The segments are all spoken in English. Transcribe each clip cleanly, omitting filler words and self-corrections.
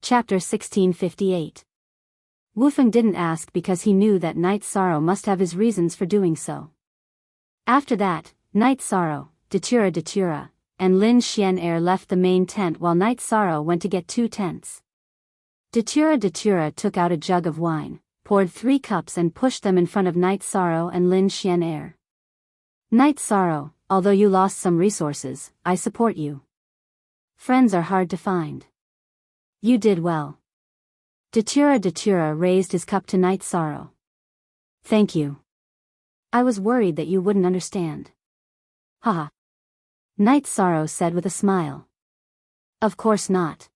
Chapter 1658. Wufeng didn't ask because he knew that Night Sorrow must have his reasons for doing so. After that, Night Sorrow, Datura, and Lin Xian'er left the main tent while Night Sorrow went to get 2 tents. Datura took out a jug of wine, poured 3 cups and pushed them in front of Night Sorrow and Lin Xian'er. Night Sorrow, although you lost some resources, I support you. Friends are hard to find. You did well. Datura raised his cup to Night Sorrow. Thank you. I was worried that you wouldn't understand. Haha. Night Sorrow said with a smile. Of course not.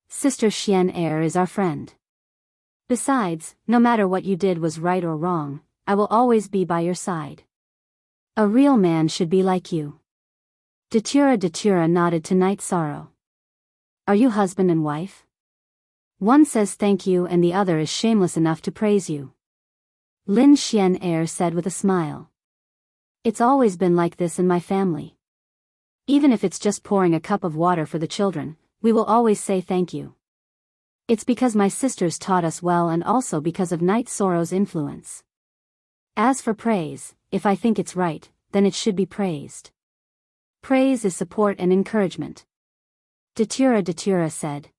Sister Xian'er is our friend. Besides, no matter what you did was right or wrong, I will always be by your side. A real man should be like you. Datura nodded to Night Sorrow. Are you husband and wife? One says thank you and the other is shameless enough to praise you. Lin Xian'er said with a smile. It's always been like this in my family. Even if it's just pouring a cup of water for the children, we will always say thank you. It's because my sisters taught us well and also because of Night Sorrow's influence. As for praise, if I think it's right, then it should be praised. Praise is support and encouragement. Datura said.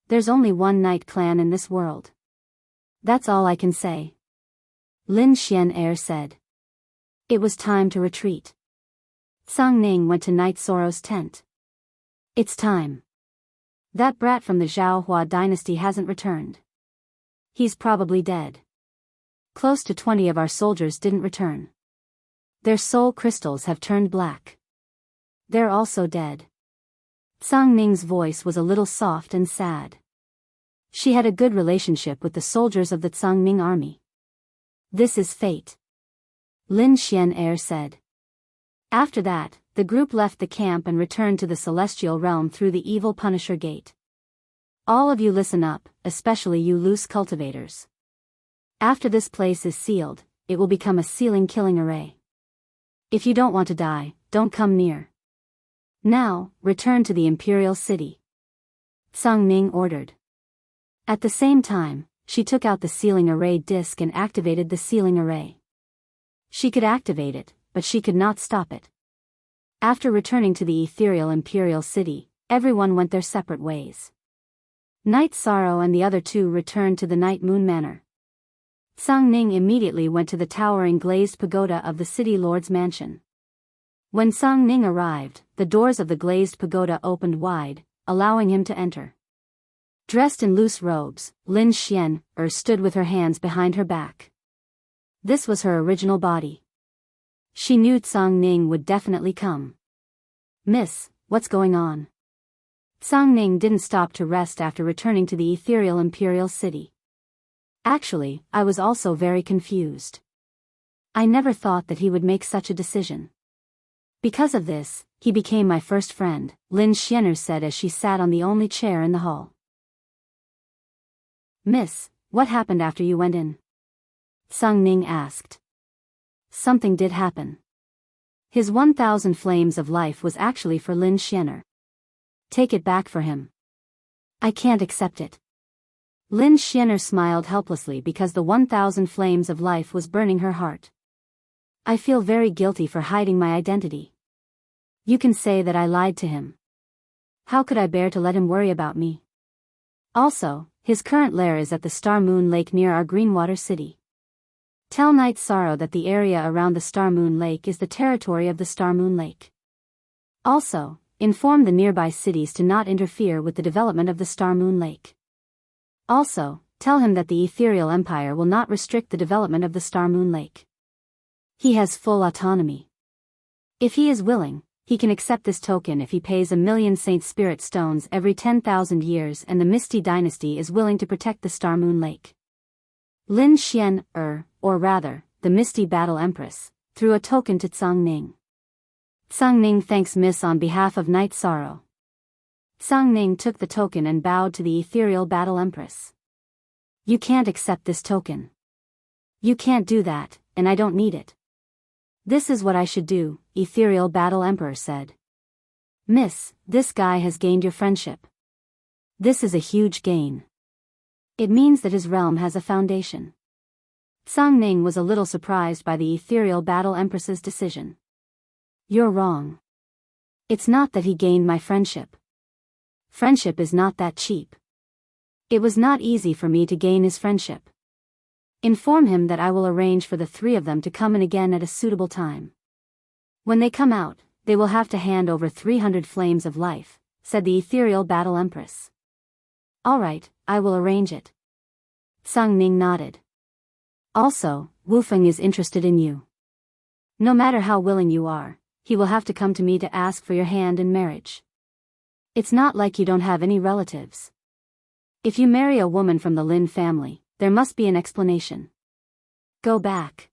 There's only one Night clan in this world. That's all I can say. Lin Xian'er said. It was time to retreat. Tsang Ning went to Night Sorrow's tent. It's time. That brat from the Zhaohua dynasty hasn't returned. He's probably dead. Close to 20 of our soldiers didn't return. Their soul crystals have turned black. They're also dead. Tsang Ning's voice was a little soft and sad. She had a good relationship with the soldiers of the Tsang Ning army. This is fate. Lin Xian'er said. After that, the group left the camp and returned to the celestial realm through the evil Punisher Gate. All of you listen up, especially you loose cultivators. After this place is sealed, it will become a sealing killing array. If you don't want to die, don't come near. Now, return to the Imperial City. Tsang Ning ordered. At the same time, she took out the sealing array disc and activated the sealing array. She could activate it, but she could not stop it. After returning to the ethereal Imperial City, everyone went their separate ways. Night Sorrow and the other 2 returned to the Night Moon Manor. Tsang Ning immediately went to the towering glazed pagoda of the city lord's mansion. When Tsang Ning arrived, the doors of the glazed pagoda opened wide, allowing him to enter. Dressed in loose robes, Lin Xian'er stood with her hands behind her back. This was her original body. She knew Tsang Ning would definitely come. Miss, what's going on? Tsang Ning didn't stop to rest after returning to the ethereal Imperial City. Actually, I was also very confused. I never thought that he would make such a decision. Because of this, he became my first friend, Lin Xian'er said as she sat on the only chair in the hall. Miss, what happened after you went in? Tsang Ning asked. Something did happen. His 1,000 flames of life was actually for Lin Xian'er. Take it back for him. I can't accept it. Lin Xian'er smiled helplessly because the 1,000 flames of life was burning her heart. I feel very guilty for hiding my identity. You can say that I lied to him. How could I bear to let him worry about me? Also, his current lair is at the Star Moon Lake near our Greenwater City. Tell Night Sorrow that the area around the Star Moon Lake is the territory of the Star Moon Lake. Also, inform the nearby cities to not interfere with the development of the Star Moon Lake. Also, tell him that the Ethereal Empire will not restrict the development of the Star Moon Lake. He has full autonomy. If he is willing, he can accept this token if he pays 1,000,000 Saint Spirit Stones every 10,000 years and the Misty Dynasty is willing to protect the Star Moon Lake. Lin Xian'er, or rather, the Misty Battle Empress, threw a token to Tsang Ning. Tsang Ning thanks Miss on behalf of Night Sorrow. Tsang Ning took the token and bowed to the Ethereal Battle Empress. You can't accept this token. You can't do that, and I don't need it. This is what I should do, Ethereal Battle Emperor said. Miss, this guy has gained your friendship. This is a huge gain. It means that his realm has a foundation. Tsang Ning was a little surprised by the ethereal battle empress's decision. You're wrong. It's not that he gained my friendship. Friendship is not that cheap. It was not easy for me to gain his friendship. Inform him that I will arrange for the three of them to come in again at a suitable time. When they come out, they will have to hand over 300 flames of life, said the ethereal battle empress. All right, I will arrange it. Tsang Ning nodded. Also, Wu Feng is interested in you. No matter how willing you are, he will have to come to me to ask for your hand in marriage. It's not like you don't have any relatives. If you marry a woman from the Lin family, there must be an explanation. Go back.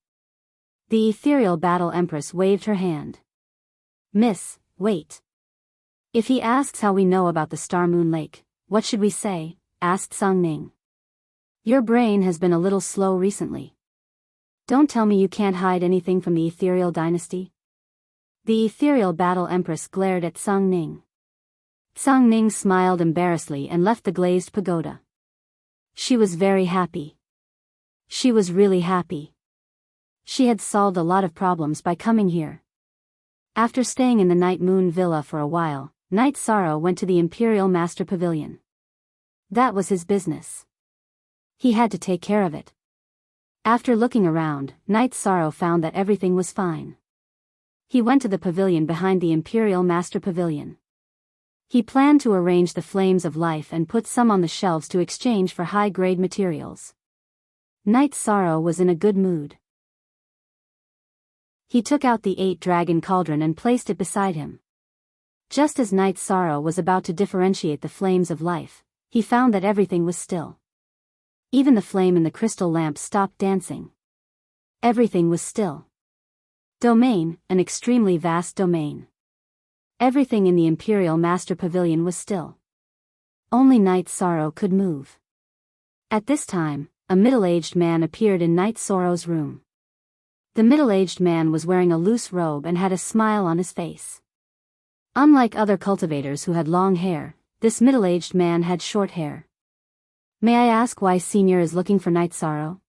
The ethereal battle empress waved her hand. Miss, wait. If he asks how we know about the Star Moon Lake, what should we say? Asked Tsang Ning. Your brain has been a little slow recently. Don't tell me you can't hide anything from the ethereal dynasty. The ethereal battle empress glared at Tsang Ning. Tsang Ning smiled embarrassedly and left the glazed pagoda. She was very happy. She was really happy. She had solved a lot of problems by coming here. After staying in the Night Moon Villa for a while, Night Sorrow went to the Imperial Master Pavilion. That was his business. He had to take care of it. After looking around, Night Sorrow found that everything was fine. He went to the pavilion behind the Imperial Master Pavilion. He planned to arrange the flames of life and put some on the shelves to exchange for high-grade materials. Night Sorrow was in a good mood. He took out the 8-dragon cauldron and placed it beside him. Just as Night Sorrow was about to differentiate the flames of life, he found that everything was still. Even the flame in the crystal lamp stopped dancing. Everything was still. Domain, an extremely vast domain. Everything in the Imperial Master Pavilion was still. Only Night Sorrow could move. At this time, a middle-aged man appeared in Night Sorrow's room. The middle-aged man was wearing a loose robe and had a smile on his face. Unlike other cultivators who had long hair, this middle-aged man had short hair. May I ask why Senior is looking for Night Sorrow?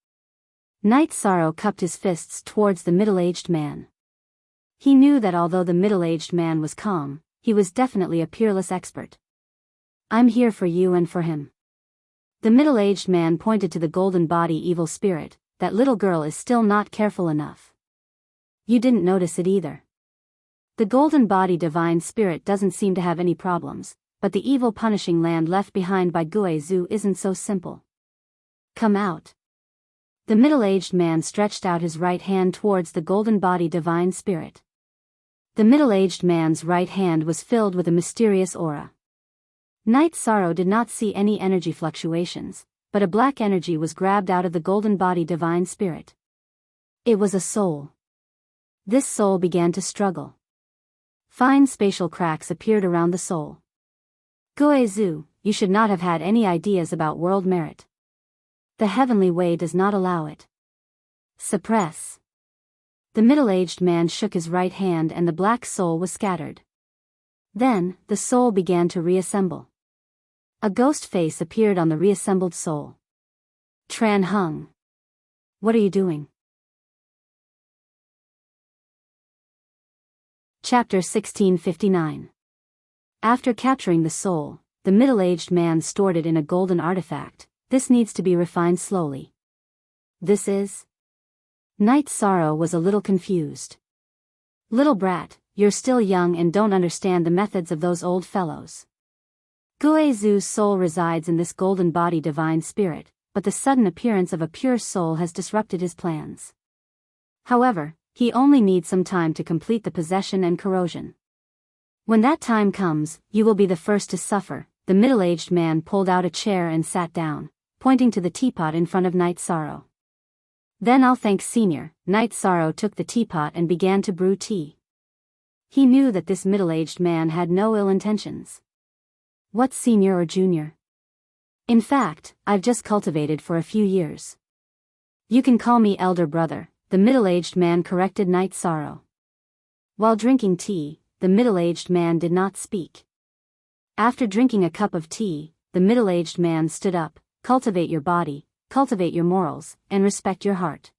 Night Sorrow cupped his fists towards the middle-aged man. He knew that although the middle-aged man was calm, he was definitely a peerless expert. I'm here for you and for him. The middle-aged man pointed to the golden body evil spirit. That little girl is still not careful enough. You didn't notice it either. The golden body divine spirit doesn't seem to have any problems, but the evil punishing land left behind by Guizhou isn't so simple. Come out. The middle-aged man stretched out his right hand towards the golden body divine spirit. The middle-aged man's right hand was filled with a mysterious aura. Night Sorrow did not see any energy fluctuations, but a black energy was grabbed out of the golden body divine spirit. It was a soul. This soul began to struggle. Fine spatial cracks appeared around the soul. Guizhou, you should not have had any ideas about world merit. The heavenly way does not allow it. Suppress. The middle-aged man shook his right hand and the black soul was scattered. Then, the soul began to reassemble. A ghost face appeared on the reassembled soul. Tran Hung. What are you doing? Chapter 1659. After capturing the soul, the middle-aged man stored it in a golden artifact. This needs to be refined slowly. This is? Night Sorrow was a little confused. Little brat, you're still young and don't understand the methods of those old fellows. Guizhou's soul resides in this golden body divine spirit, but the sudden appearance of a pure soul has disrupted his plans. However, he only needs some time to complete the possession and corrosion. When that time comes, you will be the first to suffer. The middle-aged man pulled out a chair and sat down, pointing to the teapot in front of Night Sorrow. Then I'll thank Senior. Night Sorrow took the teapot and began to brew tea. He knew that this middle-aged man had no ill intentions. What's Senior or Junior? In fact, I've just cultivated for a few years. You can call me elder brother, the middle-aged man corrected Night Sorrow. While drinking tea, the middle-aged man did not speak. After drinking a cup of tea, the middle-aged man stood up. Cultivate your body, cultivate your morals, and respect your heart.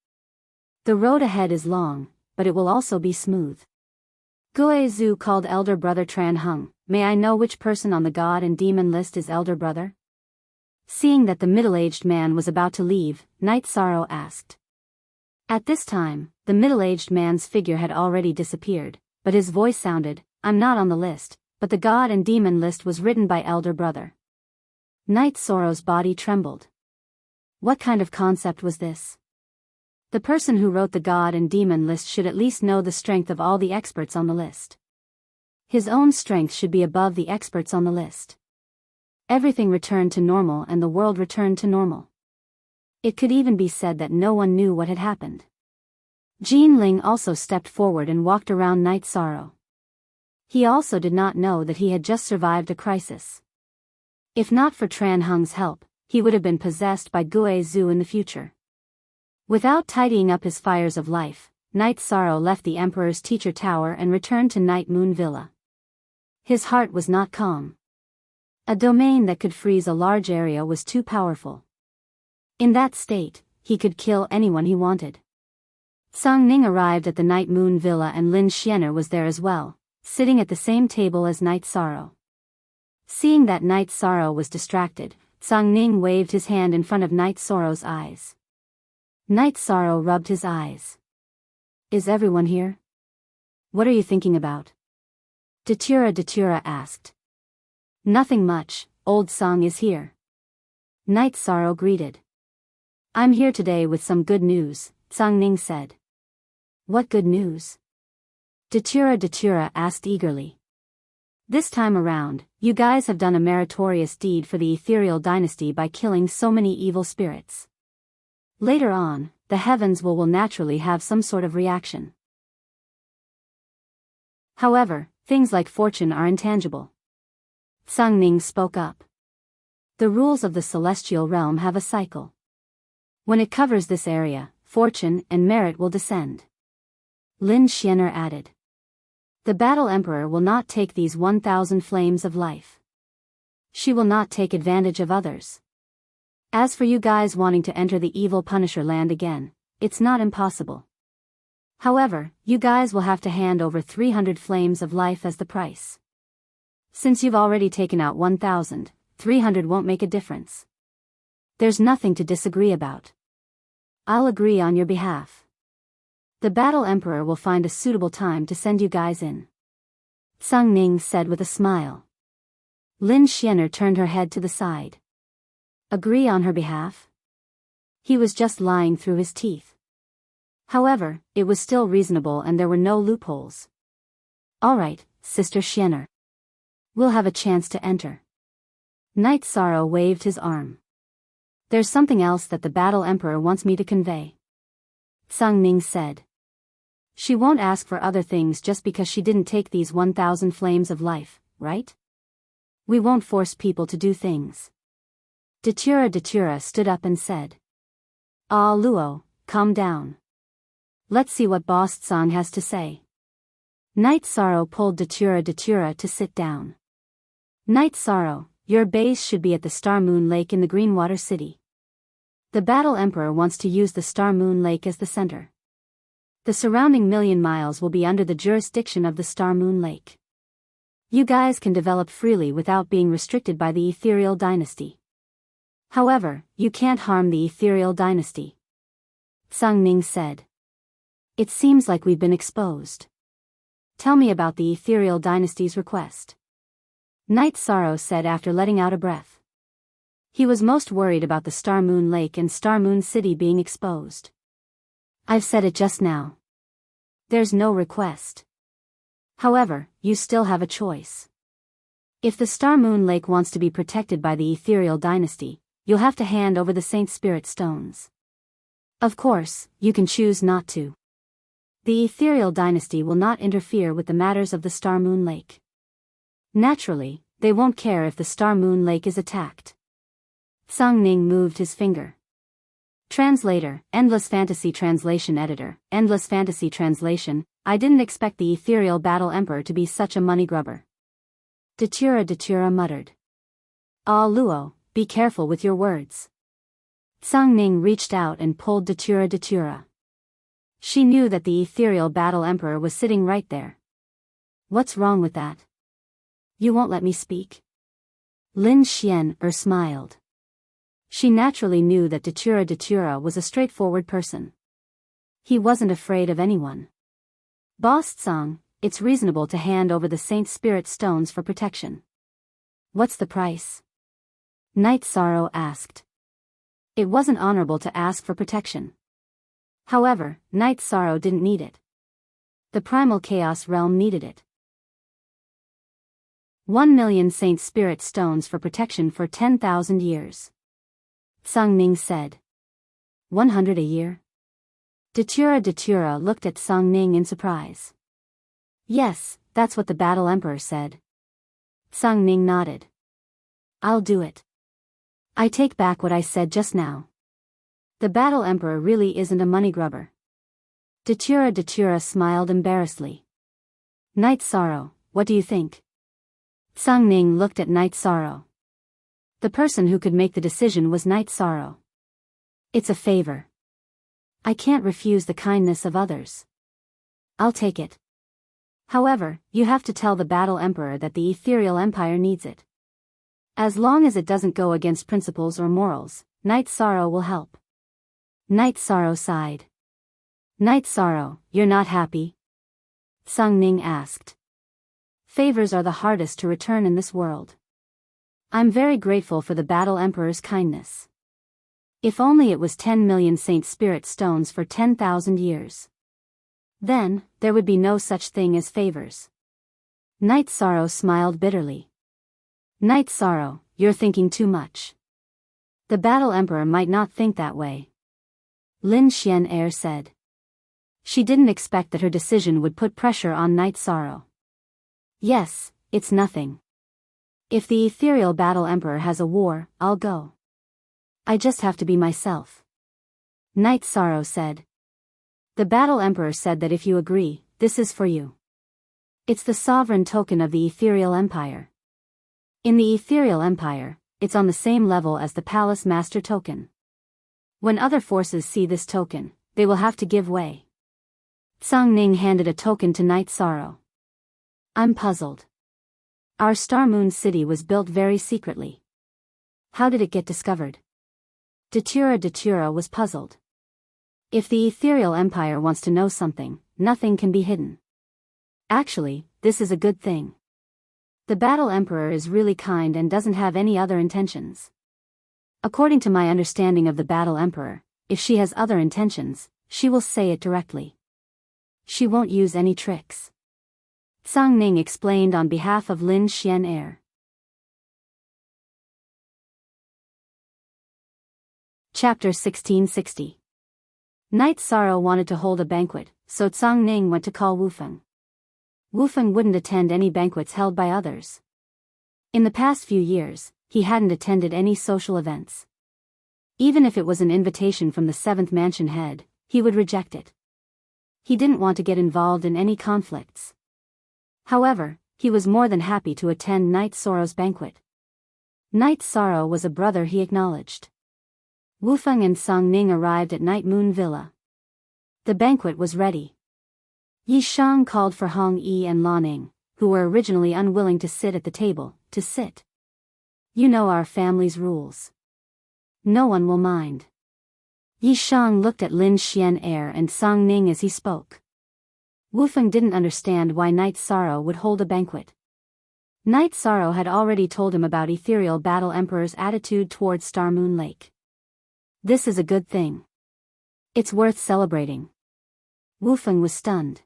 The road ahead is long, but it will also be smooth. Guizhu called elder brother Tran Hung. May I know which person on the god and demon list is elder brother? Seeing that the middle-aged man was about to leave, Night Sorrow asked. At this time, the middle-aged man's figure had already disappeared, but his voice sounded, I'm not on the list, but the god and demon list was written by elder brother. Night Sorrow's body trembled. What kind of concept was this? The person who wrote the god and demon list should at least know the strength of all the experts on the list. His own strength should be above the experts on the list. Everything returned to normal and the world returned to normal. It could even be said that no one knew what had happened. Jean Ling also stepped forward and walked around Night Sorrow. He also did not know that he had just survived a crisis. If not for Tran Hung's help, he would have been possessed by Guizhu in the future. Without tidying up his fires of life, Night Sorrow left the Emperor's teacher tower and returned to Night Moon Villa. His heart was not calm. A domain that could freeze a large area was too powerful. In that state, he could kill anyone he wanted. Song Ning arrived at the Night Moon Villa and Lin Xianer was there as well, sitting at the same table as Night Sorrow. Seeing that Night Sorrow was distracted, Song Ning waved his hand in front of Night Sorrow's eyes. Night Sorrow rubbed his eyes. Is everyone here? What are you thinking about? Datura asked. Nothing much, old Song is here. Night Sorrow greeted. I'm here today with some good news, Song Ning said. What good news? Datura asked eagerly. This time around, you guys have done a meritorious deed for the ethereal dynasty by killing so many evil spirits. Later on, the heavens will naturally have some sort of reaction. However, things like fortune are intangible. Song Ning spoke up. The rules of the celestial realm have a cycle. When it covers this area, fortune and merit will descend. Lin Xianer added. The Battle Emperor will not take these 1,000 flames of life. She will not take advantage of others. As for you guys wanting to enter the evil Punisher land again, it's not impossible. However, you guys will have to hand over 300 flames of life as the price. Since you've already taken out 1,000, 300 won't make a difference. There's nothing to disagree about. I'll agree on your behalf. The Battle Emperor will find a suitable time to send you guys in. Song Ning said with a smile. Lin Xianer turned her head to the side. Agree on her behalf? He was just lying through his teeth. However, it was still reasonable and there were no loopholes. All right, Sister Xianer. We'll have a chance to enter. Night Sorrow waved his arm. There's something else that the Battle Emperor wants me to convey. Song Ning said. She won't ask for other things just because she didn't take these 1,000 flames of life, right? We won't force people to do things. Datura stood up and said. Ah Luo, calm down. Let's see what Boss Tsang has to say. Night Sorrow pulled Datura to sit down. Night Sorrow, your base should be at the Star Moon Lake in the Greenwater City. The Battle Emperor wants to use the Star Moon Lake as the center. The surrounding million miles will be under the jurisdiction of the Star Moon Lake. You guys can develop freely without being restricted by the ethereal dynasty. However, you can't harm the ethereal dynasty. Song Ning said. It seems like we've been exposed. Tell me about the ethereal dynasty's request. Night Sorrow said after letting out a breath. He was most worried about the Star Moon Lake and Star Moon City being exposed. I've said it just now. There's no request. However, you still have a choice. If the Star Moon Lake wants to be protected by the ethereal dynasty, you'll have to hand over the Saint Spirit Stones. Of course, you can choose not to. The ethereal dynasty will not interfere with the matters of the Star Moon Lake. Naturally, they won't care if the Star Moon Lake is attacked. Song Ning moved his finger. Translator, Endless Fantasy Translation Editor, Endless Fantasy Translation, I didn't expect the ethereal Battle Emperor to be such a money grubber. Datura muttered. Ah Luo, be careful with your words. Tsang Ning reached out and pulled Datura Datura. She knew that the ethereal battle emperor was sitting right there. What's wrong with that? You won't let me speak? Lin Xian smiled. She naturally knew that Datura Datura was a straightforward person. He wasn't afraid of anyone. Boss Tsang, it's reasonable to hand over the Saint Spirit stones for protection. What's the price? Night Sorrow asked. It wasn't honorable to ask for protection. However, Night Sorrow didn't need it. The primal chaos realm needed it. 1,000,000 Saint Spirit stones for protection for 10,000 years. Tsang Ning said. 100 a year? Datura Datura looked at Tsang Ning in surprise. Yes, that's what the Battle Emperor said. Tsang Ning nodded. I'll do it. I take back what I said just now. The Battle Emperor really isn't a money grubber. Datura Datura smiled embarrassedly. Night Sorrow, what do you think? Tsang Ning looked at Night Sorrow. The person who could make the decision was Night Sorrow. It's a favor. I can't refuse the kindness of others. I'll take it. However, you have to tell the Battle Emperor that the Ethereal Empire needs it. As long as it doesn't go against principles or morals, Night Sorrow will help. Night Sorrow sighed. Night Sorrow, you're not happy? Tsang Ning asked. Favors are the hardest to return in this world. I'm very grateful for the Battle Emperor's kindness. If only it was 10,000,000 Saint Spirit stones for 10,000 years. Then, there would be no such thing as favors. Night Sorrow smiled bitterly. Night Sorrow, you're thinking too much. The Battle Emperor might not think that way. Lin Xian said. She didn't expect that her decision would put pressure on Night Sorrow. Yes, it's nothing. If the Ethereal Battle Emperor has a war, I'll go. I just have to be myself. Night Sorrow said. The Battle Emperor said that if you agree, this is for you. It's the sovereign token of the Ethereal Empire. In the Ethereal Empire, it's on the same level as the Palace Master token. When other forces see this token, they will have to give way. Tsang Ning handed a token to Night Sorrow. I'm puzzled. Our Star Moon City was built very secretly. How did it get discovered? Datura Datura was puzzled. If the Ethereal Empire wants to know something, nothing can be hidden. Actually, this is a good thing. The Battle Emperor is really kind and doesn't have any other intentions. According to my understanding of the Battle Emperor, if she has other intentions, she will say it directly. She won't use any tricks. Tsang Ning explained on behalf of Lin Xian. Chapter 1660. Night Sorrow wanted to hold a banquet, so Tsang Ning went to call Wufeng. Wufeng wouldn't attend any banquets held by others. In the past few years, he hadn't attended any social events. Even if it was an invitation from the 7th Mansion head, he would reject it. He didn't want to get involved in any conflicts. However, he was more than happy to attend Night Sorrow's banquet. Night Sorrow was a brother he acknowledged. Wufeng and Tsang Ning arrived at Night Moon Villa. The banquet was ready. Yi Shang called for Hong Yi and Lan Ning, who were originally unwilling to sit at the table, to sit. You know our family's rules. No one will mind. Yi Shang looked at Lin Xian and Tsang Ning as he spoke. Wufeng didn't understand why Night Sorrow would hold a banquet. Night Sorrow had already told him about Ethereal Battle Emperor's attitude towards Star Moon Lake. This is a good thing. It's worth celebrating. Wufeng was stunned.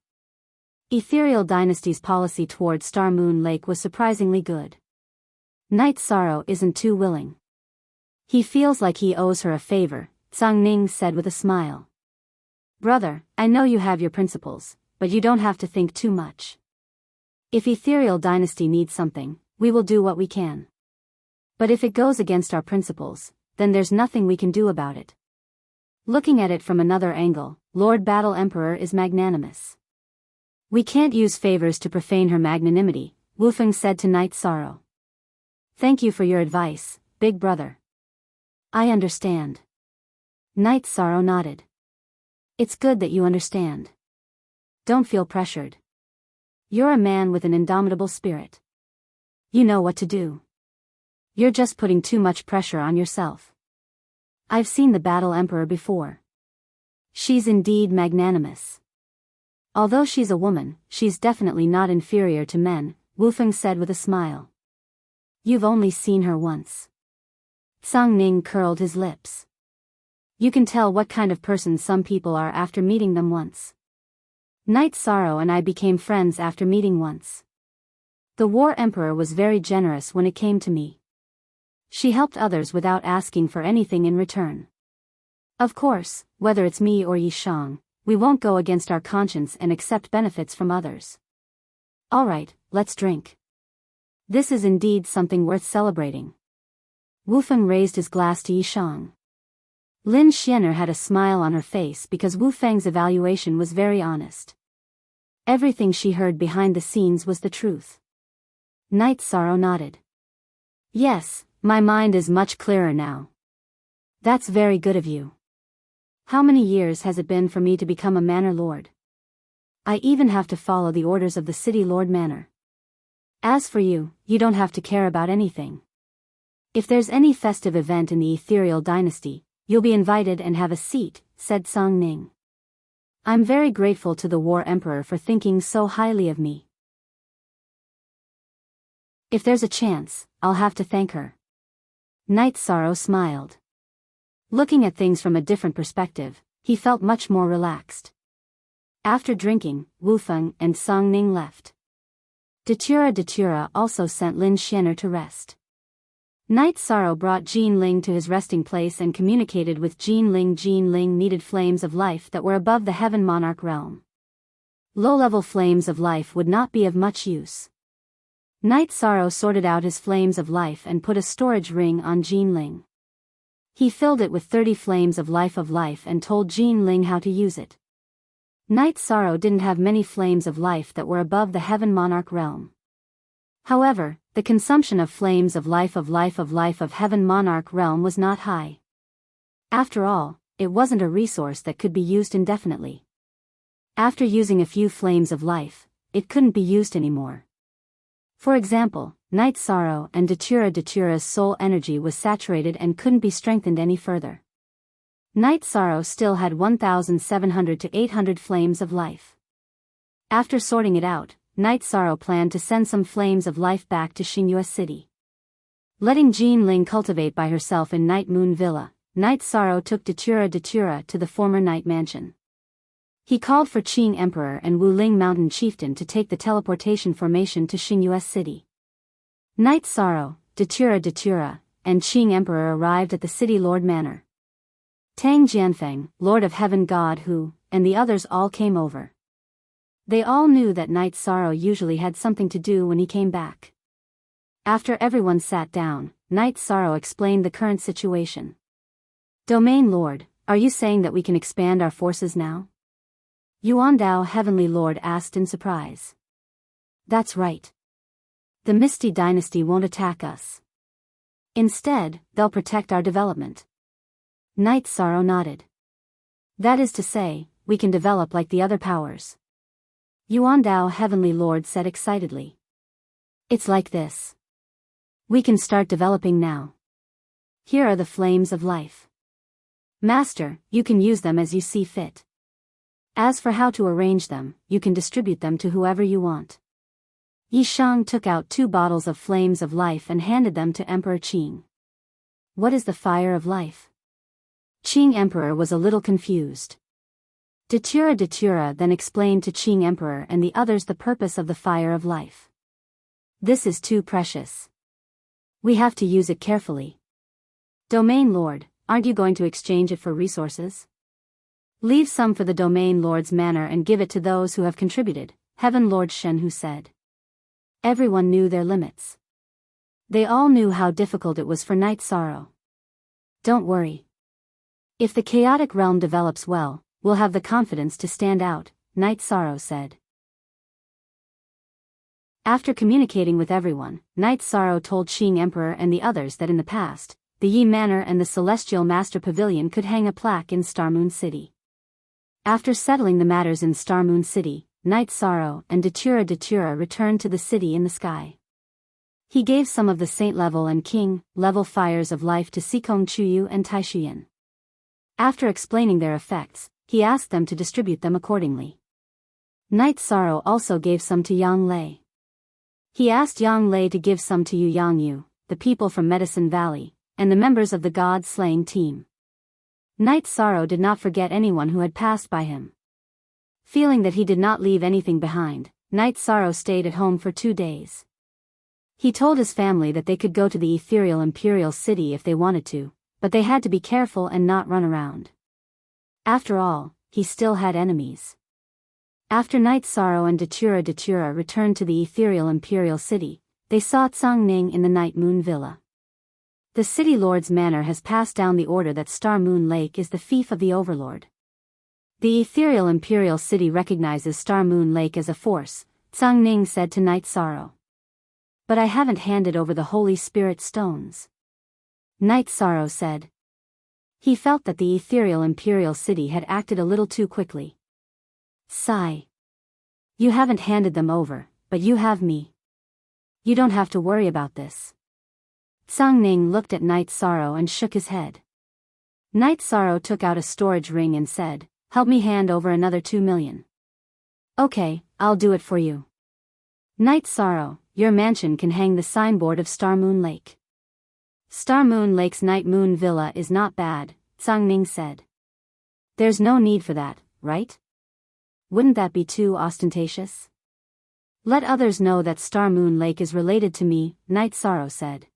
Ethereal Dynasty's policy towards Star Moon Lake was surprisingly good. Night Sorrow isn't too willing. He feels like he owes her a favor, Tsang Ning said with a smile. Brother, I know you have your principles, but you don't have to think too much. If Ethereal Dynasty needs something, we will do what we can. But if it goes against our principles, then there's nothing we can do about it. Looking at it from another angle, Lord Battle Emperor is magnanimous. We can't use favors to profane her magnanimity, Wufeng said to Night Sorrow. Thank you for your advice, big brother. I understand. Night Sorrow nodded. It's good that you understand. Don't feel pressured. You're a man with an indomitable spirit. You know what to do. You're just putting too much pressure on yourself. I've seen the Battle Emperor before. She's indeed magnanimous. Although she's a woman, she's definitely not inferior to men, Wufeng said with a smile. You've only seen her once. Sang Ning curled his lips. You can tell what kind of person some people are after meeting them once. Night Sorrow and I became friends after meeting once. The War Emperor was very generous when it came to me. She helped others without asking for anything in return. Of course, whether it's me or Yi Shang, we won't go against our conscience and accept benefits from others. Alright, let's drink. This is indeed something worth celebrating. Wufeng raised his glass to Yi Shang. Lin Xianer had a smile on her face because Wu Feng's evaluation was very honest. Everything she heard behind the scenes was the truth. Night Sorrow nodded. Yes, my mind is much clearer now. That's very good of you. How many years has it been for me to become a manor lord? I even have to follow the orders of the city lord manor. As for you, you don't have to care about anything. If there's any festive event in the ethereal dynasty, you'll be invited and have a seat, said Sang Ning. I'm very grateful to the War Emperor for thinking so highly of me. If there's a chance, I'll have to thank her. Night Sorrow smiled. Looking at things from a different perspective, he felt much more relaxed. After drinking, Wufeng and Sang Ning left. Datura also sent Lin Xianer to rest. Night Sorrow brought Jin Ling to his resting place and communicated with Jin Ling. Jin Ling needed flames of life that were above the Heaven Monarch realm. Low-level flames of life would not be of much use. Night Sorrow sorted out his flames of life and put a storage ring on Jin Ling. He filled it with 30 flames of life and told Jin Ling how to use it. Night Sorrow didn't have many flames of life that were above the Heaven Monarch realm. However, the consumption of flames of life of Heaven Monarch realm was not high. After all, it wasn't a resource that could be used indefinitely. After using a few flames of life, it couldn't be used anymore. For example, Night Sorrow and Datura's soul energy was saturated and couldn't be strengthened any further. Night Sorrow still had 1,700 to 800 flames of life. After sorting it out, Night Sorrow planned to send some flames of life back to Xingyue City. Letting Jin Ling cultivate by herself in Night Moon Villa, Night Sorrow took Datura to the former Night Mansion. He called for Qing Emperor and Wu Ling Mountain Chieftain to take the teleportation formation to Xingyue City. Night Sorrow, Datura, and Qing Emperor arrived at the City Lord Manor. Tang Jianfeng, Lord of Heaven God Hu, and the others all came over. They all knew that Night Sorrow usually had something to do when he came back. After everyone sat down, Night Sorrow explained the current situation. Domain Lord, are you saying that we can expand our forces now? Yuandao Heavenly Lord asked in surprise. That's right. The Misty Dynasty won't attack us. Instead, they'll protect our development. Night Sorrow nodded. That is to say, we can develop like the other powers. Yuandao Heavenly Lord said excitedly. It's like this. We can start developing now. Here are the flames of life. Master, you can use them as you see fit. As for how to arrange them, you can distribute them to whoever you want. Yi Shang took out 2 bottles of flames of life and handed them to Emperor Qing. What is the fire of life? Qing Emperor was a little confused. Datura then explained to Qing Emperor and the others the purpose of the fire of life. This is too precious. We have to use it carefully. Domain Lord, aren't you going to exchange it for resources? Leave some for the Domain Lord's manor and give it to those who have contributed, Heaven Lord Shenhu said. Everyone knew their limits. They all knew how difficult it was for Night Sorrow. Don't worry. If the chaotic realm develops well, we'll have the confidence to stand out, Night Sorrow said. After communicating with everyone, Night Sorrow told Qing Emperor and the others that in the past, the Yi Manor and the Celestial Master Pavilion could hang a plaque in Starmoon City. After settling the matters in Starmoon City, Night Sorrow and Datura returned to the city in the sky. He gave some of the Saint-level and King-level fires of life to Sikong Chuyu and Taishuyan. After explaining their effects, he asked them to distribute them accordingly. Night Sorrow also gave some to Yang Lei. He asked Yang Lei to give some to Yu Yangyu, the people from Medicine Valley, and the members of the God-slaying team. Night Sorrow did not forget anyone who had passed by him. Feeling that he did not leave anything behind, Night Sorrow stayed at home for 2 days. He told his family that they could go to the ethereal Imperial City if they wanted to, but they had to be careful and not run around. After all, he still had enemies. After Night Sorrow and Datura returned to the ethereal Imperial City, they saw Tsang Ning in the Night Moon Villa. The City Lord's manor has passed down the order that Star Moon Lake is the fief of the Overlord. The ethereal Imperial City recognizes Star Moon Lake as a force, Tsang Ning said to Night Sorrow. But I haven't handed over the Holy Spirit stones. Night Sorrow said. He felt that the ethereal Imperial City had acted a little too quickly. Sigh. You haven't handed them over, but you have me. You don't have to worry about this. Tsang Ning looked at Night Sorrow and shook his head. Night Sorrow took out a storage ring and said, "Help me hand over another 2 million. Okay, I'll do it for you. Night Sorrow, your mansion can hang the signboard of Star Moon Lake." Star Moon Lake's Night Moon Villa is not bad, Tsang Ning said. There's no need for that, right? Wouldn't that be too ostentatious? Let others know that Star Moon Lake is related to me, Night Sorrow said.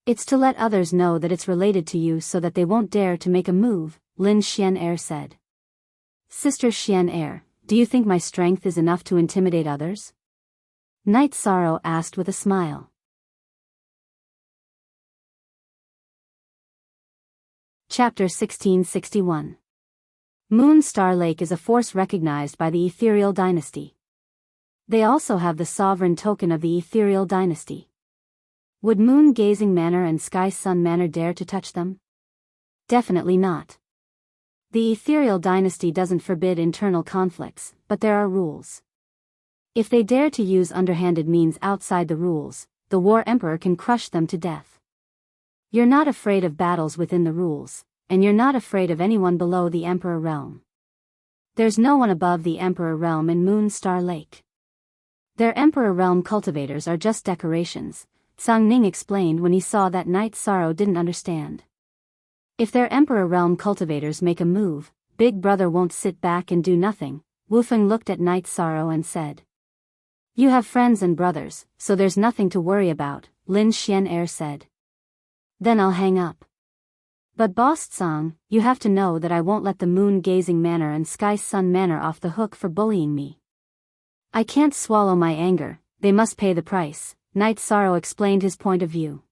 It's to let others know that it's related to you so that they won't dare to make a move, Lin Xian-er said. Sister Xian-er, do you think my strength is enough to intimidate others? Night Sorrow asked with a smile. Chapter 1661. Moon Star Lake is a force recognized by the Ethereal Dynasty. They also have the sovereign token of the Ethereal Dynasty. Would Moon Gazing Manor and Sky Sun Manor dare to touch them? Definitely not. The Ethereal Dynasty doesn't forbid internal conflicts, but there are rules. If they dare to use underhanded means outside the rules, the War Emperor can crush them to death. You're not afraid of battles within the rules, and you're not afraid of anyone below the Emperor Realm. There's no one above the Emperor Realm in Moon Star Lake. Their Emperor Realm cultivators are just decorations, Tsang Ning explained when he saw that Night Sorrow didn't understand. If their Emperor Realm cultivators make a move, Big Brother won't sit back and do nothing. Wufeng looked at Night Sorrow and said. You have friends and brothers, so there's nothing to worry about, Lin Xian-er said. Then I'll hang up. But Boss Tsang, you have to know that I won't let the Moon Gazing Manor and Sky Sun Manor off the hook for bullying me. I can't swallow my anger, they must pay the price, Night Sorrow explained his point of view.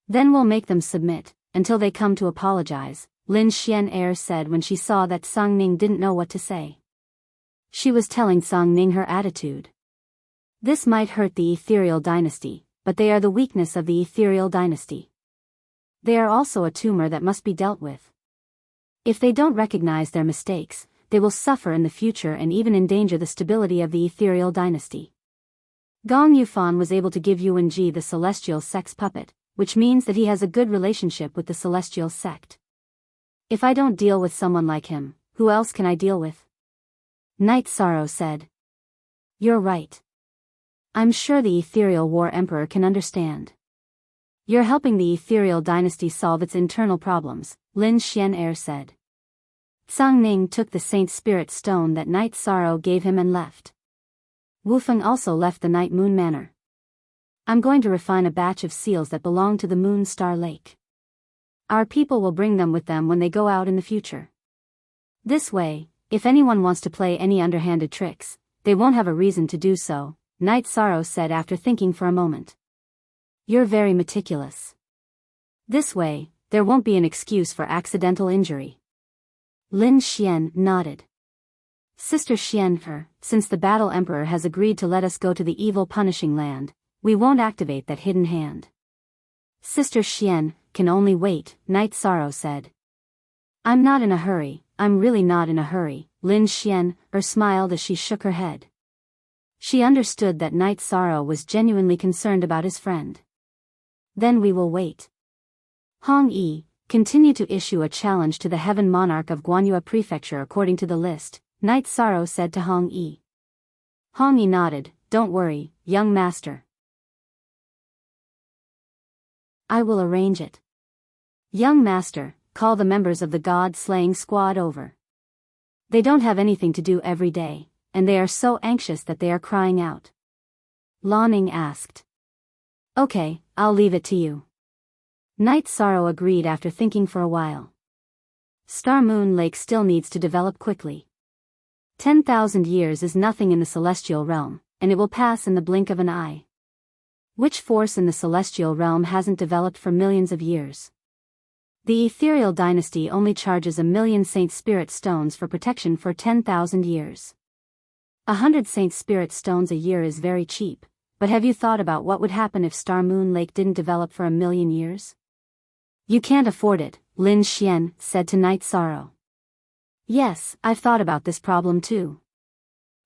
Then we'll make them submit, until they come to apologize, Lin Xian-er said when she saw that Tsang Ning didn't know what to say. She was telling Tsang Ning her attitude. This might hurt the Ethereal Dynasty, but they are the weakness of the Ethereal Dynasty. They are also a tumor that must be dealt with. If they don't recognize their mistakes, they will suffer in the future and even endanger the stability of the Ethereal Dynasty. Gong Yufan was able to give Yuan-ji the Celestial Sect's puppet, which means that he has a good relationship with the Celestial Sect. If I don't deal with someone like him, who else can I deal with? Night Sorrow said. You're right. I'm sure the Ethereal War Emperor can understand. You're helping the Ethereal Dynasty solve its internal problems, Lin Xian-er said. Tsang Ning took the Saint Spirit Stone that Night Sorrow gave him and left. Wufeng also left the Night Moon Manor. I'm going to refine a batch of seals that belong to the Moon Star Lake. Our people will bring them with them when they go out in the future. This way, if anyone wants to play any underhanded tricks, they won't have a reason to do so, Night Sorrow said after thinking for a moment. You're very meticulous. This way, there won't be an excuse for accidental injury. Lin Xian nodded. Sister Xian, since the Battle Emperor has agreed to let us go to the evil punishing land, we won't activate that hidden hand. Sister Xian can only wait, Night Sorrow said. I'm not in a hurry, I'm really not in a hurry, Lin Xian smiled as she shook her head. She understood that Night Sorrow was genuinely concerned about his friend. Then we will wait. Hong Yi, continue to issue a challenge to the Heaven Monarch of Guanyue Prefecture according to the list, Night Sorrow said to Hong Yi. Hong Yi nodded, don't worry, young master. I will arrange it. Young master, call the members of the God-slaying squad over. They don't have anything to do every day, and they are so anxious that they are crying out. Lan Ning asked. Okay, I'll leave it to you. Night Sorrow agreed after thinking for a while. Star Moon Lake still needs to develop quickly. 10,000 years is nothing in the celestial realm, and it will pass in the blink of an eye. Which force in the celestial realm hasn't developed for millions of years? The ethereal dynasty only charges 1,000,000 Saint Spirit Stones for protection for 10,000 years. 100 Saint Spirit Stones a year is very cheap, but have you thought about what would happen if Star Moon Lake didn't develop for 1,000,000 years? You can't afford it, Lin Xian said to Night Sorrow. Yes, I've thought about this problem too.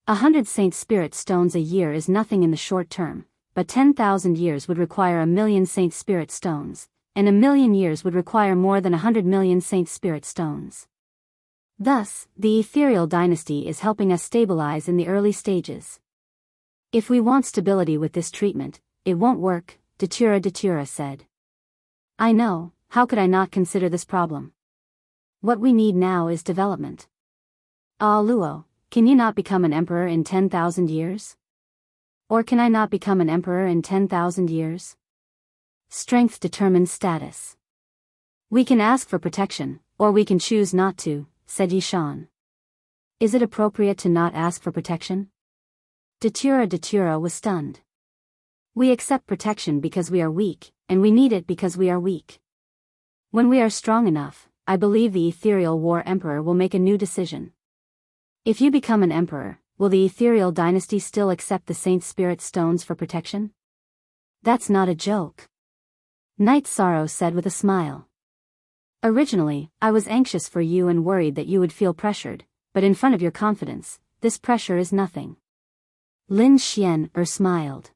100 Saint Spirit Stones a year is nothing in the short term, but 10,000 years would require 1,000,000 Saint Spirit Stones, and 1,000,000 years would require more than 100,000,000 Saint Spirit Stones. Thus, the ethereal dynasty is helping us stabilize in the early stages. If we want stability with this treatment, it won't work, Datura said. I know, how could I not consider this problem? What we need now is development. Ah Luo, can you not become an emperor in 10,000 years? Or can I not become an emperor in 10,000 years? Strength determines status. We can ask for protection, or we can choose not to, said Yishan. Is it appropriate to not ask for protection? Datura was stunned. We accept protection because we are weak, and we need it because we are weak. When we are strong enough, I believe the ethereal war emperor will make a new decision. If you become an emperor, will the ethereal dynasty still accept the Saint Spirit Stones for protection? That's not a joke. Night Sorrow said with a smile. Originally, I was anxious for you and worried that you would feel pressured, but in front of your confidence, this pressure is nothing. Lin Xian smiled.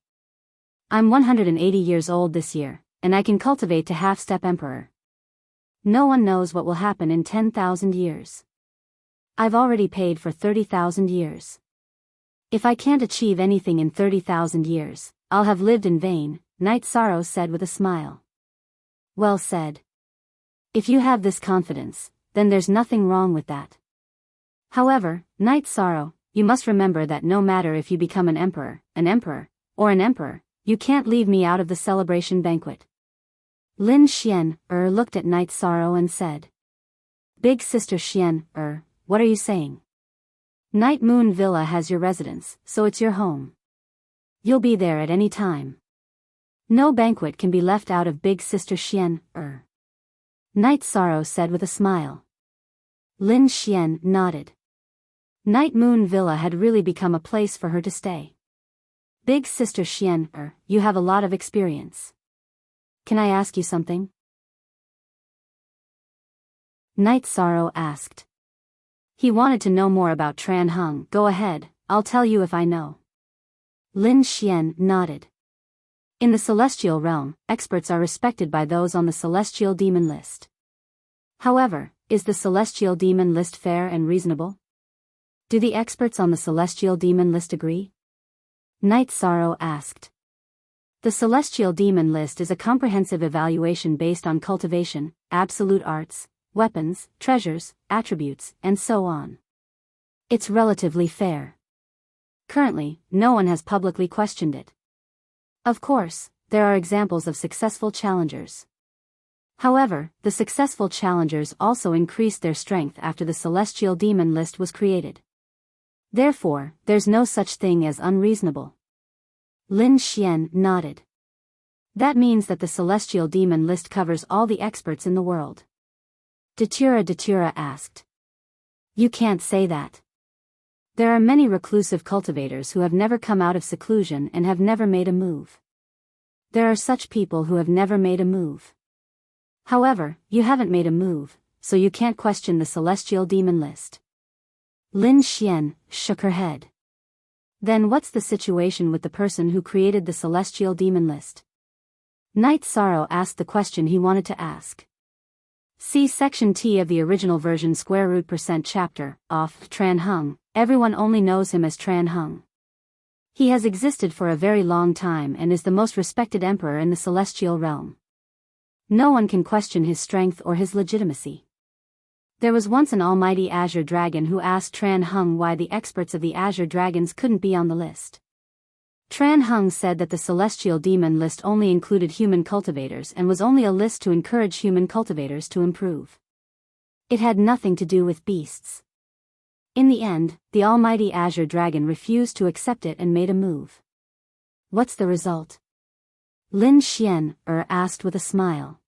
I'm 180 years old this year, and I can cultivate to half-step emperor. No one knows what will happen in 10,000 years. I've already paid for 30,000 years. If I can't achieve anything in 30,000 years, I'll have lived in vain, Night Sorrow said with a smile. Well said. If you have this confidence, then there's nothing wrong with that. However, Night Sorrow, you must remember that no matter if you become an emperor, or an emperor, you can't leave me out of the celebration banquet. Lin Xian looked at Night Sorrow and said. Big Sister Xian what are you saying? Night Moon Villa has your residence, so it's your home. You'll be there at any time. No banquet can be left out of Big Sister Xian Night Sorrow said with a smile. Lin Xian nodded. Night Moon Villa had really become a place for her to stay. Big Sister Xian you have a lot of experience. Can I ask you something? Night Sorrow asked. He wanted to know more about Tran Hung. Go ahead, I'll tell you if I know. Lin Xian nodded. In the celestial realm, experts are respected by those on the celestial demon list. However, is the celestial demon list fair and reasonable? Do the experts on the celestial demon list agree? Night Sorrow asked. The celestial demon list is a comprehensive evaluation based on cultivation, absolute arts, weapons, treasures, attributes, and so on. It's relatively fair. Currently, no one has publicly questioned it. Of course, there are examples of successful challengers. However, the successful challengers also increased their strength after the celestial demon list was created. Therefore, there's no such thing as unreasonable. Lin Xian nodded. That means that the celestial demon list covers all the experts in the world. Datura asked. You can't say that. There are many reclusive cultivators who have never come out of seclusion and have never made a move. There are such people who have never made a move. However, you haven't made a move, so you can't question the celestial demon list. Lin Xian shook her head. Then what's the situation with the person who created the celestial demon list? Night Sorrow asked the question he wanted to ask. See section T of the original version √% chapter, off Tran Hung. Everyone only knows him as Tran Hung. He has existed for a very long time and is the most respected emperor in the celestial realm. No one can question his strength or his legitimacy. There was once an almighty azure dragon who asked Tran Hung why the experts of the azure dragons couldn't be on the list. Tran Hung said that the celestial demon list only included human cultivators and was only a list to encourage human cultivators to improve. It had nothing to do with beasts. In the end, the almighty azure dragon refused to accept it and made a move. What's the result? Lin Xian asked with a smile.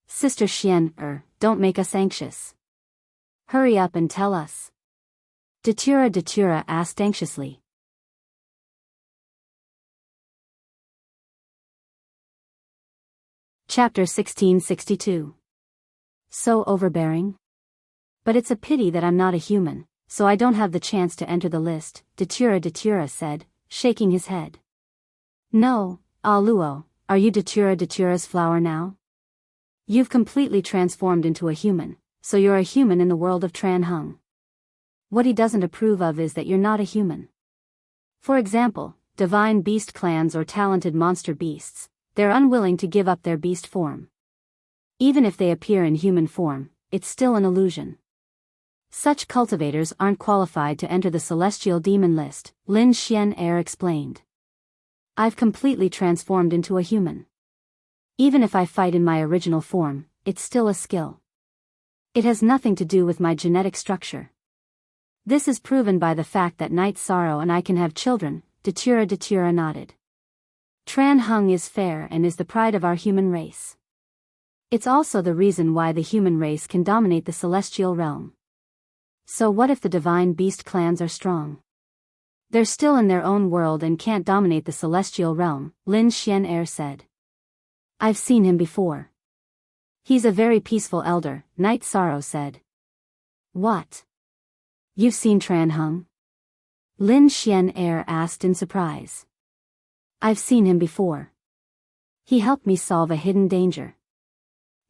Sister Xian don't make us anxious. Hurry up and tell us. Datura asked anxiously. Chapter 1662. So overbearing? But it's a pity that I'm not a human, so I don't have the chance to enter the list, Datura said, shaking his head. No, Luo, are you Datura's flower now? You've completely transformed into a human, so you're a human in the world of Tran Hung. What he doesn't approve of is that you're not a human. For example, divine beast clans or talented monster beasts, they're unwilling to give up their beast form. Even if they appear in human form, it's still an illusion. Such cultivators aren't qualified to enter the celestial demon list, Lin Xian explained. I've completely transformed into a human. Even if I fight in my original form, it's still a skill. It has nothing to do with my genetic structure. This is proven by the fact that Night Sorrow and I can have children, Datura nodded. Tran Hung is fair and is the pride of our human race. It's also the reason why the human race can dominate the celestial realm. So what if the divine beast clans are strong? They're still in their own world and can't dominate the celestial realm, Lin Xian said. I've seen him before. He's a very peaceful elder, Night Sorrow said. What? You've seen Tran Hung? Lin Xian asked in surprise. I've seen him before. He helped me solve a hidden danger.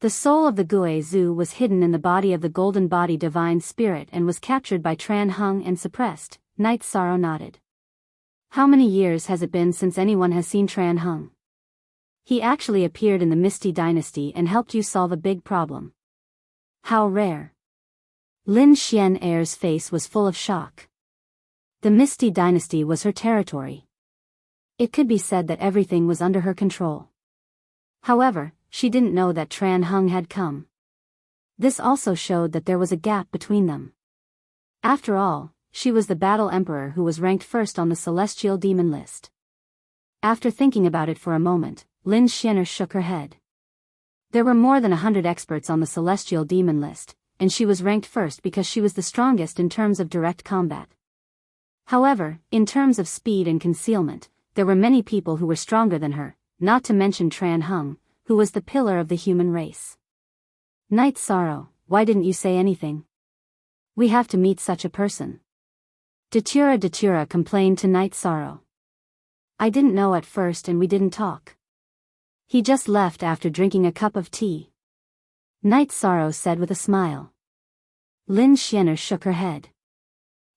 The soul of the Gui Zhu was hidden in the body of the golden body divine spirit and was captured by Tran Hung and suppressed, Night Sorrow nodded. How many years has it been since anyone has seen Tran Hung? He actually appeared in the Misty Dynasty and helped you solve a big problem. How rare. Lin Xian's face was full of shock. The Misty Dynasty was her territory. It could be said that everything was under her control. However, she didn't know that Tran Hung had come. This also showed that there was a gap between them. After all, she was the battle emperor who was ranked first on the celestial demon list. After thinking about it for a moment, Lin Xian shook her head. There were more than 100 experts on the celestial demon list, and she was ranked first because she was the strongest in terms of direct combat. However, in terms of speed and concealment, there were many people who were stronger than her, not to mention Tran Hung, who was the pillar of the human race. Night Sorrow, why didn't you say anything? We have to meet such a person. Datura complained to Night Sorrow. I didn't know at first and we didn't talk. He just left after drinking a cup of tea. Night Sorrow said with a smile. Lin Xian shook her head.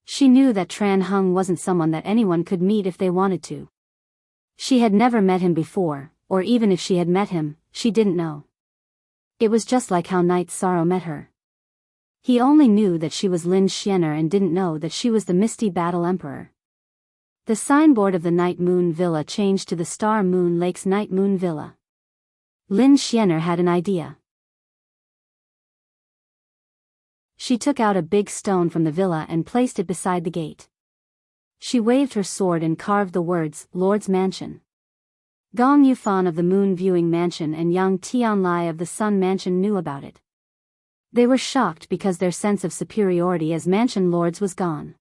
She knew that Tran Hung wasn't someone that anyone could meet if they wanted to. She had never met him before, or even if she had met him, she didn't know. It was just like how Night Sorrow met her. He only knew that she was Lin Xian and didn't know that she was the Misty Battle Emperor. The signboard of the Night Moon Villa changed to the Star Moon Lake's Night Moon Villa. Lin Xian had an idea. She took out a big stone from the villa and placed it beside the gate. She waved her sword and carved the words, Lord's Mansion. Gong Yufan of the Moon Viewing Mansion and Yang Tianlai of the Sun Mansion knew about it. They were shocked because their sense of superiority as mansion lords was gone.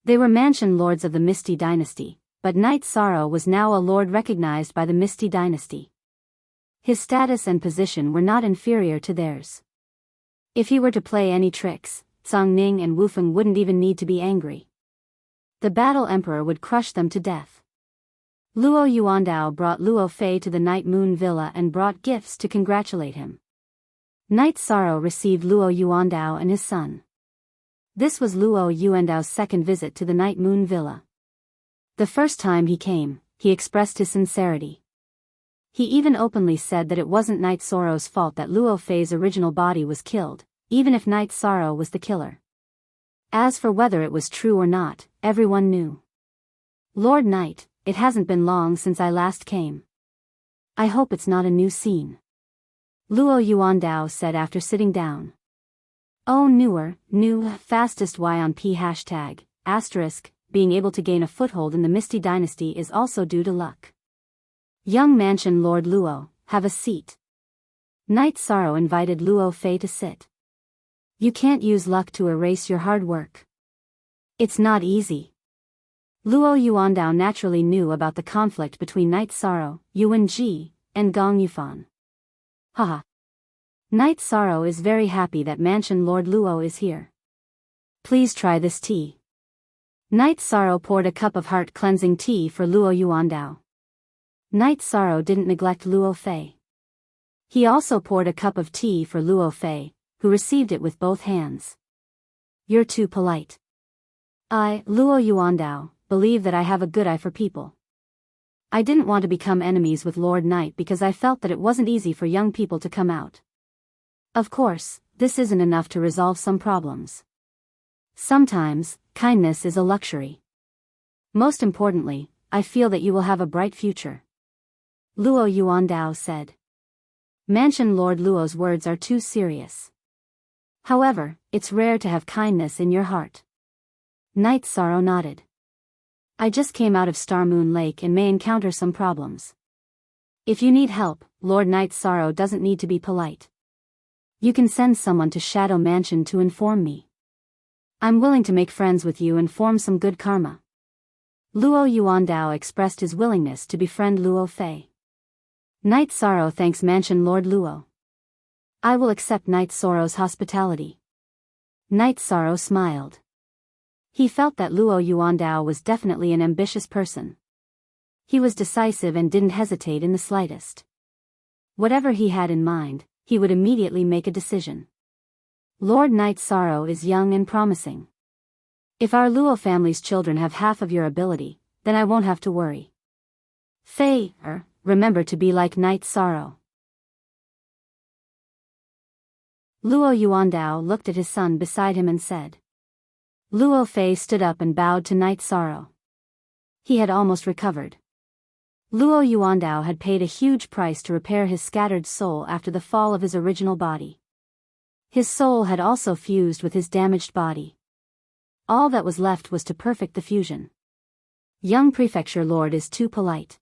They were mansion lords of the Misty Dynasty, but Night Sorrow was now a lord recognized by the Misty Dynasty. His status and position were not inferior to theirs. If he were to play any tricks, Song Ning and Wufeng wouldn't even need to be angry. The Battle Emperor would crush them to death. Luo Yuandao brought Luo Fei to the Night Moon Villa and brought gifts to congratulate him. Night Sorrow received Luo Yuandao and his son. This was Luo Yuandao's second visit to the Night Moon Villa. The first time he came, he expressed his sincerity. He even openly said that it wasn't Night Sorrow's fault that Luo Fei's original body was killed, even if Night Sorrow was the killer. As for whether it was true or not, everyone knew. Lord Night, it hasn't been long since I last came. I hope it's not a new scene. Luo Yuandao said after sitting down. Oh, new, fastest Y on P hashtag, asterisk, being able to gain a foothold in the Misty Dynasty is also due to luck. Young Mansion Lord Luo, have a seat. Night Sorrow invited Luo Fei to sit. You can't use luck to erase your hard work. It's not easy. Luo Yuandao naturally knew about the conflict between Night Sorrow, Yuan Ji, and Gong Yufan. Haha. Night Sorrow is very happy that Mansion Lord Luo is here. Please try this tea. Night Sorrow poured a cup of heart-cleansing tea for Luo Yuandao. Night Sorrow didn't neglect Luo Fei. He also poured a cup of tea for Luo Fei, who received it with both hands. You're too polite. I, Luo Yuandao, believe that I have a good eye for people. I didn't want to become enemies with Lord Night because I felt that it wasn't easy for young people to come out. Of course, this isn't enough to resolve some problems. Sometimes, kindness is a luxury. Most importantly, I feel that you will have a bright future. Luo Yuandao said. Mansion Lord Luo's words are too serious. However, it's rare to have kindness in your heart. Night Sorrow nodded. I just came out of Star Moon Lake and may encounter some problems. If you need help, Lord Night Sorrow doesn't need to be polite. You can send someone to Shadow Mansion to inform me. I'm willing to make friends with you and form some good karma. Luo Yuandao expressed his willingness to befriend Luo Fei. Night Sorrow thanks Mansion Lord Luo. I will accept Night Sorrow's hospitality. Night Sorrow smiled. He felt that Luo Yuandao was definitely an ambitious person. He was decisive and didn't hesitate in the slightest. Whatever he had in mind, he would immediately make a decision. Lord Night Sorrow is young and promising. If our Luo family's children have half of your ability, then I won't have to worry. Fei, remember to be like Night Sorrow. Luo Yuandao looked at his son beside him and said. Luo Fei stood up and bowed to Night Sorrow. He had almost recovered. Luo Yuandao had paid a huge price to repair his scattered soul after the fall of his original body. His soul had also fused with his damaged body. All that was left was to perfect the fusion. Young Prefecture Lord is too polite.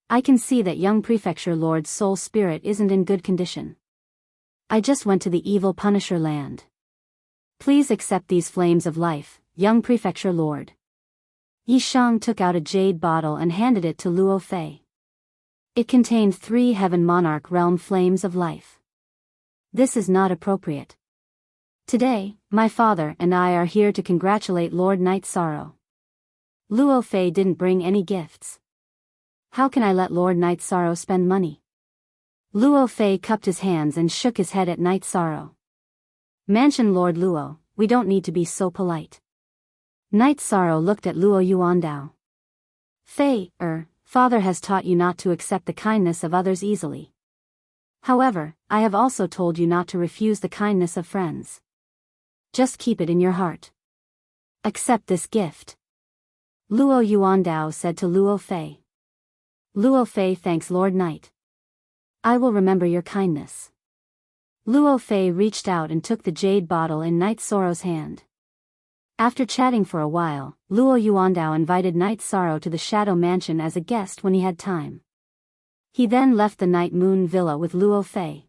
I can see that young Prefecture Lord's soul spirit isn't in good condition. I just went to the evil Punisher land. Please accept these flames of life, young Prefecture Lord. Yi Shang took out a jade bottle and handed it to Luo Fei. It contained 3 Heaven Monarch Realm flames of life. This is not appropriate. Today, my father and I are here to congratulate Lord Night Sorrow. Luo Fei didn't bring any gifts. How can I let Lord Night Sorrow spend money? Luo Fei cupped his hands and shook his head at Night Sorrow. Mansion Lord Luo, we don't need to be so polite. Night Sorrow looked at Luo Yuandao. Fei, father has taught you not to accept the kindness of others easily. However, I have also told you not to refuse the kindness of friends. Just keep it in your heart. Accept this gift. Luo Yuandao said to Luo Fei. Luo Fei thanks Lord Night. I will remember your kindness. Luo Fei reached out and took the jade bottle in Night Sorrow's hand. After chatting for a while, Luo Yuandao invited Night Sorrow to the Shadow Mansion as a guest when he had time. He then left the Night Moon Villa with Luo Fei.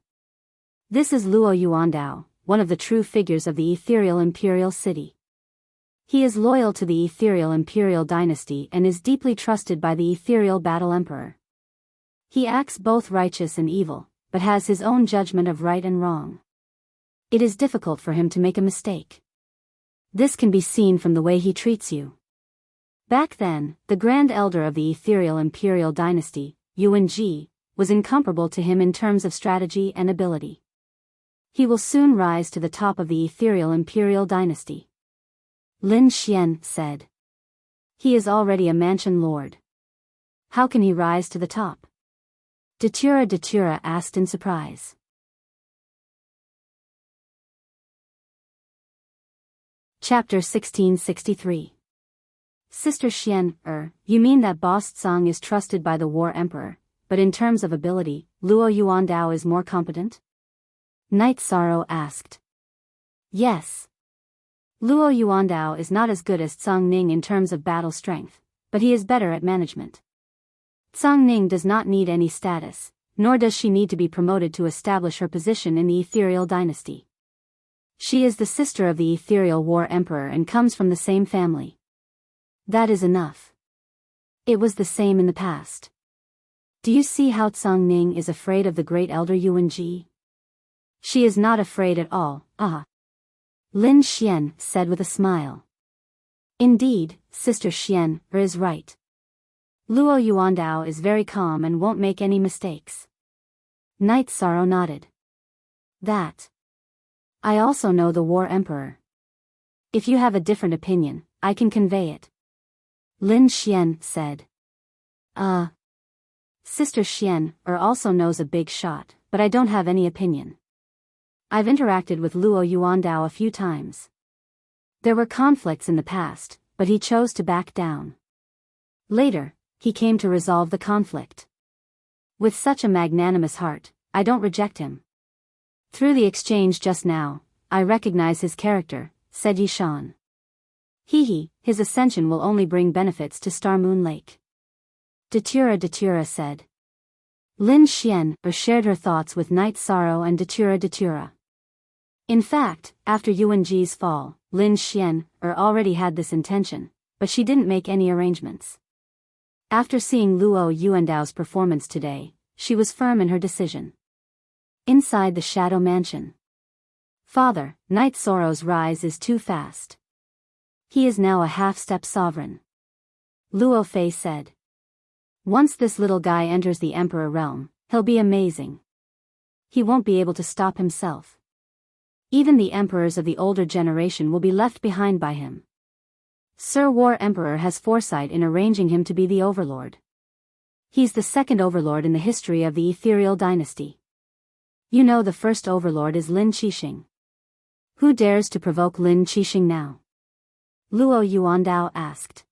This is Luo Yuandao, one of the true figures of the ethereal imperial city. He is loyal to the ethereal imperial dynasty and is deeply trusted by the ethereal battle emperor. He acts both righteous and evil, but has his own judgment of right and wrong. It is difficult for him to make a mistake. This can be seen from the way he treats you. Back then, the Grand Elder of the ethereal imperial dynasty, Yuan-ji, was incomparable to him in terms of strategy and ability. He will soon rise to the top of the ethereal imperial dynasty. Lin Xian said. He is already a mansion lord. How can he rise to the top? Datura asked in surprise. Chapter 1663. Sister Xian, you mean that Boss Tsang is trusted by the War Emperor, but in terms of ability, Luo Yuandao is more competent? Night Sorrow asked. Yes. Luo Yuandao is not as good as Tsang Ning in terms of battle strength, but he is better at management. Tsang Ning does not need any status, nor does she need to be promoted to establish her position in the ethereal dynasty. She is the sister of the ethereal war emperor and comes from the same family. That is enough. It was the same in the past. Do you see how Tsang Ning is afraid of the great elder Yuan-ji? She is not afraid at all, Lin Xian said with a smile. Indeed, Sister Xian is right. Luo Yuandao is very calm and won't make any mistakes. Night Sorrow nodded. That. I also know the War Emperor. If you have a different opinion, I can convey it. Lin Xian said. Sister Xian also knows a big shot, but I don't have any opinion. I've interacted with Luo Yuandao a few times. There were conflicts in the past, but he chose to back down. Later, he came to resolve the conflict. With such a magnanimous heart, I don't reject him. Through the exchange just now, I recognize his character, said Yishan. His ascension will only bring benefits to Star Moon Lake. Datura said. Lin Xian shared her thoughts with Night Sorrow and Datura. In fact, after Yuan-ji's fall, Lin Xian already had this intention, but she didn't make any arrangements. After seeing Luo Yuandao's performance today, she was firm in her decision. Inside the Shadow Mansion. Father, Night Sorrow's rise is too fast. He is now a half-step sovereign. Luo Fei said. Once this little guy enters the Emperor realm, he'll be amazing. He won't be able to stop himself. Even the emperors of the older generation will be left behind by him. Sir War Emperor has foresight in arranging him to be the overlord. He's the second overlord in the history of the ethereal dynasty. You know the first overlord is Lin Qixing. Who dares to provoke Lin Qixing now? Luo Yuandao asked.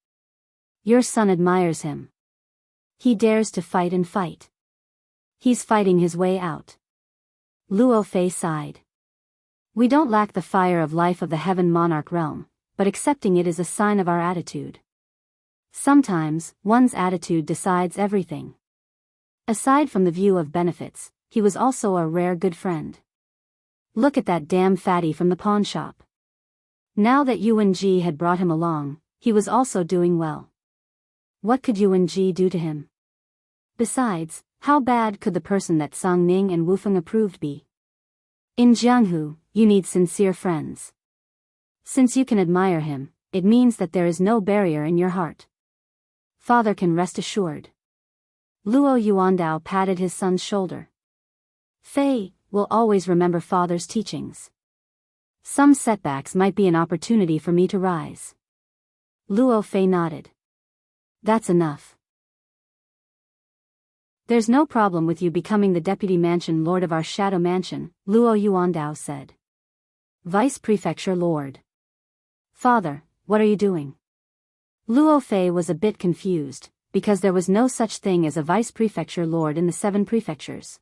Your son admires him. He dares to fight and fight. He's fighting his way out. Luo Fei sighed. We don't lack the fire of life of the Heaven Monarch realm, but accepting it is a sign of our attitude. Sometimes, one's attitude decides everything. Aside from the view of benefits, he was also a rare good friend. Look at that damn fatty from the pawn shop. Now that Yuan-ji had brought him along, he was also doing well. What could Yuan-ji do to him? Besides, how bad could the person that Tsang Ning and Wufeng approved be? In Jianghu, you need sincere friends. Since you can admire him, it means that there is no barrier in your heart. Father can rest assured. Luo Yuandao patted his son's shoulder. Fei will always remember father's teachings. Some setbacks might be an opportunity for me to rise. Luo Fei nodded. That's enough. There's no problem with you becoming the deputy mansion lord of our shadow mansion, Luo Yuandao said. Vice Prefecture Lord. Father, what are you doing? Luo Fei was a bit confused, because there was no such thing as a vice prefecture lord in the 7 prefectures.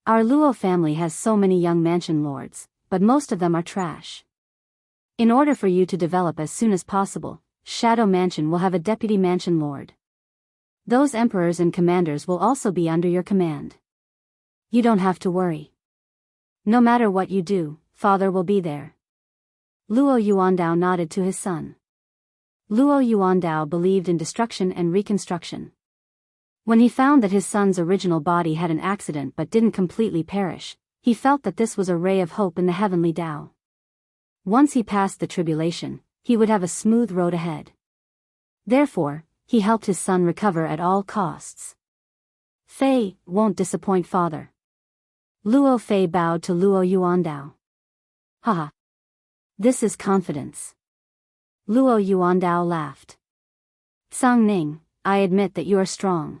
Our Luo family has so many young mansion lords, but most of them are trash. In order for you to develop as soon as possible, Shadow Mansion will have a deputy mansion lord. Those emperors and commanders will also be under your command. You don't have to worry. No matter what you do, Father will be there. Luo Yuandao nodded to his son. Luo Yuandao believed in destruction and reconstruction. When he found that his son's original body had an accident but didn't completely perish, he felt that this was a ray of hope in the heavenly Tao. Once he passed the tribulation, he would have a smooth road ahead. Therefore, he helped his son recover at all costs. Fei won't disappoint father. Luo Fei bowed to Luo Yuandao. Haha. This is confidence. Luo Yuandao laughed. Sang Ning, I admit that you are strong.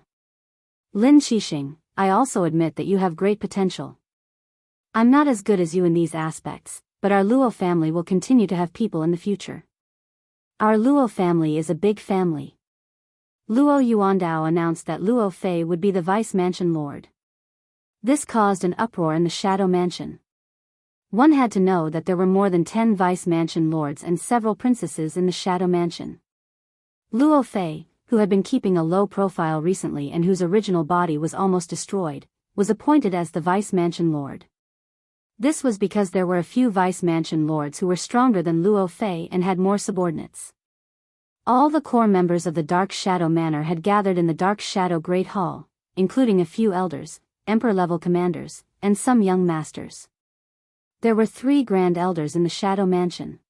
Lin Qixing, I also admit that you have great potential. I'm not as good as you in these aspects, but our Luo family will continue to have people in the future. Our Luo family is a big family. Luo Yuandao announced that Luo Fei would be the vice mansion lord. This caused an uproar in the Shadow Mansion. One had to know that there were more than 10 vice mansion lords and several princesses in the Shadow Mansion. Luo Fei, who had been keeping a low profile recently and whose original body was almost destroyed, was appointed as the vice mansion lord. This was because there were a few vice mansion lords who were stronger than Luo Fei and had more subordinates. All the core members of the Dark Shadow Manor had gathered in the Dark Shadow Great Hall, including a few elders, emperor-level commanders, and some young masters. There were 3 grand elders in the Shadow Mansion.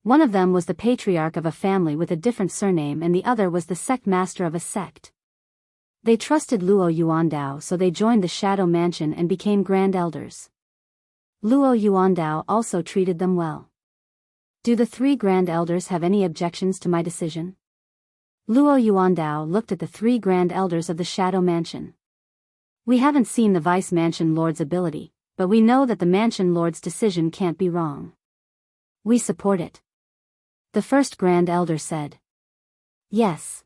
One of them was the patriarch of a family with a different surname and the other was the sect master of a sect. They trusted Luo Yuandao, so they joined the Shadow Mansion and became grand elders. Luo Yuandao also treated them well. Do the 3 grand elders have any objections to my decision? Luo Yuandao looked at the 3 grand elders of the Shadow Mansion. We haven't seen the vice mansion lord's ability, but we know that the mansion lord's decision can't be wrong. We support it. The first grand elder said. Yes.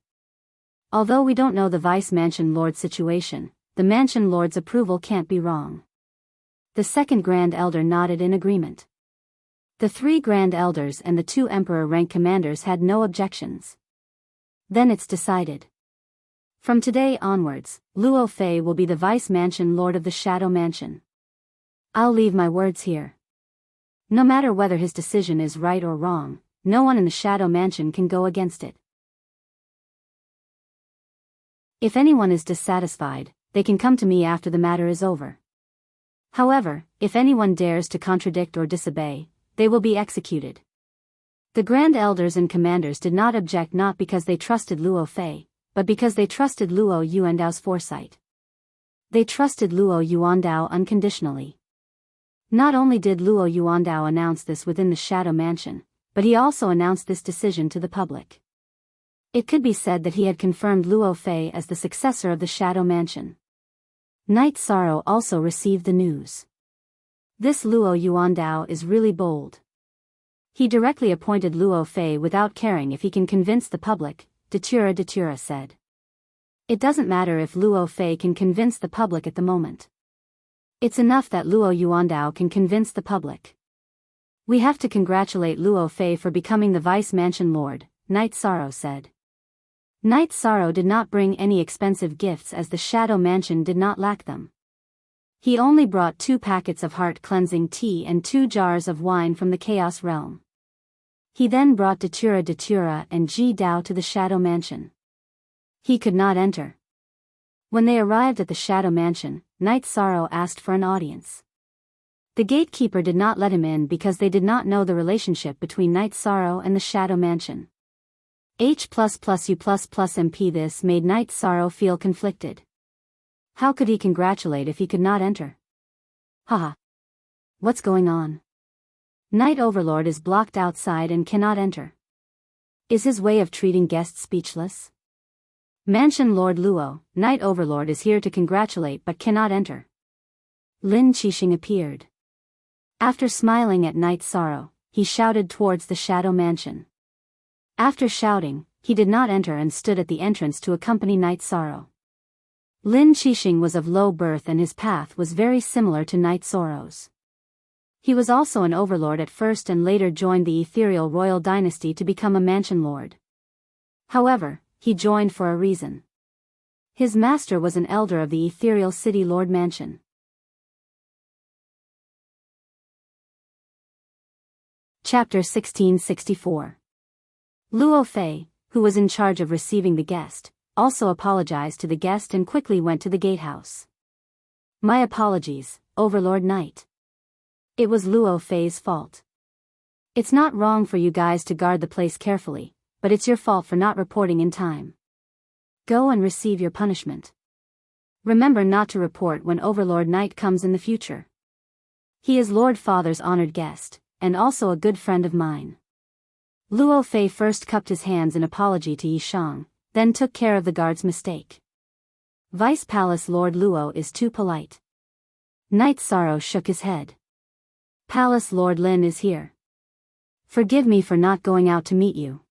Although we don't know the vice mansion lord's situation, the mansion lord's approval can't be wrong. The second grand elder nodded in agreement. The 3 grand elders and the 2 emperor rank commanders had no objections. Then it's decided. From today onwards, Luo Fei will be the vice mansion lord of the Shadow Mansion. I'll leave my words here. No matter whether his decision is right or wrong, no one in the Shadow Mansion can go against it. If anyone is dissatisfied, they can come to me after the matter is over. However, if anyone dares to contradict or disobey, they will be executed. The grand elders and commanders did not object, not because they trusted Luo Fei, but because they trusted Luo Yuandao's foresight. They trusted Luo Yuandao unconditionally. Not only did Luo Yuandao announce this within the Shadow Mansion, but he also announced this decision to the public. It could be said that he had confirmed Luo Fei as the successor of the Shadow Mansion. Night Sorrow also received the news. This Luo Yuandao is really bold. He directly appointed Luo Fei without caring if he can convince the public, Datura said. It doesn't matter if Luo Fei can convince the public at the moment. It's enough that Luo Yuandao can convince the public. We have to congratulate Luo Fei for becoming the vice mansion lord, Night Sorrow said. Night Sorrow did not bring any expensive gifts as the Shadow Mansion did not lack them. He only brought 2 packets of heart-cleansing tea and 2 jars of wine from the Chaos Realm. He then brought Datura and Ji Dao to the Shadow Mansion. He could not enter. When they arrived at the Shadow Mansion, Night Sorrow asked for an audience. The gatekeeper did not let him in because they did not know the relationship between Night Sorrow and the Shadow Mansion. H++U++MP. This made Night Sorrow feel conflicted. How could he congratulate if he could not enter? Haha. What's going on? Night Overlord is blocked outside and cannot enter. Is his way of treating guests speechless? Mansion Lord Luo, Night Overlord is here to congratulate but cannot enter. Lin Qixing appeared. After smiling at Night Sorrow, he shouted towards the Shadow Mansion. After shouting, he did not enter and stood at the entrance to accompany Night Sorrow. Lin Qixing was of low birth and his path was very similar to Night Sorrow's. He was also an overlord at first and later joined the ethereal royal dynasty to become a mansion lord. However, he joined for a reason. His master was an elder of the ethereal city lord mansion. Chapter 1664. Luo Fei, who was in charge of receiving the guest, also apologized to the guest and quickly went to the gatehouse. My apologies, Overlord Knight. It was Luo Fei's fault. It's not wrong for you guys to guard the place carefully, but it's your fault for not reporting in time. Go and receive your punishment. Remember not to report when Overlord Knight comes in the future. He is Lord Father's honored guest, and also a good friend of mine. Luo Fei first cupped his hands in apology to Yishang, then took care of the guard's mistake. Vice Palace Lord Luo is too polite. Knight Sorrow shook his head. Palace Lord Lin is here. Forgive me for not going out to meet you.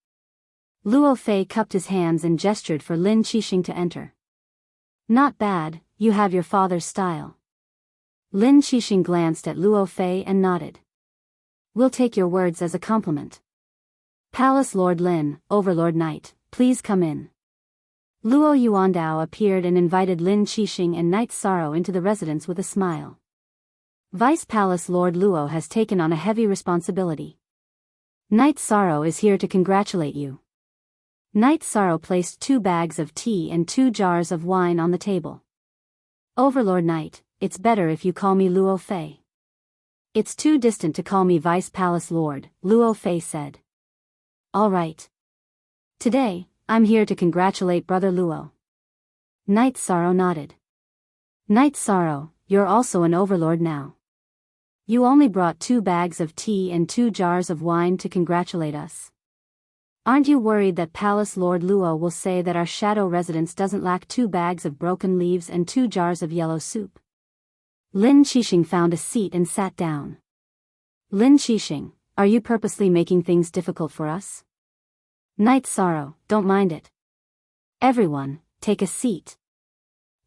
Luo Fei cupped his hands and gestured for Lin Qixing to enter. Not bad, you have your father's style. Lin Qixing glanced at Luo Fei and nodded. We'll take your words as a compliment. Palace Lord Lin, Overlord Knight, please come in. Luo Yuandao appeared and invited Lin Qixing and Knight Sorrow into the residence with a smile. Vice Palace Lord Luo has taken on a heavy responsibility. Knight Sorrow is here to congratulate you. Knight Sorrow placed 2 bags of tea and 2 jars of wine on the table. Overlord Knight, it's better if you call me Luo Fei. It's too distant to call me Vice Palace Lord, Luo Fei said. All right. Today, I'm here to congratulate Brother Luo. Knight Sorrow nodded. Knight Sorrow, you're also an overlord now. You only brought 2 bags of tea and 2 jars of wine to congratulate us. Aren't you worried that Palace Lord Luo will say that our shadow residence doesn't lack 2 bags of broken leaves and 2 jars of yellow soup? Lin Qixing found a seat and sat down. Lin Qixing, are you purposely making things difficult for us? Knight Sorrow, don't mind it. Everyone, take a seat.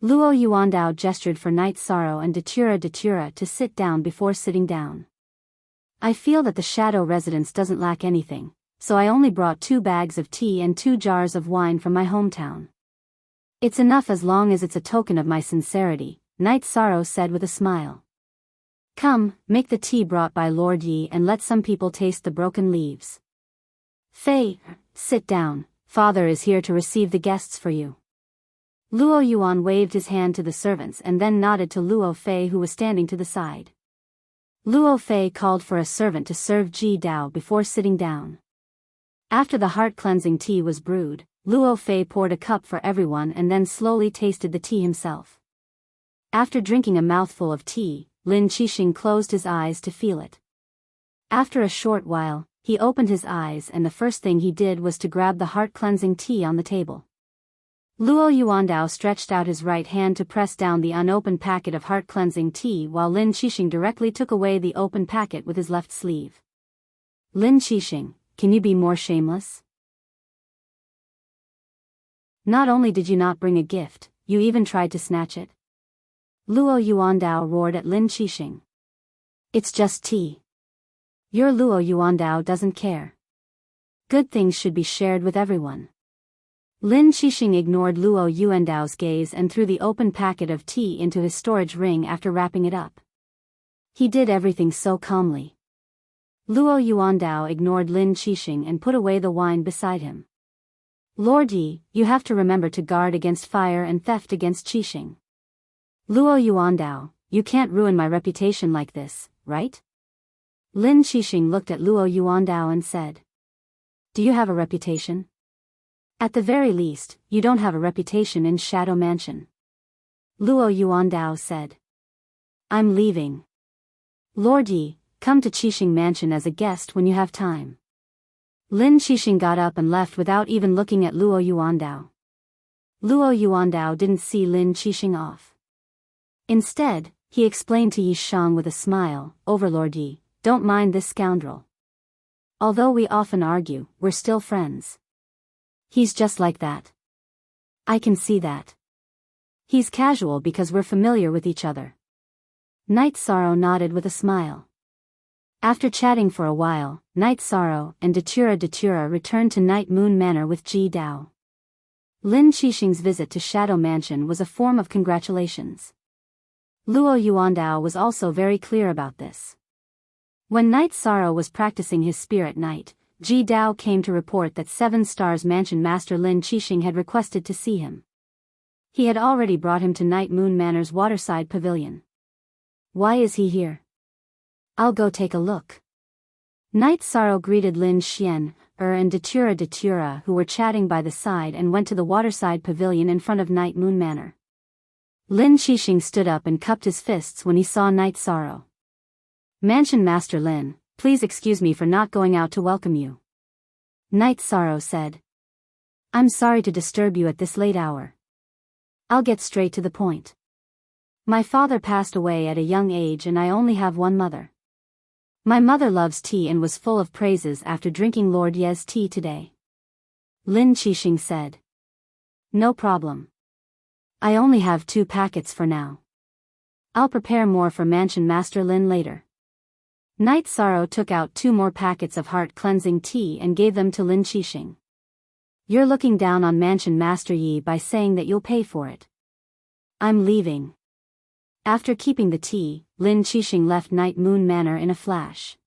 Luo Yuandao gestured for Knight Sorrow and Datura to sit down before sitting down. I feel that the shadow residence doesn't lack anything, so I only brought 2 bags of tea and 2 jars of wine from my hometown. It's enough as long as it's a token of my sincerity, Knight Sorrow said with a smile. Come, make the tea brought by Lord Yi and let some people taste the broken leaves. Fei, sit down, father is here to receive the guests for you. Luo Yuan waved his hand to the servants and then nodded to Luo Fei who was standing to the side. Luo Fei called for a servant to serve Ji Dao before sitting down. After the heart-cleansing tea was brewed, Luo Fei poured a cup for everyone and then slowly tasted the tea himself. After drinking a mouthful of tea, Lin Qixing closed his eyes to feel it. After a short while, he opened his eyes and the first thing he did was to grab the heart-cleansing tea on the table. Luo Yuandao stretched out his right hand to press down the unopened packet of heart-cleansing tea while Lin Qixing directly took away the open packet with his left sleeve. Lin Qixing, can you be more shameless? Not only did you not bring a gift, you even tried to snatch it. Luo Yuandao roared at Lin Qixing. It's just tea. Your Luo Yuandao doesn't care. Good things should be shared with everyone. Lin Qixing ignored Luo Yuandao's gaze and threw the open packet of tea into his storage ring after wrapping it up. He did everything so calmly. Luo Yuandao ignored Lin Qixing and put away the wine beside him. Lord Yi, you have to remember to guard against fire and theft against Qixing. Luo Yuandao, you can't ruin my reputation like this, right? Lin Qixing looked at Luo Yuandao and said. Do you have a reputation? At the very least, you don't have a reputation in Shadow Mansion. Luo Yuandao said. I'm leaving. Lord Yi, come to Qixing Mansion as a guest when you have time. Lin Qixing got up and left without even looking at Luo Yuandao. Luo Yuandao didn't see Lin Qixing off. Instead, he explained to Yishang with a smile, Overlord Yi, don't mind this scoundrel. Although we often argue, we're still friends. He's just like that. I can see that. He's casual because we're familiar with each other. Knight Sorrow nodded with a smile. After chatting for a while, Knight Sorrow and Datura returned to Night Moon Manor with Ji Dao. Lin Qixing's visit to Shadow Mansion was a form of congratulations. Luo Yuandao was also very clear about this. When Night Sorrow was practicing his spirit night, Ji Dao came to report that 7 Stars Mansion Master Lin Qixing had requested to see him. He had already brought him to Night Moon Manor's waterside pavilion. Why is he here? I'll go take a look. Night Sorrow greeted Lin Xian, and Datura, who were chatting by the side, and went to the waterside pavilion in front of Night Moon Manor. Lin Qixing stood up and cupped his fists when he saw Night Sorrow. Mansion Master Lin, please excuse me for not going out to welcome you. Night Sorrow said. I'm sorry to disturb you at this late hour. I'll get straight to the point. My father passed away at a young age and I only have one mother. My mother loves tea and was full of praises after drinking Lord Ye's tea today. Lin Qixing said. No problem. I only have 2 packets for now. I'll prepare more for Mansion Master Lin later. Night Sorrow took out 2 more packets of heart-cleansing tea and gave them to Lin Qixing. You're looking down on Mansion Master Yi by saying that you'll pay for it. I'm leaving. After keeping the tea, Lin Qixing left Night Moon Manor in a flash.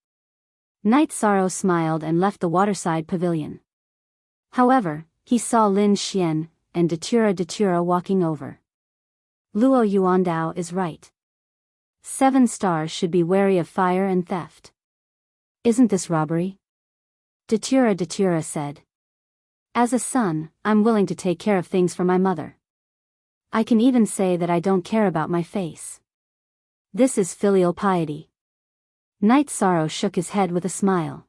Night Sorrow smiled and left the waterside pavilion. However, he saw Lin Xian and Datura walking over. Luo Yuandao is right. 7 stars should be wary of fire and theft. Isn't this robbery? Datura said. As a son, I'm willing to take care of things for my mother. I can even say that I don't care about my face. This is filial piety. Night Sorrow shook his head with a smile.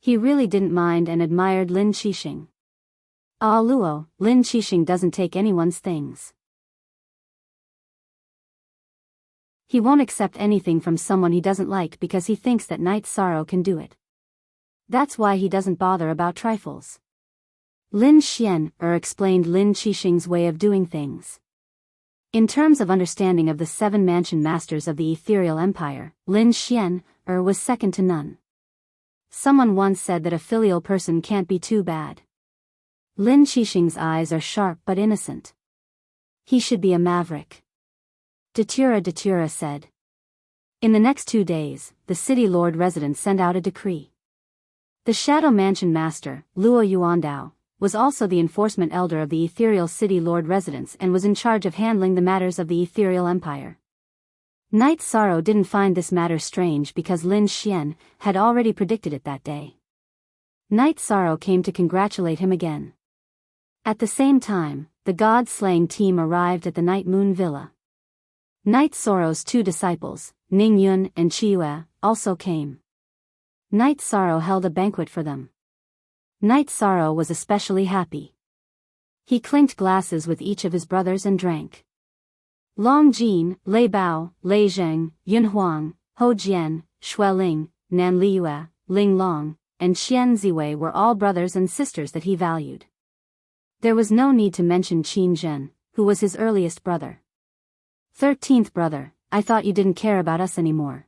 He really didn't mind and admired Lin Qixing. Ah Luo, Lin Qixing doesn't take anyone's things. He won't accept anything from someone he doesn't like because he thinks that Night Sorrow can do it. That's why he doesn't bother about trifles. Lin Xian explained Lin Qixing's way of doing things. In terms of understanding of the 7 mansion masters of the ethereal empire, Lin Xian was second to none. Someone once said that a filial person can't be too bad. Lin Qixing's eyes are sharp but innocent. He should be a maverick. Datura said. In the next 2 days, the city lord resident sent out a decree. The Shadow Mansion Master, Luo Yuandao, was also the enforcement elder of the ethereal city lord residence and was in charge of handling the matters of the ethereal empire. Night Sorrow didn't find this matter strange because Lin Xian had already predicted it that day. Night Sorrow came to congratulate him again. At the same time, the god-slaying team arrived at the Night Moon Villa. Night Sorrow's 2 disciples, Ning Yun and Chiyue, also came. Night Sorrow held a banquet for them. Night Sorrow was especially happy. He clinked glasses with each of his brothers and drank. Long Jin, Lei Bao, Lei Zheng, Yun Huang, Ho Jian, Shui Ling, Nan Liyue, Ling Long, and Qian Ziwei were all brothers and sisters that he valued. There was no need to mention Qin Zhen, who was his earliest brother. 13th brother, I thought you didn't care about us anymore.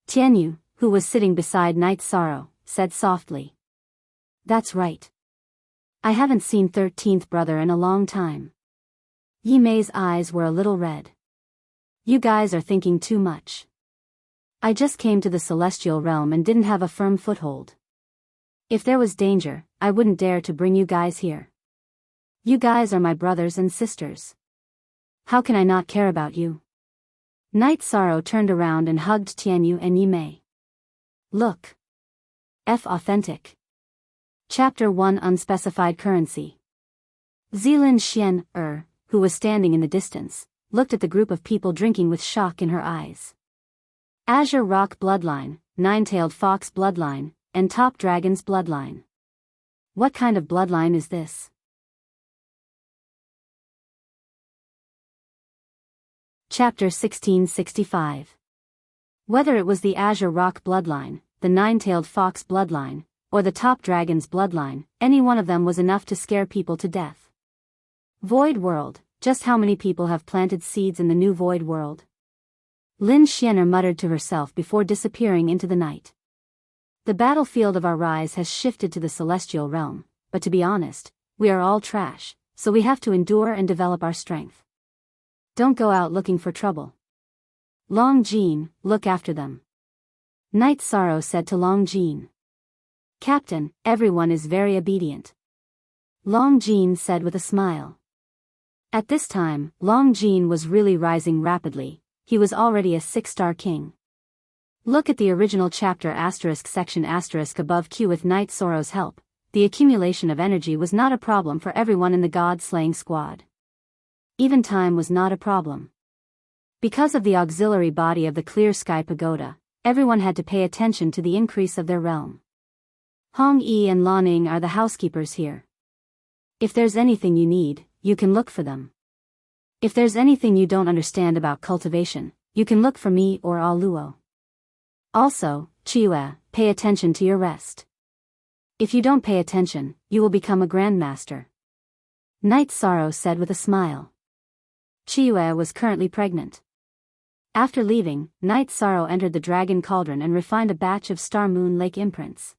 Tianyu, who was sitting beside Night Sorrow, said softly. That's right. I haven't seen 13th brother in a long time. Yi Mei's eyes were a little red. You guys are thinking too much. I just came to the celestial realm and didn't have a firm foothold. If there was danger, I wouldn't dare to bring you guys here. You guys are my brothers and sisters. How can I not care about you? Night Sorrow turned around and hugged Tianyu and Yi Mei. Look. Authentic. Chapter 1 Unspecified Currency. Zilin Xian, who was standing in the distance, looked at the group of people drinking with shock in her eyes. Azure Rock Bloodline, Nine-Tailed Fox Bloodline, and Top Dragon's Bloodline. What kind of bloodline is this? Chapter 1665. Whether it was the Azure Rock Bloodline, the Nine-Tailed Fox Bloodline, or the Top Dragon's bloodline, any one of them was enough to scare people to death. Void World, just how many people have planted seeds in the new Void World? Lin Xianer muttered to herself before disappearing into the night. The battlefield of our rise has shifted to the celestial realm, but to be honest, we are all trash, so we have to endure and develop our strength. Don't go out looking for trouble. Long Jean, look after them. Night Sorrow said to Long Jean. Captain, everyone is very obedient. Long Jean said with a smile. At this time, Long Jean was really rising rapidly. He was already a 6-star king. Look at the original chapter section above Q. With Night Sorrow's help, the accumulation of energy was not a problem for everyone in the god-slaying squad. Even time was not a problem. Because of the auxiliary body of the Clear Sky Pagoda, everyone had to pay attention to the increase of their realm. Hong Yi and Lan Ning are the housekeepers here. If there's anything you need, you can look for them. If there's anything you don't understand about cultivation, you can look for me or Al Luo. Also, Chiue, pay attention to your rest. If you don't pay attention, you will become a grandmaster. Night Sorrow said with a smile. Chiue was currently pregnant. After leaving, Night Sorrow entered the Dragon Cauldron and refined a batch of Star Moon Lake imprints.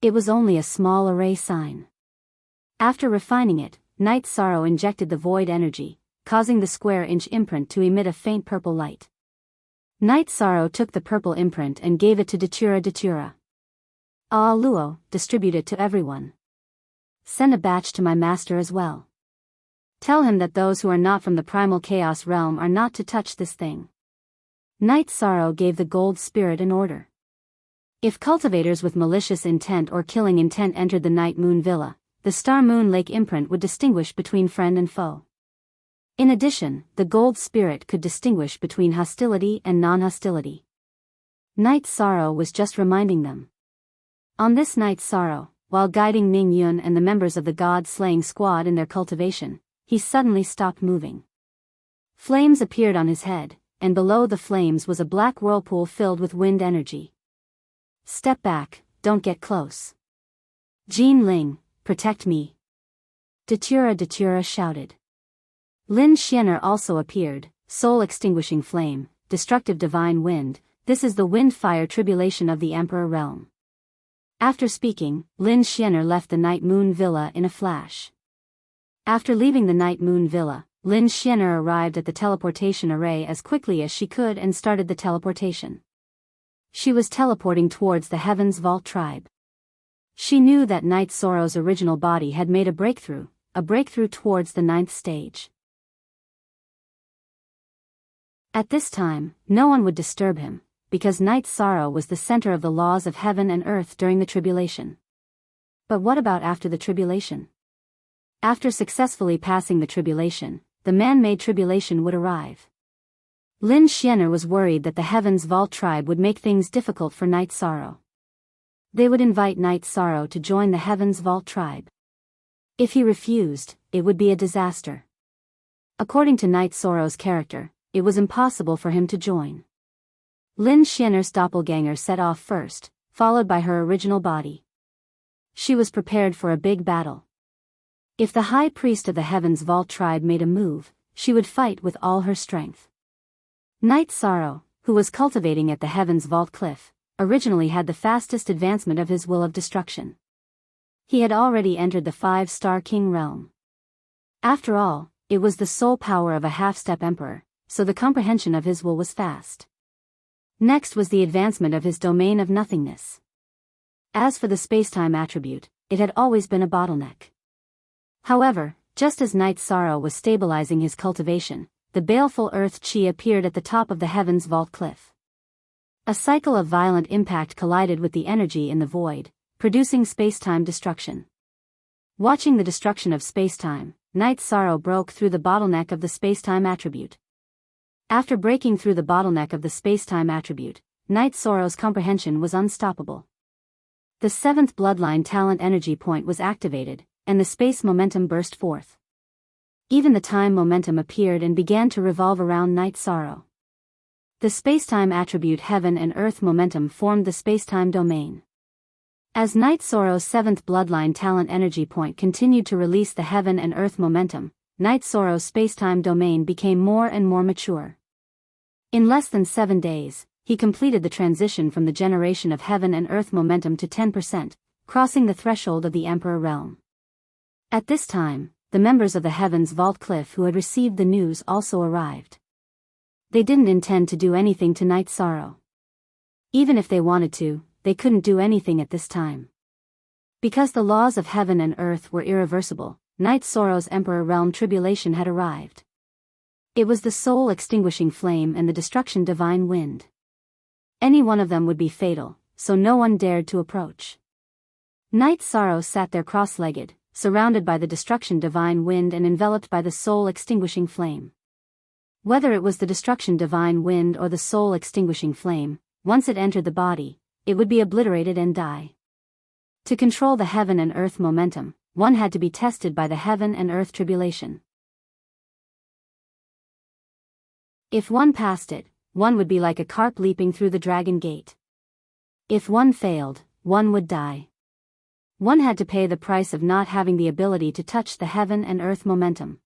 It was only a small array sign. After refining it, Night Sorrow injected the void energy, causing the square-inch imprint to emit a faint purple light. Night Sorrow took the purple imprint and gave it to Datura. Al Luo, distribute it to everyone. Send a batch to my master as well. Tell him that those who are not from the primal chaos realm are not to touch this thing. Night Sorrow gave the gold spirit an order. If cultivators with malicious intent or killing intent entered the Night Moon Villa, the Star Moon Lake imprint would distinguish between friend and foe. In addition, the gold spirit could distinguish between hostility and non-hostility. Night Sorrow was just reminding them. On this Night Sorrow, while guiding Ning Yun and the members of the god-slaying squad in their cultivation, he suddenly stopped moving. Flames appeared on his head, and below the flames was a black whirlpool filled with wind energy. Step back, don't get close. Jean Ling, protect me. Datura shouted. Lin Xianer also appeared, soul-extinguishing flame, destructive divine wind. This is the wind-fire tribulation of the Emperor realm. After speaking, Lin Xianer left the Night Moon Villa in a flash. After leaving the Night Moon Villa, Lin Xianer arrived at the teleportation array as quickly as she could and started the teleportation. She was teleporting towards the Heaven's Vault tribe. She knew that Night Sorrow's original body had made a breakthrough towards the 9th stage. At this time, no one would disturb him, because Night Sorrow was the center of the laws of heaven and earth during the tribulation. But what about after the tribulation? After successfully passing the tribulation, the man-made tribulation would arrive. Lin Xianer was worried that the Heaven's Vault tribe would make things difficult for Night Sorrow. They would invite Night Sorrow to join the Heaven's Vault tribe. If he refused, it would be a disaster. According to Night Sorrow's character, it was impossible for him to join. Lin Xianer's doppelganger set off first, followed by her original body. She was prepared for a big battle. If the high priest of the Heaven's Vault tribe made a move, she would fight with all her strength. Night Sorrow, who was cultivating at the Heaven's Vault cliff, originally had the fastest advancement of his will of destruction. He had already entered the 5-star king realm. After all, it was the sole power of a half-step emperor, so the comprehension of his will was fast. Next was the advancement of his domain of nothingness. As for the spacetime attribute, it had always been a bottleneck. However, just as Night Sorrow was stabilizing his cultivation, the baleful earth chi appeared at the top of the Heaven's Vault cliff. A cycle of violent impact collided with the energy in the void, producing spacetime destruction. Watching the destruction of spacetime, Night Sorrow broke through the bottleneck of the spacetime attribute. After breaking through the bottleneck of the spacetime attribute, Night Sorrow's comprehension was unstoppable. The 7th bloodline talent energy point was activated, and the space momentum burst forth. Even the time momentum appeared and began to revolve around Night Sorrow. The spacetime attribute heaven and earth momentum formed the spacetime domain. As Night Sorrow's 7th bloodline talent energy point continued to release the heaven and earth momentum, Night Sorrow's spacetime domain became more and more mature. In less than 7 days, he completed the transition from the generation of heaven and earth momentum to 10%, crossing the threshold of the Emperor realm. At this time, the members of the Heaven's Vault Cliff who had received the news also arrived. They didn't intend to do anything to Night Sorrow. Even if they wanted to, they couldn't do anything at this time. Because the laws of heaven and earth were irreversible, Night Sorrow's Emperor Realm tribulation had arrived. It was the soul-extinguishing flame and the destruction divine wind. Any one of them would be fatal, so no one dared to approach. Night Sorrow sat there cross-legged, surrounded by the destruction divine wind and enveloped by the soul-extinguishing flame. Whether it was the destruction divine wind or the soul-extinguishing flame, once it entered the body, it would be obliterated and die. To control the heaven and earth momentum, one had to be tested by the heaven and earth tribulation. If one passed it, one would be like a carp leaping through the dragon gate. If one failed, one would die. One had to pay the price of not having the ability to touch the heaven and earth momentum.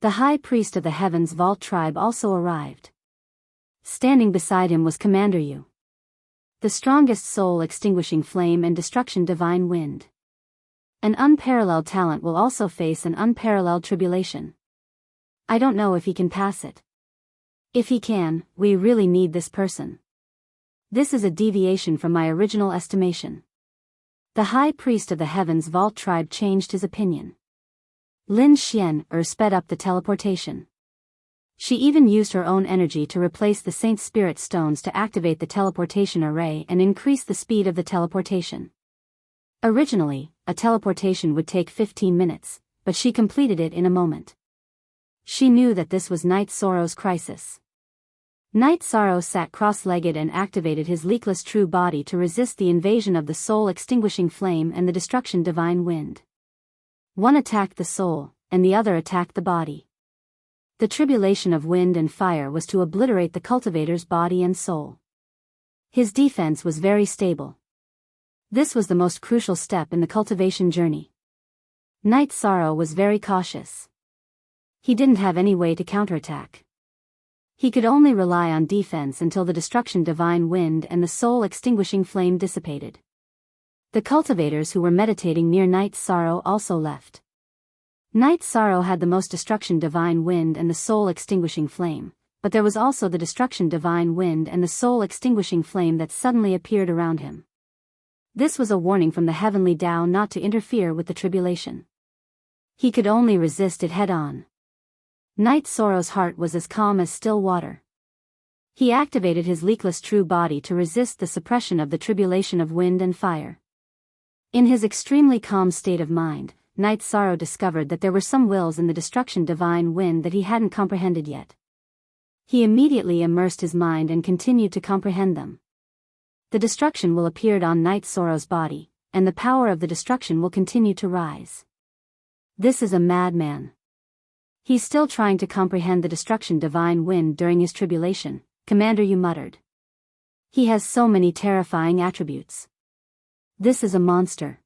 The high priest of the heavens vault tribe also arrived. Standing beside him was Commander Yu, the strongest soul-extinguishing flame and destruction divine wind. An unparalleled talent will also face an unparalleled tribulation. I don't know if he can pass it. If he can, we really need this person. This is a deviation from my original estimation. The high priest of the heavens vault tribe changed his opinion. Lin Xian sped up the teleportation. She even used her own energy to replace the Saint Spirit stones to activate the teleportation array and increase the speed of the teleportation. Originally, a teleportation would take 15 minutes, but she completed it in a moment. She knew that this was Night Sorrow's crisis. Night Sorrow sat cross-legged and activated his leakless true body to resist the invasion of the soul-extinguishing flame and the destruction divine wind. One attacked the soul, and the other attacked the body. The tribulation of wind and fire was to obliterate the cultivator's body and soul. His defense was very stable. This was the most crucial step in the cultivation journey. Night Sorrow was very cautious. He didn't have any way to counterattack. He could only rely on defense until the destruction divine wind and the soul-extinguishing flame dissipated. The cultivators who were meditating near Night Sorrow also left. Night Sorrow had the most destruction divine wind and the soul-extinguishing flame, but there was also the destruction divine wind and the soul-extinguishing flame that suddenly appeared around him. This was a warning from the heavenly Tao not to interfere with the tribulation. He could only resist it head-on. Night Sorrow's heart was as calm as still water. He activated his leakless true body to resist the suppression of the tribulation of wind and fire. In his extremely calm state of mind, Night Sorrow discovered that there were some wills in the destruction divine wind that he hadn't comprehended yet. He immediately immersed his mind and continued to comprehend them. The destruction will appear on Night Sorrow's body, and the power of the destruction will continue to rise. This is a madman. He's still trying to comprehend the destruction divine wind during his tribulation, Commander Yu muttered. He has so many terrifying attributes. This is a monster.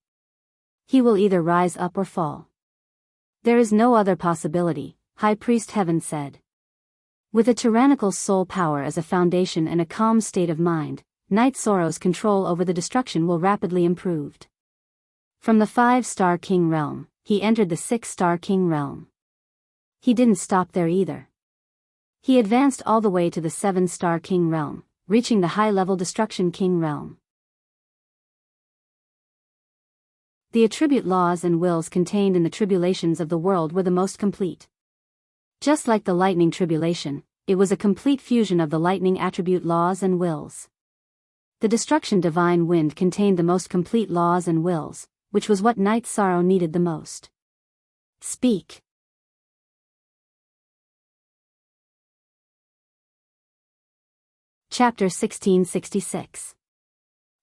He will either rise up or fall. There is no other possibility, High Priest Heaven said. With a tyrannical soul power as a foundation and a calm state of mind, Night Sorrow's control over the destruction will rapidly improve. From the 5-star King realm, he entered the 6-star King realm. He didn't stop there either. He advanced all the way to the 7-star King realm, reaching the high-level Destruction King realm. The attribute laws and wills contained in the tribulations of the world were the most complete. Just like the lightning tribulation, it was a complete fusion of the lightning attribute laws and wills. The destruction divine wind contained the most complete laws and wills, which was what Night Sorrow needed the most. Speak. Chapter 1666.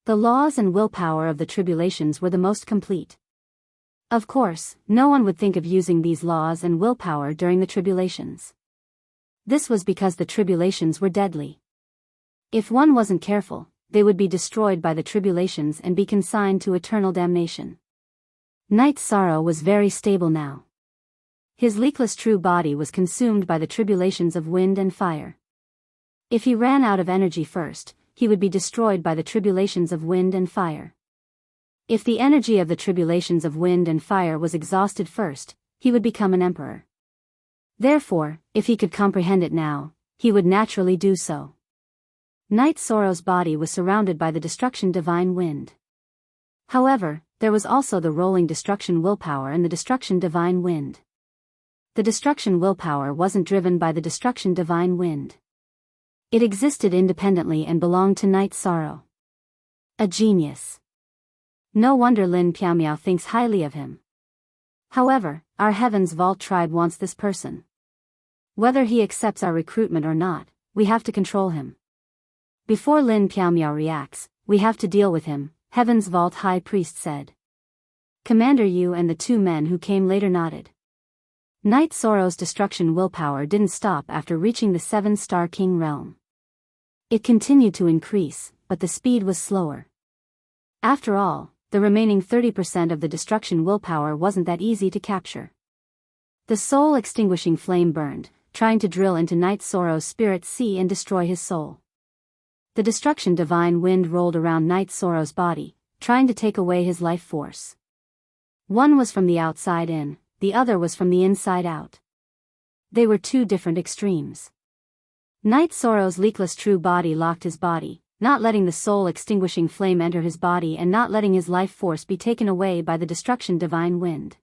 The laws and willpower of the tribulations were the most complete. Of course, no one would think of using these laws and willpower during the tribulations. This was because the tribulations were deadly. If one wasn't careful, they would be destroyed by the tribulations and be consigned to eternal damnation. Night Sorrow was very stable now. His leakless true body was consumed by the tribulations of wind and fire. If he ran out of energy first, he would be destroyed by the tribulations of wind and fire. If the energy of the tribulations of wind and fire was exhausted first, he would become an emperor. Therefore, if he could comprehend it now, he would naturally do so. Night Sorrow's body was surrounded by the destruction divine wind. However, there was also the rolling destruction willpower and the destruction divine wind. The destruction willpower wasn't driven by the destruction divine wind. It existed independently and belonged to Night Sorrow. A genius. No wonder Lin Piaomiao thinks highly of him. However, our Heaven's Vault tribe wants this person. Whether he accepts our recruitment or not, we have to control him. Before Lin Piaomiao reacts, we have to deal with him, Heaven's Vault High Priest said. Commander Yu and the two men who came later nodded. Night Sorrow's destruction willpower didn't stop after reaching the 7-star King realm. It continued to increase, but the speed was slower. After all, the remaining 30% of the destruction willpower wasn't that easy to capture. The soul-extinguishing flame burned, trying to drill into Night Sorrow's spirit sea and destroy his soul. The destruction divine wind rolled around Night Sorrow's body, trying to take away his life force. One was from the outside in, the other was from the inside out. They were two different extremes. Night Sorrow's leakless true body locked his body, not letting the soul-extinguishing flame enter his body and not letting his life force be taken away by the destruction divine wind.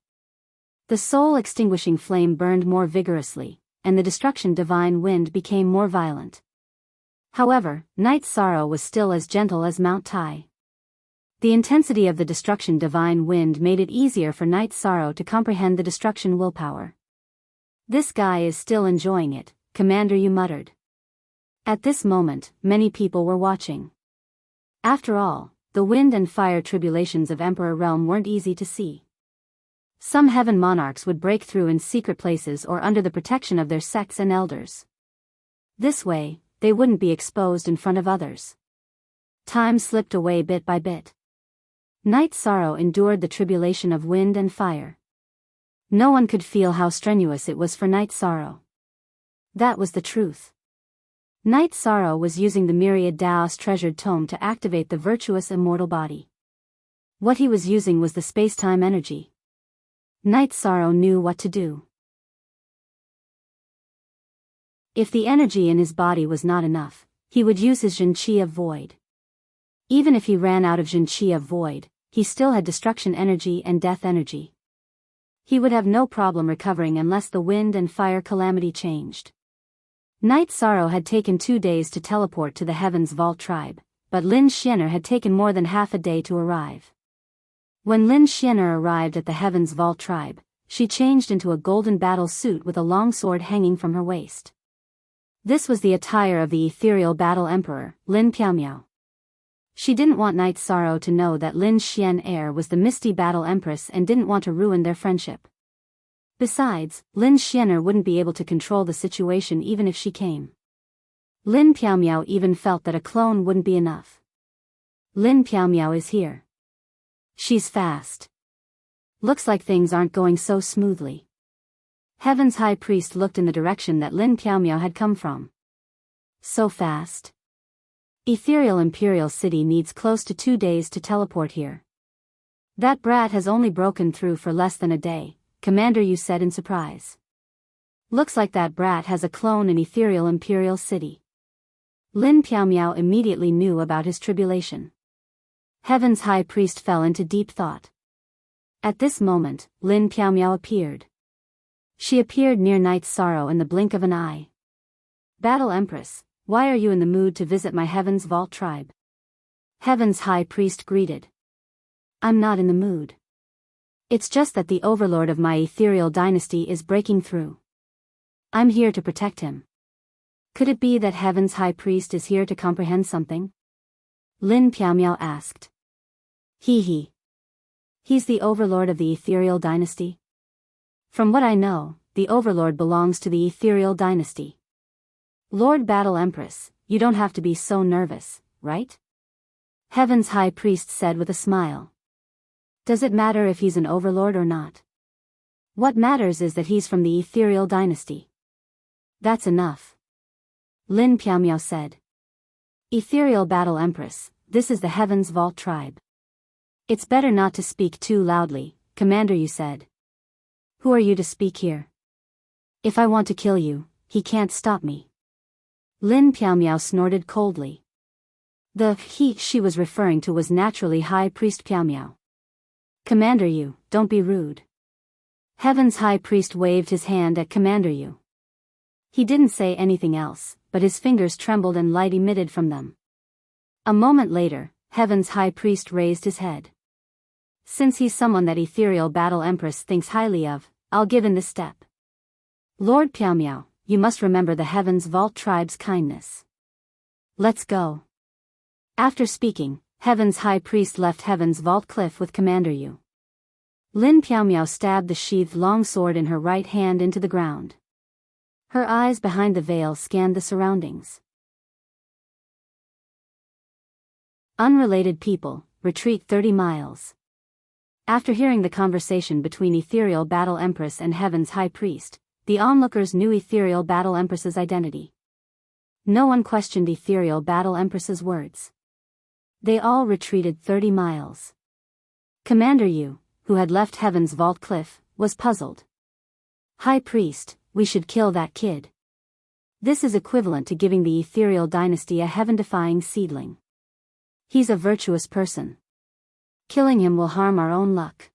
The soul-extinguishing flame burned more vigorously, and the destruction divine wind became more violent. However, Night Sorrow was still as gentle as Mount Tai. The intensity of the destruction divine wind made it easier for Night Sorrow to comprehend the destruction willpower. This guy is still enjoying it, Commander Yu muttered. At this moment, many people were watching. After all, the wind and fire tribulations of Emperor Realm weren't easy to see. Some heaven monarchs would break through in secret places or under the protection of their sects and elders. This way, they wouldn't be exposed in front of others. Time slipped away bit by bit. Night Sorrow endured the tribulation of wind and fire. No one could feel how strenuous it was for Night Sorrow. That was the truth. Night Sorrow was using the myriad Daos treasured tome to activate the virtuous immortal body. What he was using was the space-time energy. Night Sorrow knew what to do. If the energy in his body was not enough, he would use his Jinqi of Void. Even if he ran out of Jinqi of Void, he still had destruction energy and death energy. He would have no problem recovering unless the wind and fire calamity changed. Night Sorrow had taken 2 days to teleport to the Heaven's Vault tribe, but Lin Xianer had taken more than half a day to arrive. When Lin Xianer arrived at the Heaven's Vault tribe, she changed into a golden battle suit with a long sword hanging from her waist. This was the attire of the ethereal battle emperor, Lin Piaomiao. She didn't want Night Sorrow to know that Lin Xianer was the misty battle empress and didn't want to ruin their friendship. Besides, Lin Xianer wouldn't be able to control the situation even if she came. Lin Piaomiao even felt that a clone wouldn't be enough. Lin Piaomiao is here. She's fast. Looks like things aren't going so smoothly. Heaven's High Priest looked in the direction that Lin Piaomiao had come from. So fast. Ethereal Imperial City needs close to 2 days to teleport here. That brat has only broken through for less than a day, Commander Yu said in surprise. Looks like that brat has a clone in Ethereal Imperial City. Lin Piaomiao immediately knew about his tribulation. Heaven's High Priest fell into deep thought. At this moment, Lin Piaomiao appeared. She appeared near Night Sorrow in the blink of an eye. Battle Empress, why are you in the mood to visit my Heaven's Vault tribe? Heaven's High Priest greeted. I'm not in the mood. It's just that the overlord of my ethereal dynasty is breaking through. I'm here to protect him. Could it be that Heaven's High Priest is here to comprehend something? Lin Piaomiao asked. He. He's the overlord of the ethereal dynasty? From what I know, the overlord belongs to the ethereal dynasty. Lord Battle Empress, you don't have to be so nervous, right? Heaven's High Priest said with a smile. Does it matter if he's an overlord or not? What matters is that he's from the ethereal dynasty. That's enough. Lin Piaomiao said. Ethereal Battle Empress, this is the Heaven's Vault tribe. It's better not to speak too loudly, Commander Yu said. Who are you to speak here? If I want to kill you, he can't stop me. Lin Piaomiao snorted coldly. The he she was referring to was naturally High Priest Piao Miao. Commander Yu, don't be rude. Heaven's High Priest waved his hand at Commander Yu. He didn't say anything else, but his fingers trembled and light emitted from them. A moment later, Heaven's High Priest raised his head. Since he's someone that ethereal battle empress thinks highly of, I'll give in this step. Lord Piao Miao, you must remember the Heaven's Vault tribe's kindness. Let's go. After speaking, Heaven's High Priest left Heaven's Vault cliff with Commander Yu. Lin Piao Miao stabbed the sheathed longsword in her right hand into the ground. Her eyes behind the veil scanned the surroundings. Unrelated people, retreat 30 miles. After hearing the conversation between Ethereal Battle Empress and Heaven's High Priest, the onlookers knew Ethereal Battle Empress's identity. No one questioned Ethereal Battle Empress's words. They all retreated 30 miles. Commander Yu, who had left Heaven's Vault Cliff, was puzzled. High Priest, we should kill that kid. This is equivalent to giving the Ethereal Dynasty a heaven-defying seedling. He's a virtuous person. Killing him will harm our own luck.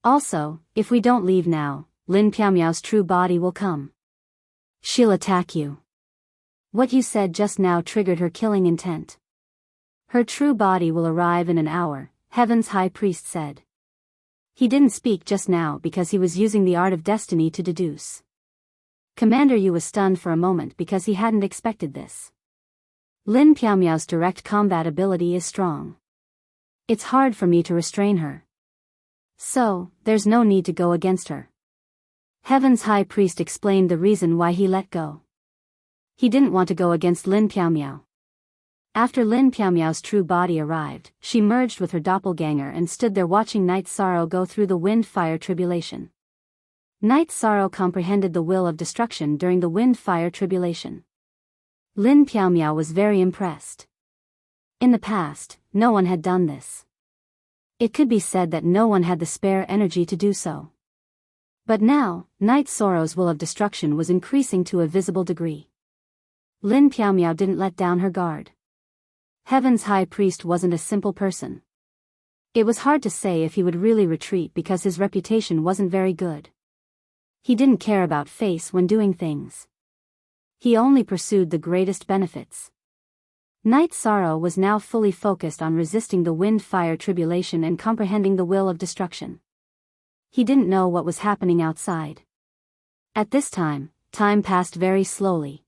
Also, if we don't leave now, Lin Piao Miao's true body will come. She'll attack you. What you said just now triggered her killing intent. Her true body will arrive in an hour, Heaven's High Priest said. He didn't speak just now because he was using the art of destiny to deduce. Commander Yu was stunned for a moment because he hadn't expected this. Lin Piao Miao's direct combat ability is strong. It's hard for me to restrain her. So, there's no need to go against her. Heaven's High Priest explained the reason why he let go. He didn't want to go against Lin Piao Miao. After Lin Piao Miao's true body arrived, she merged with her doppelganger and stood there watching Night Sorrow go through the wind-fire tribulation. Night Sorrow comprehended the will of destruction during the wind-fire tribulation. Lin Piao Miao was very impressed. In the past, no one had done this. It could be said that no one had the spare energy to do so. But now, Night Sorrow's will of destruction was increasing to a visible degree. Lin Piao Miao didn't let down her guard. Heaven's High Priest wasn't a simple person. It was hard to say if he would really retreat because his reputation wasn't very good. He didn't care about face when doing things. He only pursued the greatest benefits. Night Sorrow was now fully focused on resisting the wind-fire tribulation and comprehending the will of destruction. He didn't know what was happening outside. At this time passed very slowly.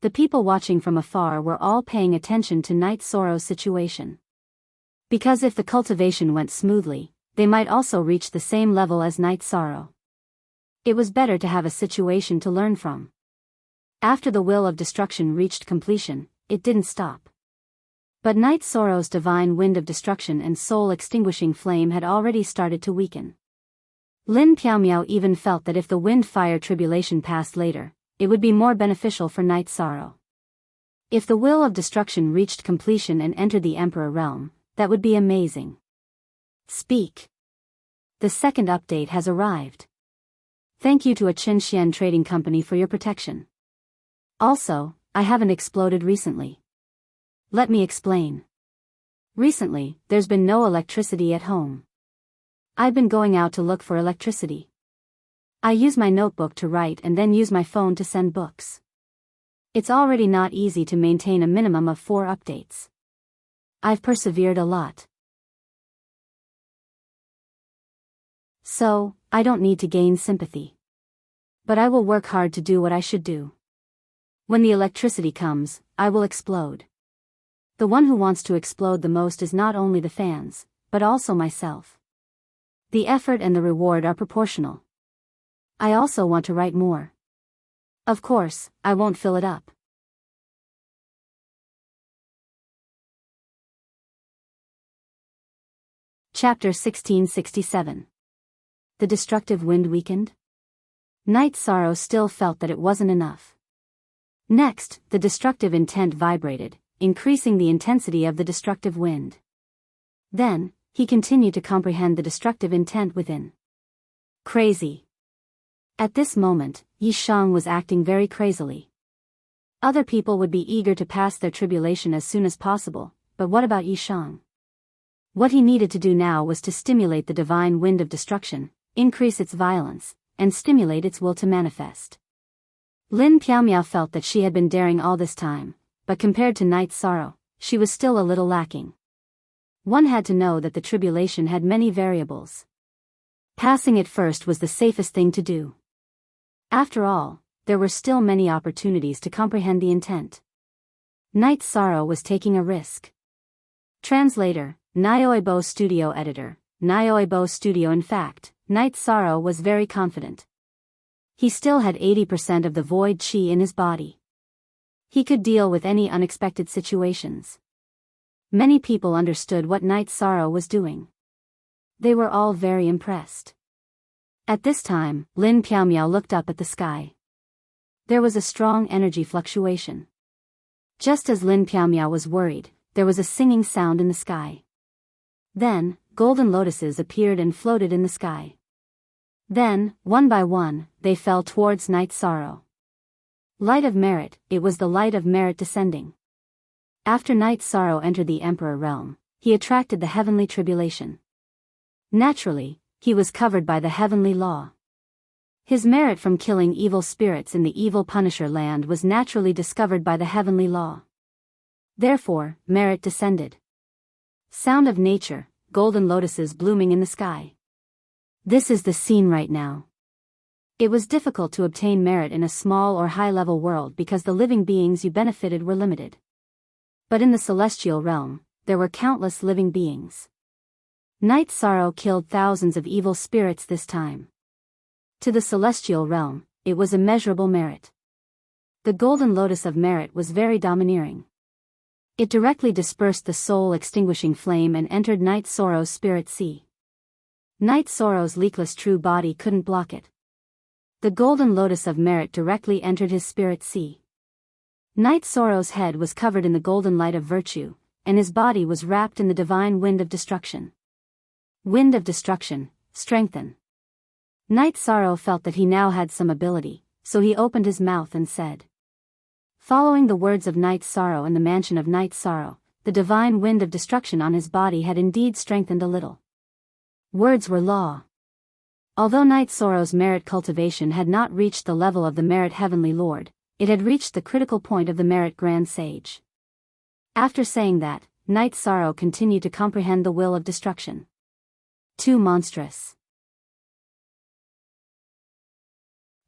The people watching from afar were all paying attention to Night Sorrow's situation. Because if the cultivation went smoothly, they might also reach the same level as Night Sorrow. It was better to have a situation to learn from. After the will of destruction reached completion, it didn't stop. But Night Sorrow's divine wind of destruction and soul-extinguishing flame had already started to weaken. Lin Piao Miao even felt that if the wind-fire tribulation passed later, it would be more beneficial for Night Sorrow. If the will of destruction reached completion and entered the Emperor realm, that would be amazing. Speak. The second update has arrived. Thank you to a Qinxian trading company for your protection. Also, I haven't exploded recently. Let me explain. Recently, there's been no electricity at home. I've been going out to look for electricity. I use my notebook to write and then use my phone to send books. It's already not easy to maintain a minimum of 4 updates. I've persevered a lot. So, I don't need to gain sympathy. But I will work hard to do what I should do. When the electricity comes, I will explode. The one who wants to explode the most is not only the fans, but also myself. The effort and the reward are proportional. I also want to write more. Of course, I won't fill it up. Chapter 1667. The destructive wind weakened? Night Sorrow still felt that it wasn't enough. Next, the destructive intent vibrated, increasing the intensity of the destructive wind. Then, he continued to comprehend the destructive intent within. Crazy. At this moment, Yi Shang was acting very crazily. Other people would be eager to pass their tribulation as soon as possible, but what about Yishang? What he needed to do now was to stimulate the divine wind of destruction, increase its violence, and stimulate its will to manifest. Lin Piaomiao felt that she had been daring all this time, but compared to Night's sorrow, she was still a little lacking. One had to know that the tribulation had many variables. Passing it first was the safest thing to do. After all, there were still many opportunities to comprehend the intent. Night's sorrow was taking a risk. Translator, Nioebo Studio Editor, Nioebo Studio. In fact, Night's sorrow was very confident. He still had 80% of the void chi in his body. He could deal with any unexpected situations. Many people understood what Night's sorrow was doing. They were all very impressed. At this time, Lin Piaomiao looked up at the sky. There was a strong energy fluctuation. Just as Lin Piaomiao was worried, there was a singing sound in the sky. Then, golden lotuses appeared and floated in the sky. Then, one by one, they fell towards Night's sorrow. Light of merit, it was the light of merit descending. After Night's sorrow entered the Emperor realm, he attracted the heavenly tribulation. Naturally, he was covered by the heavenly law. His merit from killing evil spirits in the evil Punisher land was naturally discovered by the heavenly law. Therefore, merit descended. Sound of nature, golden lotuses blooming in the sky. This is the scene right now. It was difficult to obtain merit in a small or high-level world because the living beings you benefited were limited. But in the celestial realm, there were countless living beings. Night's sorrow killed thousands of evil spirits this time. To the celestial realm, it was immeasurable merit. The golden lotus of merit was very domineering. It directly dispersed the soul-extinguishing flame and entered Night's sorrow's spirit sea. Night's sorrow's leakless true body couldn't block it. The golden lotus of merit directly entered his spirit sea. Night's sorrow's head was covered in the golden light of virtue, and his body was wrapped in the divine wind of destruction. Wind of destruction, strengthen. Night's sorrow felt that he now had some ability, so he opened his mouth and said. Following the words of Night's sorrow in the mansion of Night's sorrow, the divine wind of destruction on his body had indeed strengthened a little. Words were law. Although Night's sorrow's merit cultivation had not reached the level of the merit heavenly lord, it had reached the critical point of the merit grand sage. After saying that, Night's sorrow continued to comprehend the will of destruction. Too monstrous.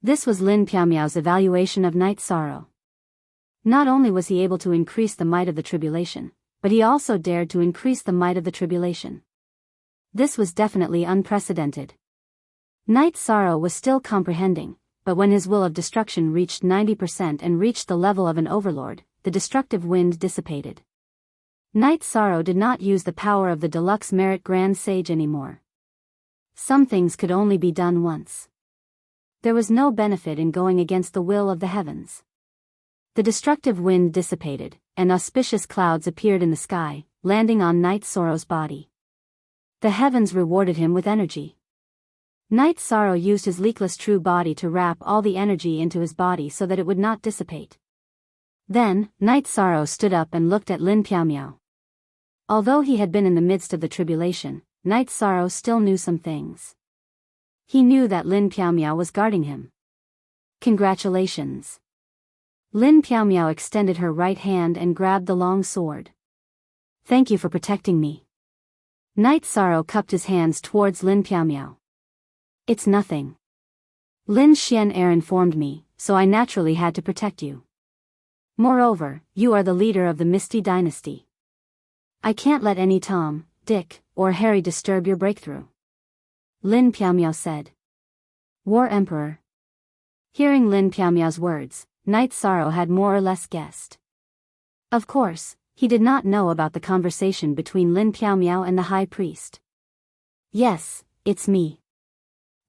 This was Lin Piaomiao's evaluation of Night's sorrow. Not only was he able to increase the might of the tribulation, but he also dared to increase the might of the tribulation. This was definitely unprecedented. Night's sorrow was still comprehending, but when his will of destruction reached 90% and reached the level of an overlord, the destructive wind dissipated. Night's sorrow did not use the power of the deluxe merit grand sage anymore. Some things could only be done once. There was no benefit in going against the will of the heavens. The destructive wind dissipated, and auspicious clouds appeared in the sky, landing on Night's sorrow's body. The heavens rewarded him with energy. Night's sorrow used his leakless true body to wrap all the energy into his body so that it would not dissipate. Then, Night's sorrow stood up and looked at Lin Piaomiao. Although he had been in the midst of the tribulation, Night's sorrow still knew some things. He knew that Lin Piaomiao was guarding him. Congratulations. Lin Piaomiao extended her right hand and grabbed the long sword. Thank you for protecting me. Night's sorrow cupped his hands towards Lin Piaomiao. It's nothing. Lin Xian informed me, so I naturally had to protect you. Moreover, you are the leader of the Misty Dynasty. I can't let any Tom, Dick, or Harry disturb your breakthrough. Lin Piaomiao said. War Emperor. Hearing Lin Piaomiao's words, Night's sorrow had more or less guessed. Of course, he did not know about the conversation between Lin Piaomiao and the high priest. Yes, it's me.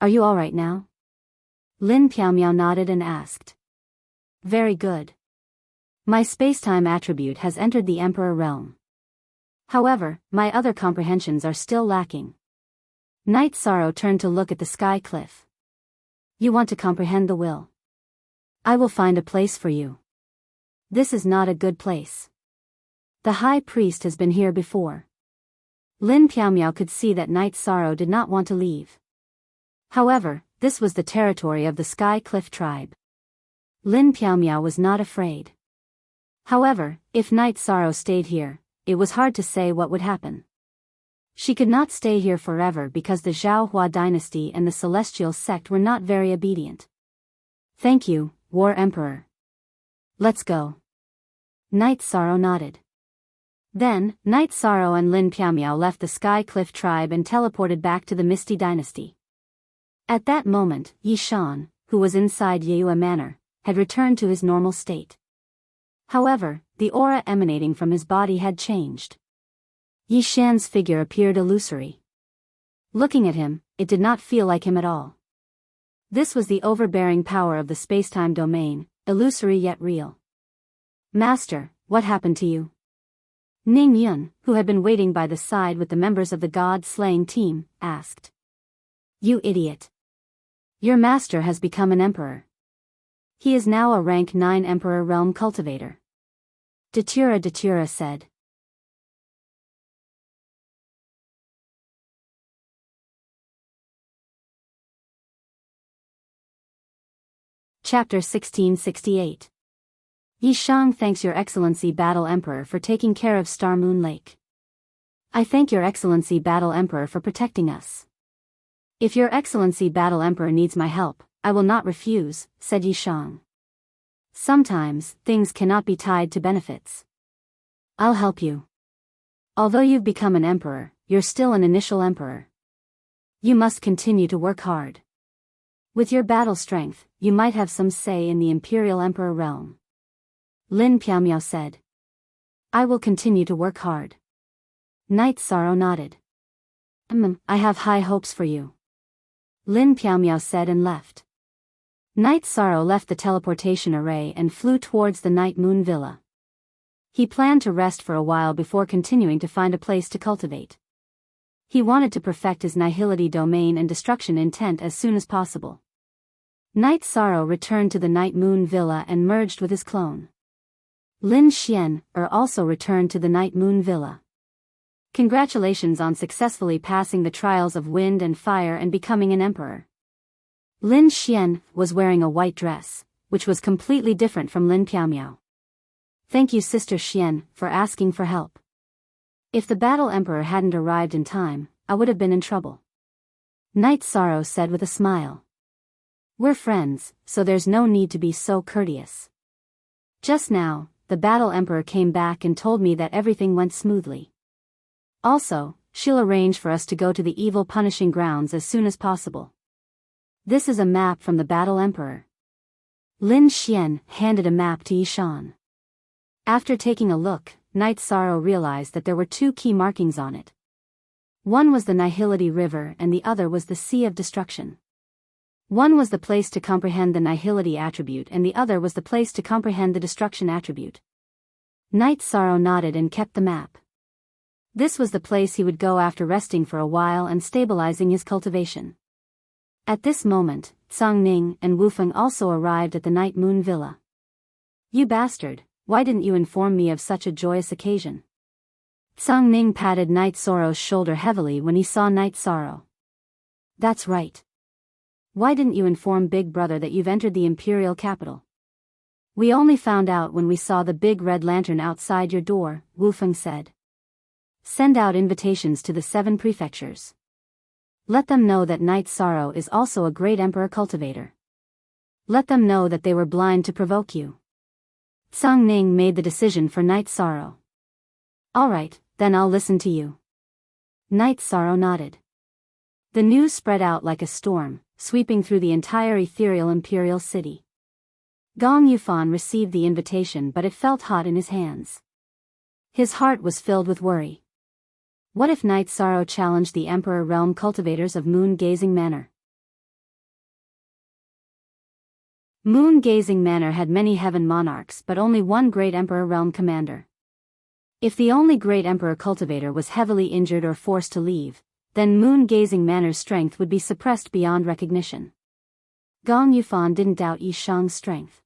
Are you all right now? Lin Piaomiao nodded and asked. Very good. My spacetime attribute has entered the Emperor realm. However, my other comprehensions are still lacking. Night's sorrow turned to look at the sky cliff. You want to comprehend the will? I will find a place for you. This is not a good place. The high priest has been here before. Lin Piaomiao could see that Night Sorrow did not want to leave. However, this was the territory of the Sky Cliff tribe. Lin Piaomiao was not afraid. However, if Night Sorrow stayed here, it was hard to say what would happen. She could not stay here forever because the Zhao Hua dynasty and the Celestial sect were not very obedient. Thank you, War Emperor. Let's go. Night Sorrow nodded. Then, Night Sorrow and Lin Piaomiao left the Sky Cliff tribe and teleported back to the Misty dynasty. At that moment, Yi Shan, who was inside Yeyue Manor, had returned to his normal state. However, the aura emanating from his body had changed. Yi Shan's figure appeared illusory. Looking at him, it did not feel like him at all. This was the overbearing power of the spacetime domain, illusory yet real. Master, what happened to you? Ning Yun, who had been waiting by the side with the members of the god-slaying team, asked. You idiot. Your master has become an emperor. He is now a rank 9 emperor realm cultivator. Datura said. Chapter 1668. Yi Shang thanks Your Excellency Battle Emperor for taking care of Star Moon Lake. I thank Your Excellency Battle Emperor for protecting us. If Your Excellency Battle Emperor needs my help, I will not refuse, said Yi Shang. Sometimes, things cannot be tied to benefits. I'll help you. Although you've become an emperor, you're still an initial emperor. You must continue to work hard. With your battle strength, you might have some say in the Imperial Emperor realm. Lin Piaomiao said. I will continue to work hard. Night Sorrow nodded. I have high hopes for you. Lin Piaomiao said and left. Night Sorrow left the teleportation array and flew towards the Night Moon Villa. He planned to rest for a while before continuing to find a place to cultivate. He wanted to perfect his nihility domain and destruction intent as soon as possible. Night Sorrow returned to the Night Moon Villa and merged with his clone. Lin Xian also returned to the Night Moon Villa. Congratulations on successfully passing the trials of wind and fire and becoming an emperor. Lin Xian was wearing a white dress, which was completely different from Lin Piaomiao. Thank you Sister Xian for asking for help. If the Battle Emperor hadn't arrived in time, I would have been in trouble. Night Sorrow said with a smile. We're friends, so there's no need to be so courteous. Just now, the Battle Emperor came back and told me that everything went smoothly. Also, she'll arrange for us to go to the evil punishing grounds as soon as possible. This is a map from the Battle Emperor. Lin Xian handed a map to Yi Shan. After taking a look, Night Sorrow realized that there were 2 key markings on it. One was the Nihility River and the other was the Sea of Destruction. One was the place to comprehend the Nihility attribute and the other was the place to comprehend the Destruction attribute. Night Sorrow nodded and kept the map. This was the place he would go after resting for a while and stabilizing his cultivation. At this moment, Tsang Ning and Wu Feng also arrived at the Night Moon Villa. You bastard, why didn't you inform me of such a joyous occasion? Tsang Ning patted Night Sorrow's shoulder heavily when he saw Night Sorrow. That's right. Why didn't you inform Big Brother that you've entered the Imperial capital? We only found out when we saw the big red lantern outside your door, Wu Feng said. Send out invitations to the 7 prefectures. Let them know that Night Sorrow is also a great emperor cultivator. Let them know that they were blind to provoke you. Tsang Ning made the decision for Night Sorrow. Alright, then I'll listen to you. Night Sorrow nodded. The news spread out like a storm, sweeping through the entire ethereal imperial city. Gong Yufan received the invitation but it felt hot in his hands. His heart was filled with worry. What if Night Sorrow challenged the Emperor Realm cultivators of Moon-Gazing Manor? Moon-Gazing Manor had many heaven monarchs but only one great Emperor Realm commander. If the only great Emperor cultivator was heavily injured or forced to leave, then Moon-Gazing Manor's strength would be suppressed beyond recognition. Gong Yufan didn't doubt Yi Shang's strength.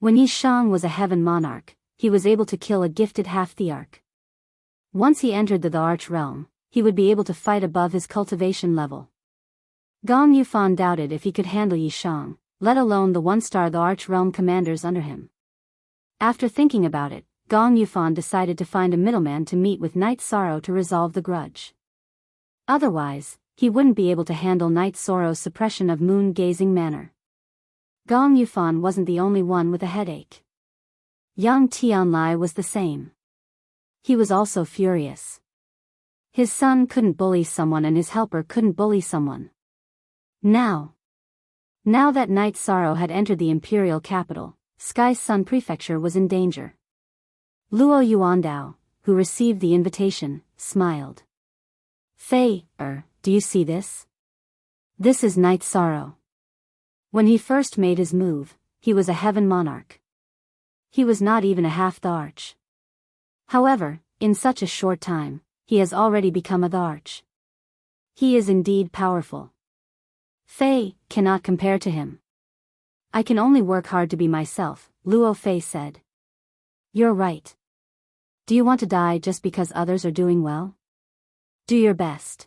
When Yi Shang was a heaven monarch, he was able to kill a gifted half-thearch. Once he entered the arch realm, he would be able to fight above his cultivation level. Gong Yufan doubted if he could handle Yi Shang, let alone the one-star the arch realm commanders under him. After thinking about it, Gong Yufan decided to find a middleman to meet with Night Sorrow to resolve the grudge. Otherwise, he wouldn't be able to handle Night Sorrow's suppression of moon-gazing manner. Gong Yufan wasn't the only one with a headache. Young Tianlai was the same. He was also furious. His son couldn't bully someone and his helper couldn't bully someone. Now that Night Sorrow had entered the imperial capital, Sky Sun Prefecture was in danger. Luo Yuandao, who received the invitation, smiled. Fei, do you see this? This is Night Sorrow. When he first made his move, he was a heaven monarch. He was not even a half-the-arch. However, in such a short time, he has already become a the-arch. He is indeed powerful. Fei cannot compare to him. I can only work hard to be myself, Luo Fei said. You're right. Do you want to die just because others are doing well? Do your best.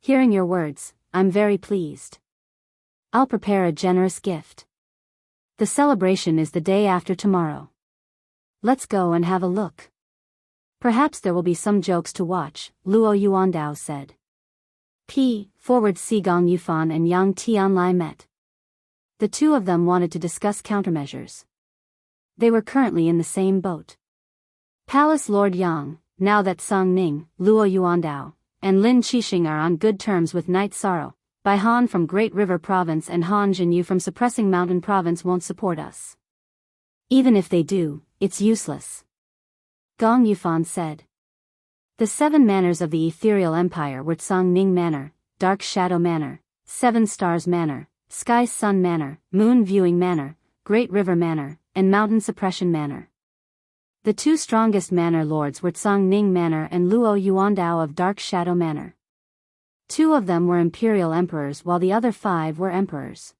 Hearing your words, I'm very pleased. I'll prepare a generous gift. The celebration is the day after tomorrow. Let's go and have a look. Perhaps there will be some jokes to watch, Luo Yuandao said. Forward Gong Yufan and Yang Tianlai met. The two of them wanted to discuss countermeasures. They were currently in the same boat. Palace Lord Yang, now that Song Ning, Luo Yuandao, and Lin Qixing are on good terms with Night Sorrow, Bai Han from Great River Province and Han Jinyu from Suppressing Mountain Province won't support us. Even if they do, it's useless. Gong Yufan said. The 7 manors of the Ethereal Empire were Song Ning Manor, Dark Shadow Manor, 7 Stars Manor, Sky Sun Manor, Moon Viewing Manor, Great River Manor, and Mountain Suppression Manor. The 2 strongest manor lords were Song Ning Manor and Luo Yuandao of Dark Shadow Manor. 2 of them were imperial emperors while the other 5 were emperors.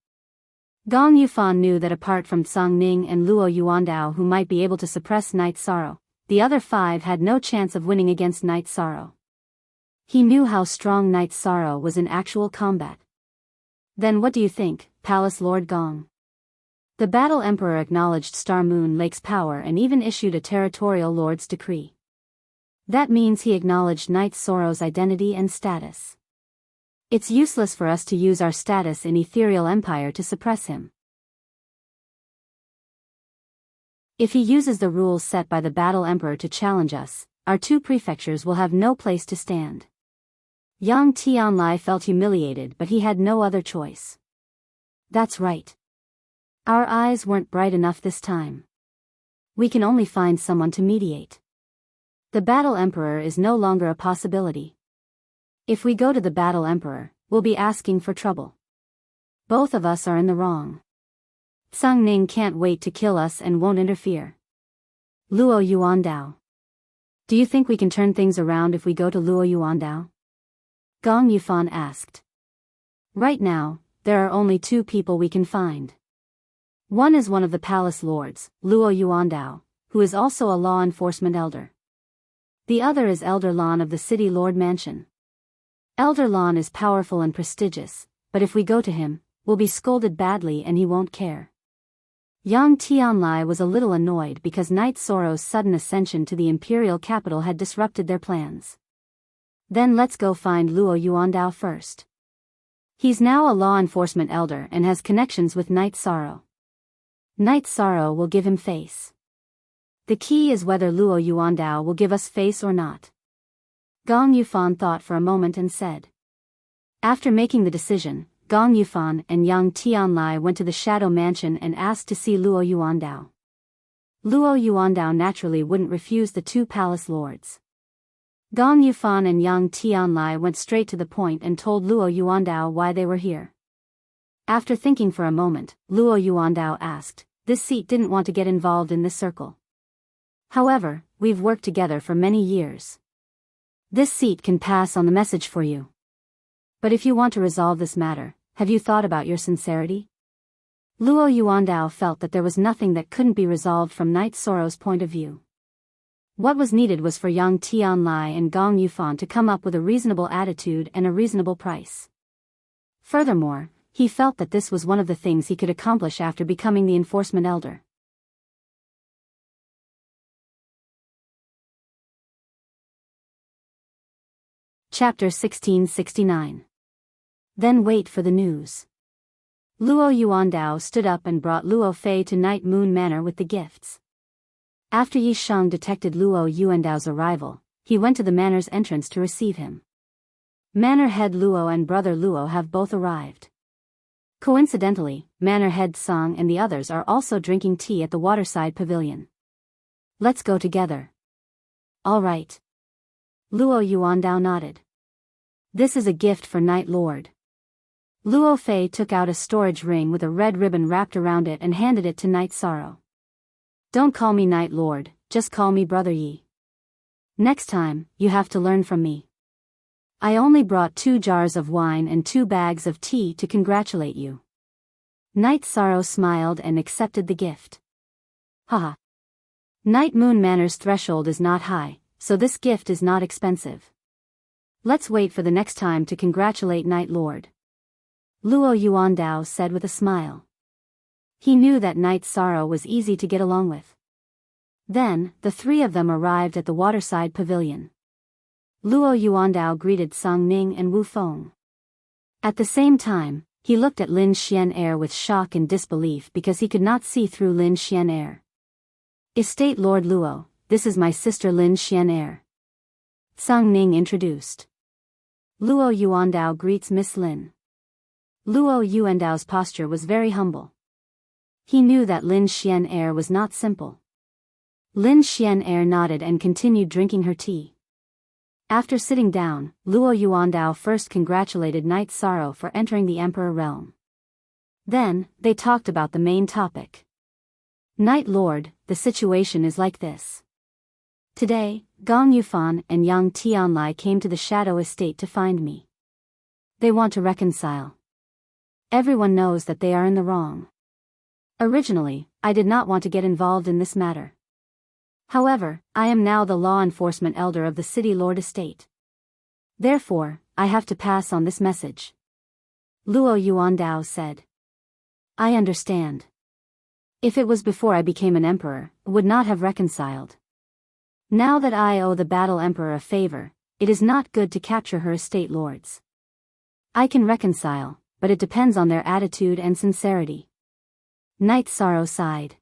Gong Yufan knew that apart from Song Ning and Luo Yuandao who might be able to suppress Night Sorrow, the other 5 had no chance of winning against Night Sorrow. He knew how strong Night Sorrow was in actual combat. Then what do you think, Palace Lord Gong? The Battle Emperor acknowledged Star Moon Lake's power and even issued a territorial lord's decree. That means he acknowledged Night Sorrow's identity and status. It's useless for us to use our status in Ethereal Empire to suppress him. If he uses the rules set by the Battle Emperor to challenge us, our 2 prefectures will have no place to stand. Yang Tianlai felt humiliated but he had no other choice. That's right. Our eyes weren't bright enough this time. We can only find someone to mediate. The Battle Emperor is no longer a possibility. If we go to the Battle Emperor, we'll be asking for trouble. Both of us are in the wrong. Song Ning can't wait to kill us and won't interfere. Luo Yuandao. Do you think we can turn things around if we go to Luo Yuandao? Gong Yufan asked. Right now, there are only 2 people we can find. One is one of the palace lords, Luo Yuandao, who is also a law enforcement elder. The other is Elder Lan of the City Lord Mansion. Elder Lan is powerful and prestigious, but if we go to him, we'll be scolded badly and he won't care. Yang Tianlai was a little annoyed because Night Sorrow's sudden ascension to the imperial capital had disrupted their plans. Then let's go find Luo Yuandao first. He's now a law enforcement elder and has connections with Night Sorrow. Night Sorrow will give him face. The key is whether Luo Yuandao will give us face or not. Gong Yufan thought for a moment and said. After making the decision, Gong Yufan and Yang Tianlai went to the Shadow Mansion and asked to see Luo Yuandao. Luo Yuandao naturally wouldn't refuse the 2 palace lords. Gong Yufan and Yang Tianlai went straight to the point and told Luo Yuandao why they were here. After thinking for a moment, Luo Yuandao asked, this seat didn't want to get involved in this circle. However, we've worked together for many years. This seat can pass on the message for you. But if you want to resolve this matter, have you thought about your sincerity? Luo Yuandao felt that there was nothing that couldn't be resolved from Night Sorrow's point of view. What was needed was for Yang Tianlai and Gong Yufan to come up with a reasonable attitude and a reasonable price. Furthermore, he felt that this was one of the things he could accomplish after becoming the enforcement elder. Chapter 1669. Then wait for the news. Luo Yuandao stood up and brought Luo Fei to Night Moon Manor with the gifts. After Yi Sheng detected Luo Yuandao's arrival, he went to the manor's entrance to receive him. Manor head Luo and brother Luo have both arrived. Coincidentally, Manor head Song and the others are also drinking tea at the waterside pavilion. Let's go together. All right. Luo Yuandao nodded. This is a gift for Night Lord. Luo Fei took out a storage ring with a red ribbon wrapped around it and handed it to Night Sorrow. Don't call me Night Lord, just call me Brother Yi. Next time, you have to learn from me. I only brought 2 jars of wine and 2 bags of tea to congratulate you. Night Sorrow smiled and accepted the gift. Haha. Night Moon Manor's threshold is not high, so this gift is not expensive. Let's wait for the next time to congratulate Night Lord. Luo Yuandao said with a smile. He knew that Night Sorrow was easy to get along with. Then, the 3 of them arrived at the waterside pavilion. Luo Yuandao greeted Song Ning and Wu Feng. At the same time, he looked at Lin Xian'er with shock and disbelief because he could not see through Lin Xian'er. Estate Lord Luo, this is my sister Lin Xian'er. Song Ning introduced. Luo Yuandao greets Miss Lin. Luo Yuandao's posture was very humble. He knew that Lin Xian'er was not simple. Lin Xian'er nodded and continued drinking her tea. After sitting down, Luo Yuandao first congratulated Night Sorrow for entering the Emperor realm. Then, they talked about the main topic. Night Lord, the situation is like this. Today, Gong Yufan and Yang Tianlai came to the Shadow Estate to find me. They want to reconcile. Everyone knows that they are in the wrong. Originally, I did not want to get involved in this matter. However, I am now the law enforcement elder of the City Lord Estate. Therefore, I have to pass on this message. Luo Yuandao said. I understand. If it was before I became an emperor, I would not have reconciled. Now that I owe the battle emperor a favor, it is not good to capture her estate lords. I can reconcile, but it depends on their attitude and sincerity. Night Sorrow sighed.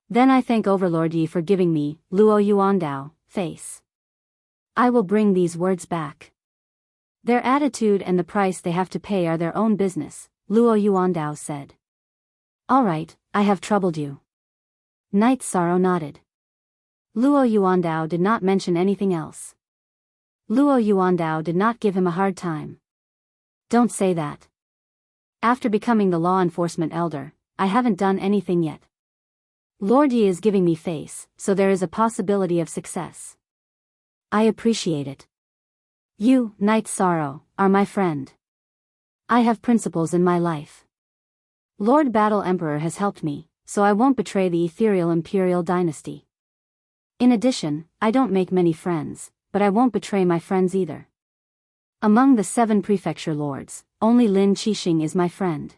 Then I thank Overlord Yi for giving me, Luo Yuandao, face. I will bring these words back. Their attitude and the price they have to pay are their own business, Luo Yuandao said. All right, I have troubled you. Night Sorrow nodded. Luo Yuandao did not mention anything else. Luo Yuandao did not give him a hard time. Don't say that. After becoming the law enforcement elder, I haven't done anything yet. Lord Yi is giving me face, so there is a possibility of success. I appreciate it. You, Night Sorrow, are my friend. I have principles in my life. Lord Battle Emperor has helped me, so I won't betray the ethereal imperial dynasty. In addition, I don't make many friends, but I won't betray my friends either. Among the 7 prefecture lords, only Lin Qixing is my friend.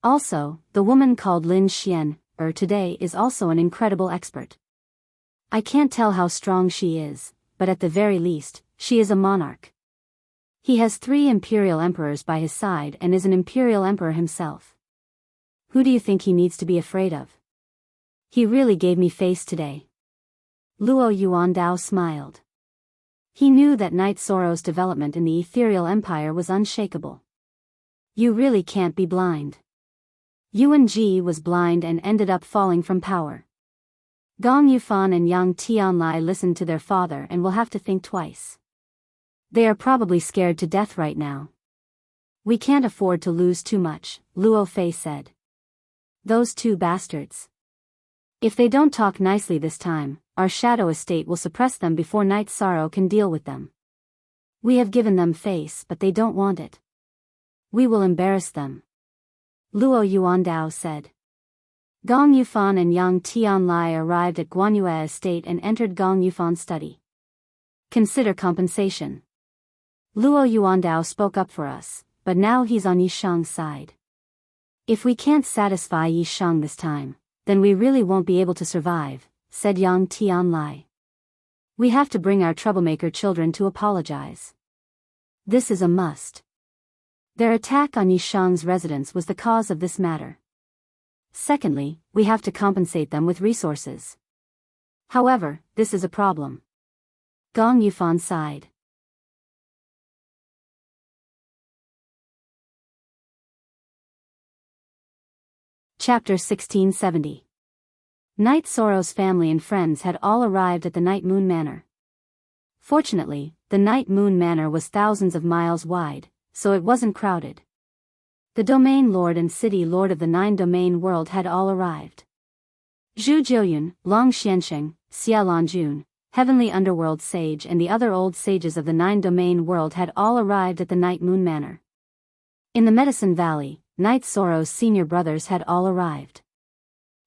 Also, the woman called Lin Xian'er today is also an incredible expert. I can't tell how strong she is, but at the very least, she is a monarch. He has 3 imperial emperors by his side and is an imperial emperor himself. Who do you think he needs to be afraid of? He really gave me face today. Luo Yuandao smiled. He knew that Night Sorrow's development in the ethereal empire was unshakable. You really can't be blind. Yuan Ji was blind and ended up falling from power. Gong Yufan and Yang Tianlai listened to their father and will have to think twice. They are probably scared to death right now. We can't afford to lose too much, Luo Fei said. Those 2 bastards. If they don't talk nicely this time, our Shadow Estate will suppress them before Night Sorrow can deal with them. We have given them face but they don't want it. We will embarrass them. Luo Yuandao said. Gong Yufan and Yang Tianlai arrived at Guanyue Estate and entered Gong Yufan's study. Consider compensation. Luo Yuandao spoke up for us, but now he's on Yishang's side. If we can't satisfy Yishang this time, then we really won't be able to survive, said Yang Tianlai. We have to bring our troublemaker children to apologize. This is a must. Their attack on Yishang's residence was the cause of this matter. Secondly, we have to compensate them with resources. However, this is a problem. Gong Yufan sighed. Chapter 1670. Knight Sorrow's family and friends had all arrived at the Night Moon Manor. Fortunately, the Night Moon Manor was thousands of miles wide, so it wasn't crowded. The Domain Lord and City Lord of the Nine Domain World had all arrived. Zhu Jiuyun, Long Xiansheng, Xia Lanjun, Heavenly Underworld Sage and the other old sages of the Nine Domain World had all arrived at the Night Moon Manor. In the Medicine Valley, Night Sorrow's senior brothers had all arrived.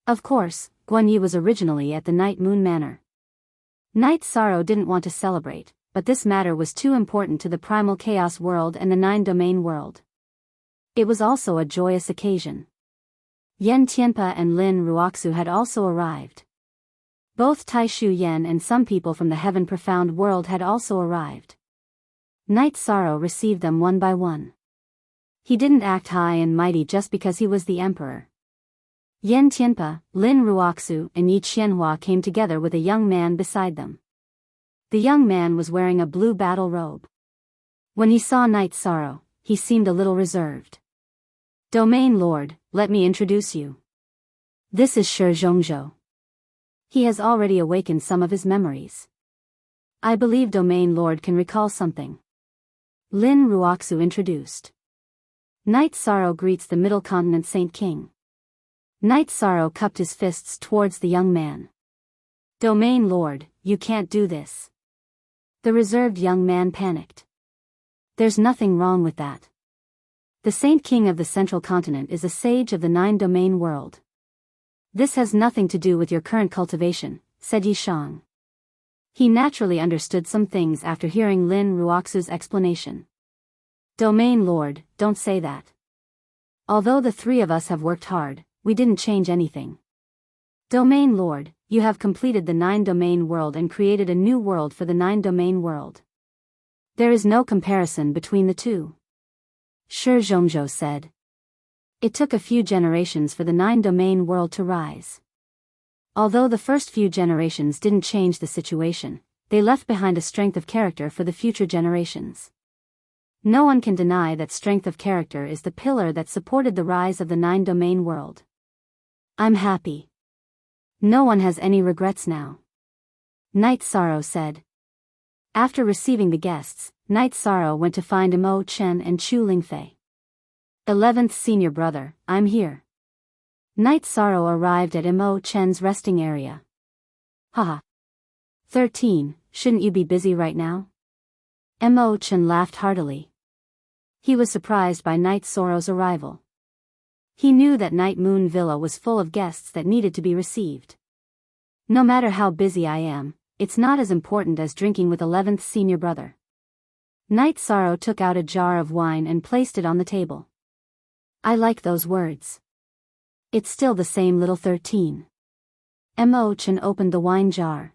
Of course, Guan Yi was originally at the Night Moon Manor. Night Sorrow didn't want to celebrate, but this matter was too important to the Primal Chaos World and the Nine Domain World. It was also a joyous occasion. Yen Tianpa and Lin Ruoxu had also arrived. Both Tai Shu Yen and some people from the Heaven Profound World had also arrived. Night Sorrow received them one by one. He didn't act high and mighty just because he was the emperor. Yen Tianpa, Lin Ruoxu and Yi Qianhua came together with a young man beside them. The young man was wearing a blue battle robe. When he saw Night Sorrow, he seemed a little reserved. Domain Lord, let me introduce you. This is Shi Zhongzhou. He has already awakened some of his memories. I believe Domain Lord can recall something. Lin Ruoxu introduced. Night Sorrow greets the Middle Continent Saint King. Night Sorrow cupped his fists towards the young man. Domain Lord, you can't do this. The reserved young man panicked. There's nothing wrong with that. The Saint King of the Central Continent is a sage of the Nine Domain World. This has nothing to do with your current cultivation, said Yishang. He naturally understood some things after hearing Lin Ruoxu's explanation. Domain Lord, don't say that. Although the three of us have worked hard, we didn't change anything. Domain Lord, you have completed the Nine Domain World and created a new world for the Nine Domain World. There is no comparison between the two. Shi Zhongzhou said. It took a few generations for the Nine Domain World to rise. Although the first few generations didn't change the situation, they left behind a strength of character for the future generations. No one can deny that strength of character is the pillar that supported the rise of the Nine Domain World. I'm happy. No one has any regrets now. Night Sorrow said. After receiving the guests, Night Sorrow went to find Mo Chen and Chu Lingfei. 11th Senior Brother, I'm here. Night Sorrow arrived at Mo Chen's resting area. Haha. 13, shouldn't you be busy right now? Mo Chen laughed heartily. He was surprised by Night Sorrow's arrival. He knew that Night Moon Villa was full of guests that needed to be received. No matter how busy I am, it's not as important as drinking with 11th Senior Brother. Night Sorrow took out a jar of wine and placed it on the table. I like those words. It's still the same little 13. Mo Chen opened the wine jar.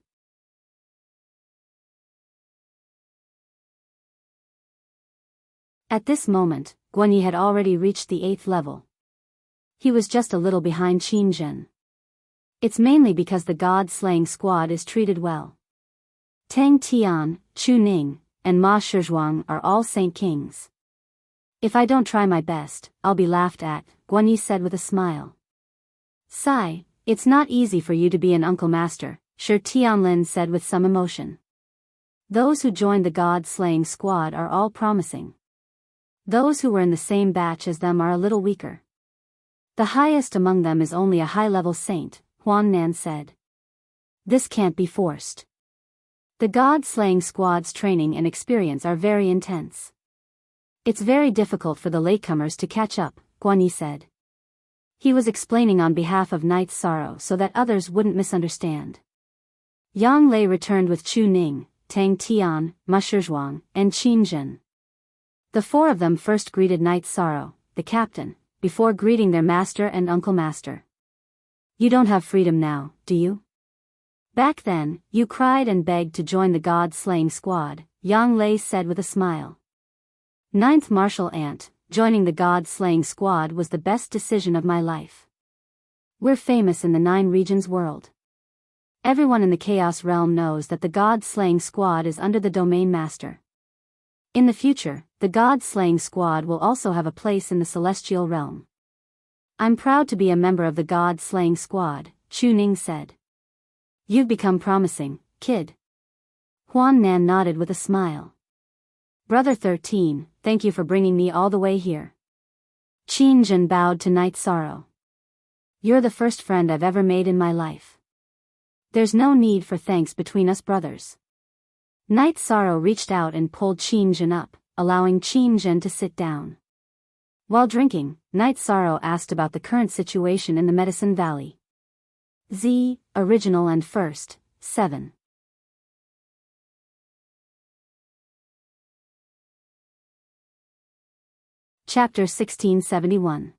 At this moment, Guan Yi had already reached the 8th level. He was just a little behind Qin Zhen. It's mainly because the god-slaying squad is treated well. Tang Tian, Chu Ning, and Ma Shizhuang are all Saint Kings. If I don't try my best, I'll be laughed at, Guan Yi said with a smile. Sigh, it's not easy for you to be an Uncle Master, Shi Tianlin said with some emotion. Those who joined the god-slaying squad are all promising. Those who were in the same batch as them are a little weaker. The highest among them is only a high-level saint, Huan Nan said. This can't be forced. The god-slaying squad's training and experience are very intense. It's very difficult for the latecomers to catch up, Guanyi said. He was explaining on behalf of Night Sorrow so that others wouldn't misunderstand. Yang Lei returned with Chu Ning, Tang Tian, Ma Shizhuang, and Qin Zhen. The four of them first greeted Night Sorrow, the captain, before greeting their master and uncle master. You don't have freedom now, do you? Back then, you cried and begged to join the god-slaying squad, Yang Lei said with a smile. Ninth Martial Ant, joining the god-slaying squad was the best decision of my life. We're famous in the 9 regions world. Everyone in the Chaos Realm knows that the god-slaying squad is under the Domain Master. In the future, the god-slaying squad will also have a place in the Celestial Realm. I'm proud to be a member of the god-slaying squad, Chu Ning said. You've become promising, kid. Huan Nan nodded with a smile. Brother 13, thank you for bringing me all the way here. Qin Zhen bowed to Night Sorrow. You're the first friend I've ever made in my life. There's no need for thanks between us brothers. Night Sorrow reached out and pulled Qin Zhen up, allowing Qin Zhen to sit down. While drinking, Night Sorrow asked about the current situation in the Medicine Valley. Z, Original and First, 7. Chapter 1671.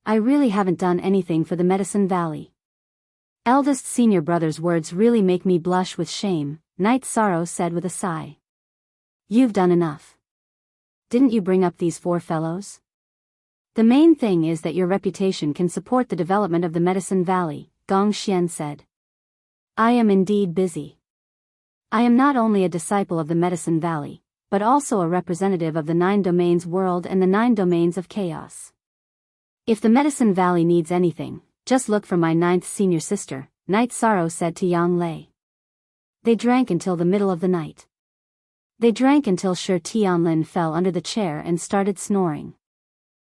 I really haven't done anything for the Medicine Valley. Eldest senior brother's words really make me blush with shame, Night Sorrow said with a sigh. You've done enough. Didn't you bring up these 4 fellows? The main thing is that your reputation can support the development of the Medicine Valley, Gong Xian said. I am indeed busy. I am not only a disciple of the Medicine Valley, but also a representative of the 9 domains world and the 9 domains of chaos. If the Medicine Valley needs anything, just look for my 9th senior sister, Night Sorrow said to Yang Lei. They drank until the middle of the night. They drank until Shi Tianlin fell under the chair and started snoring.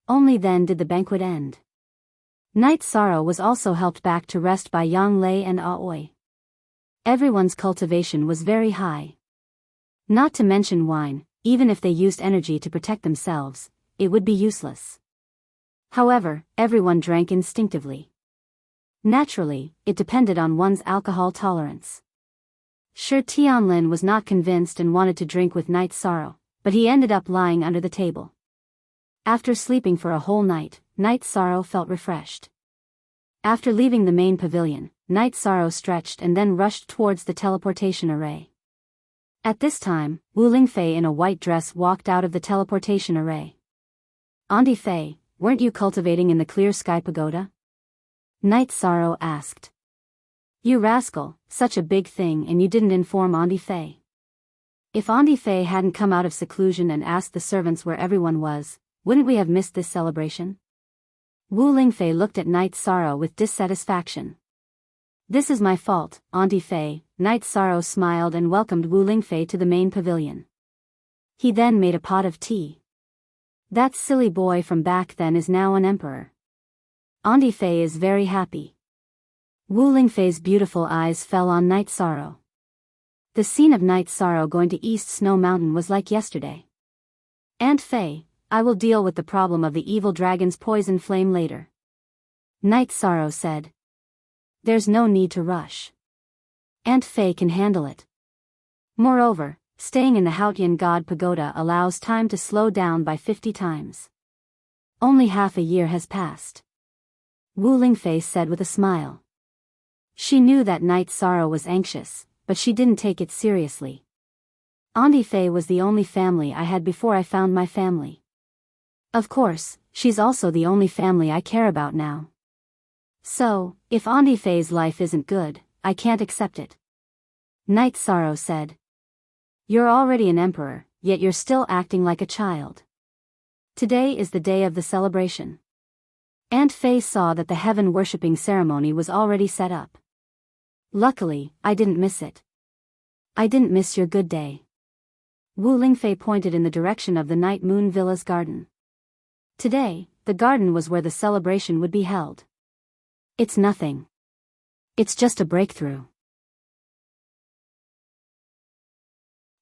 Only then did the banquet end. Night Sorrow was also helped back to rest by Yang Lei and Aoi. Everyone's cultivation was very high. Not to mention wine, even if they used energy to protect themselves, it would be useless. However, everyone drank instinctively. Naturally, it depended on one's alcohol tolerance. Shi Tianlin was not convinced and wanted to drink with Night Sorrow, but he ended up lying under the table. After sleeping for a whole night, Night Sorrow felt refreshed. After leaving the main pavilion, Night Sorrow stretched and then rushed towards the teleportation array. At this time, Wu Lingfei in a white dress walked out of the teleportation array. Auntie Fei, weren't you cultivating in the Clear Sky Pagoda? Night Sorrow asked. You rascal, such a big thing and you didn't inform Auntie Fei. If Auntie Fei hadn't come out of seclusion and asked the servants where everyone was, wouldn't we have missed this celebration? Wu Lingfei looked at Night Sorrow with dissatisfaction. This is my fault, Auntie Fei. Night Sorrow smiled and welcomed Wu Lingfei to the main pavilion. He then made a pot of tea. That silly boy from back then is now an emperor. Auntie Fei is very happy. Wu Lingfei's beautiful eyes fell on Night Sorrow. The scene of Night Sorrow going to East Snow Mountain was like yesterday. Aunt Fei, I will deal with the problem of the evil dragon's poison flame later. Night Sorrow said. There's no need to rush. Aunt Fei can handle it. Moreover, staying in the Haotian God Pagoda allows time to slow down by 50 times. Only half a year has passed. Wu Lingfei said with a smile. She knew that Night Sorrow was anxious, but she didn't take it seriously. Auntie Fei was the only family I had before I found my family. Of course, she's also the only family I care about now. So, if Auntie Fei's life isn't good, I can't accept it. Night Sorrow said. You're already an emperor, yet you're still acting like a child. Today is the day of the celebration. Aunt Fei saw that the heaven-worshipping ceremony was already set up. Luckily, I didn't miss it. I didn't miss your good day. Wu Lingfei pointed in the direction of the Night Moon Villa's garden. Today, the garden was where the celebration would be held. It's nothing. It's just a breakthrough.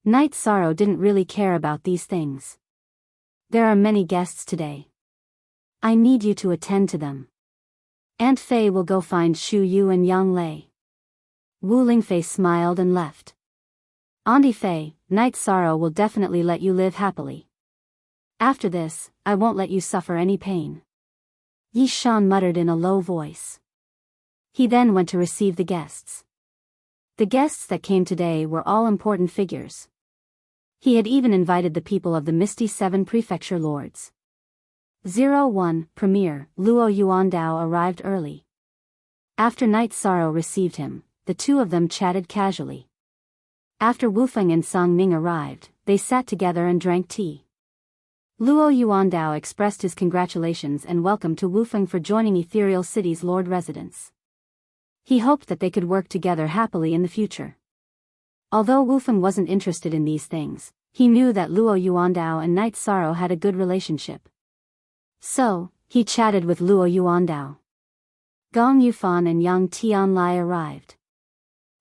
Night Sorrow didn't really care about these things. There are many guests today. I need you to attend to them. Aunt Fei will go find Shu Yu and Yang Lei. Wu Lingfei smiled and left. Auntie Fei, Night Sorrow will definitely let you live happily. After this, I won't let you suffer any pain. Yi Shan muttered in a low voice. He then went to receive the guests. The guests that came today were all important figures. He had even invited the people of the Misty Seven Prefecture Lords. 01 Premier Luo Yuandao arrived early. After Night Sorrow received him, the two of them chatted casually. After Wufeng and Song Ning arrived, they sat together and drank tea. Luo Yuandao expressed his congratulations and welcome to Wufeng for joining Ethereal City's Lord Residence. He hoped that they could work together happily in the future. Although Wufeng wasn't interested in these things, he knew that Luo Yuandao and Night Sorrow had a good relationship. So, he chatted with Luo Yuandao. Gong Yufan and Yang Tianlai arrived.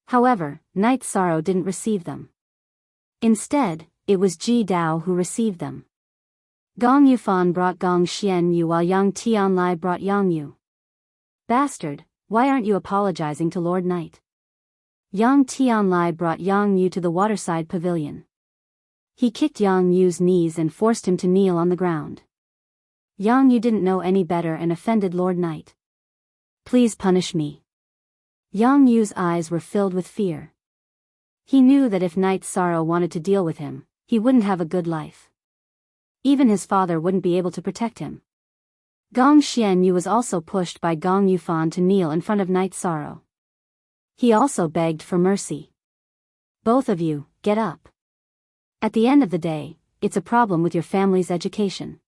However, Night Sorrow didn't receive them. Instead, it was Ji Dao who received them. Gong Yufan brought Gong Xian Yu while Yang Tianlai brought Yang Yu. Bastard, why aren't you apologizing to Lord Knight? Yang Tianlai brought Yang Yu to the waterside pavilion. He kicked Yang Yu's knees and forced him to kneel on the ground. Yang Yu didn't know any better and offended Lord Knight. Please punish me. Yang Yu's eyes were filled with fear. He knew that if Night Sorrow wanted to deal with him, he wouldn't have a good life. Even his father wouldn't be able to protect him. Gong Xian Yu was also pushed by Gong Yufan to kneel in front of Night Sorrow. He also begged for mercy. Both of you, get up. At the end of the day, it's a problem with your family's education.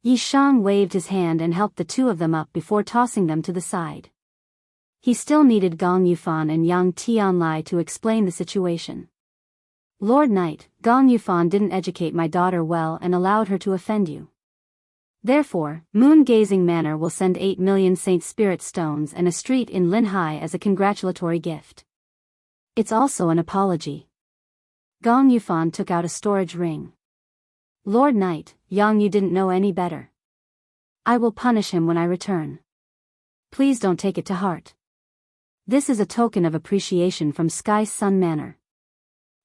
Yi Shang waved his hand and helped the two of them up before tossing them to the side. He still needed Gong Yufan and Yang Tianlai to explain the situation. Lord Knight, Gong Yufan didn't educate my daughter well and allowed her to offend you. Therefore, Moon-Gazing Manor will send 8 million Saint Spirit Stones and a street in Linhai as a congratulatory gift. It's also an apology. Gong Yufan took out a storage ring. Lord Knight, Yang Yu didn't know any better. I will punish him when I return. Please don't take it to heart. This is a token of appreciation from Sky Sun Manor.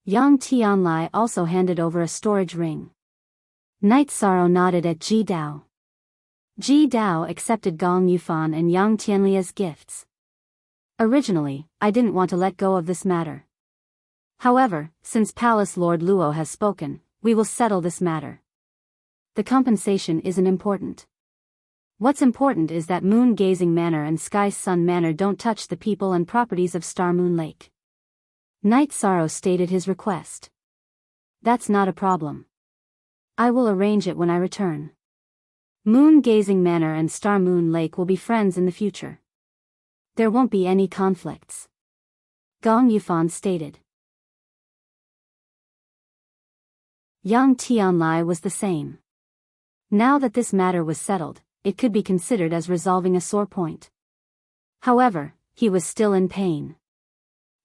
Yang Tianlai also handed over a storage ring. Night Sorrow nodded at Ji Dao. Ji Dao accepted Gong Yufan and Yang Tianlia's gifts. Originally, I didn't want to let go of this matter. However, since Palace Lord Luo has spoken, we will settle this matter. The compensation isn't important. What's important is that Moon-Gazing Manor and Sky Sun Manor don't touch the people and properties of Star Moon Lake. Night Sorrow stated his request. That's not a problem. I will arrange it when I return. Moon-Gazing Manor and Star Moon Lake will be friends in the future. There won't be any conflicts. Gong Yufan stated. Yang Tianlai was the same. Now that this matter was settled, it could be considered as resolving a sore point. However, he was still in pain.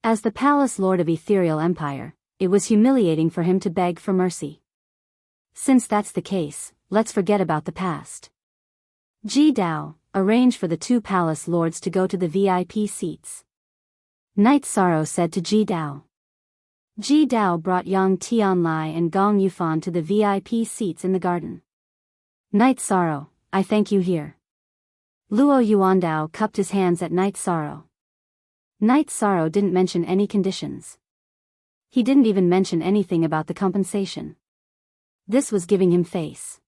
As the Palace Lord of Ethereal Empire, it was humiliating for him to beg for mercy. Since that's the case, let's forget about the past. Ji Dao, arrange for the two Palace Lords to go to the VIP seats. Night Sorrow said to Ji Dao. Ji Dao brought Yang Tianlai and Gong Yufan to the VIP seats in the garden. Night Sorrow, I thank you here. Luo Yuandao cupped his hands at Night Sorrow. Night Sorrow didn't mention any conditions. He didn't even mention anything about the compensation. This was giving him face.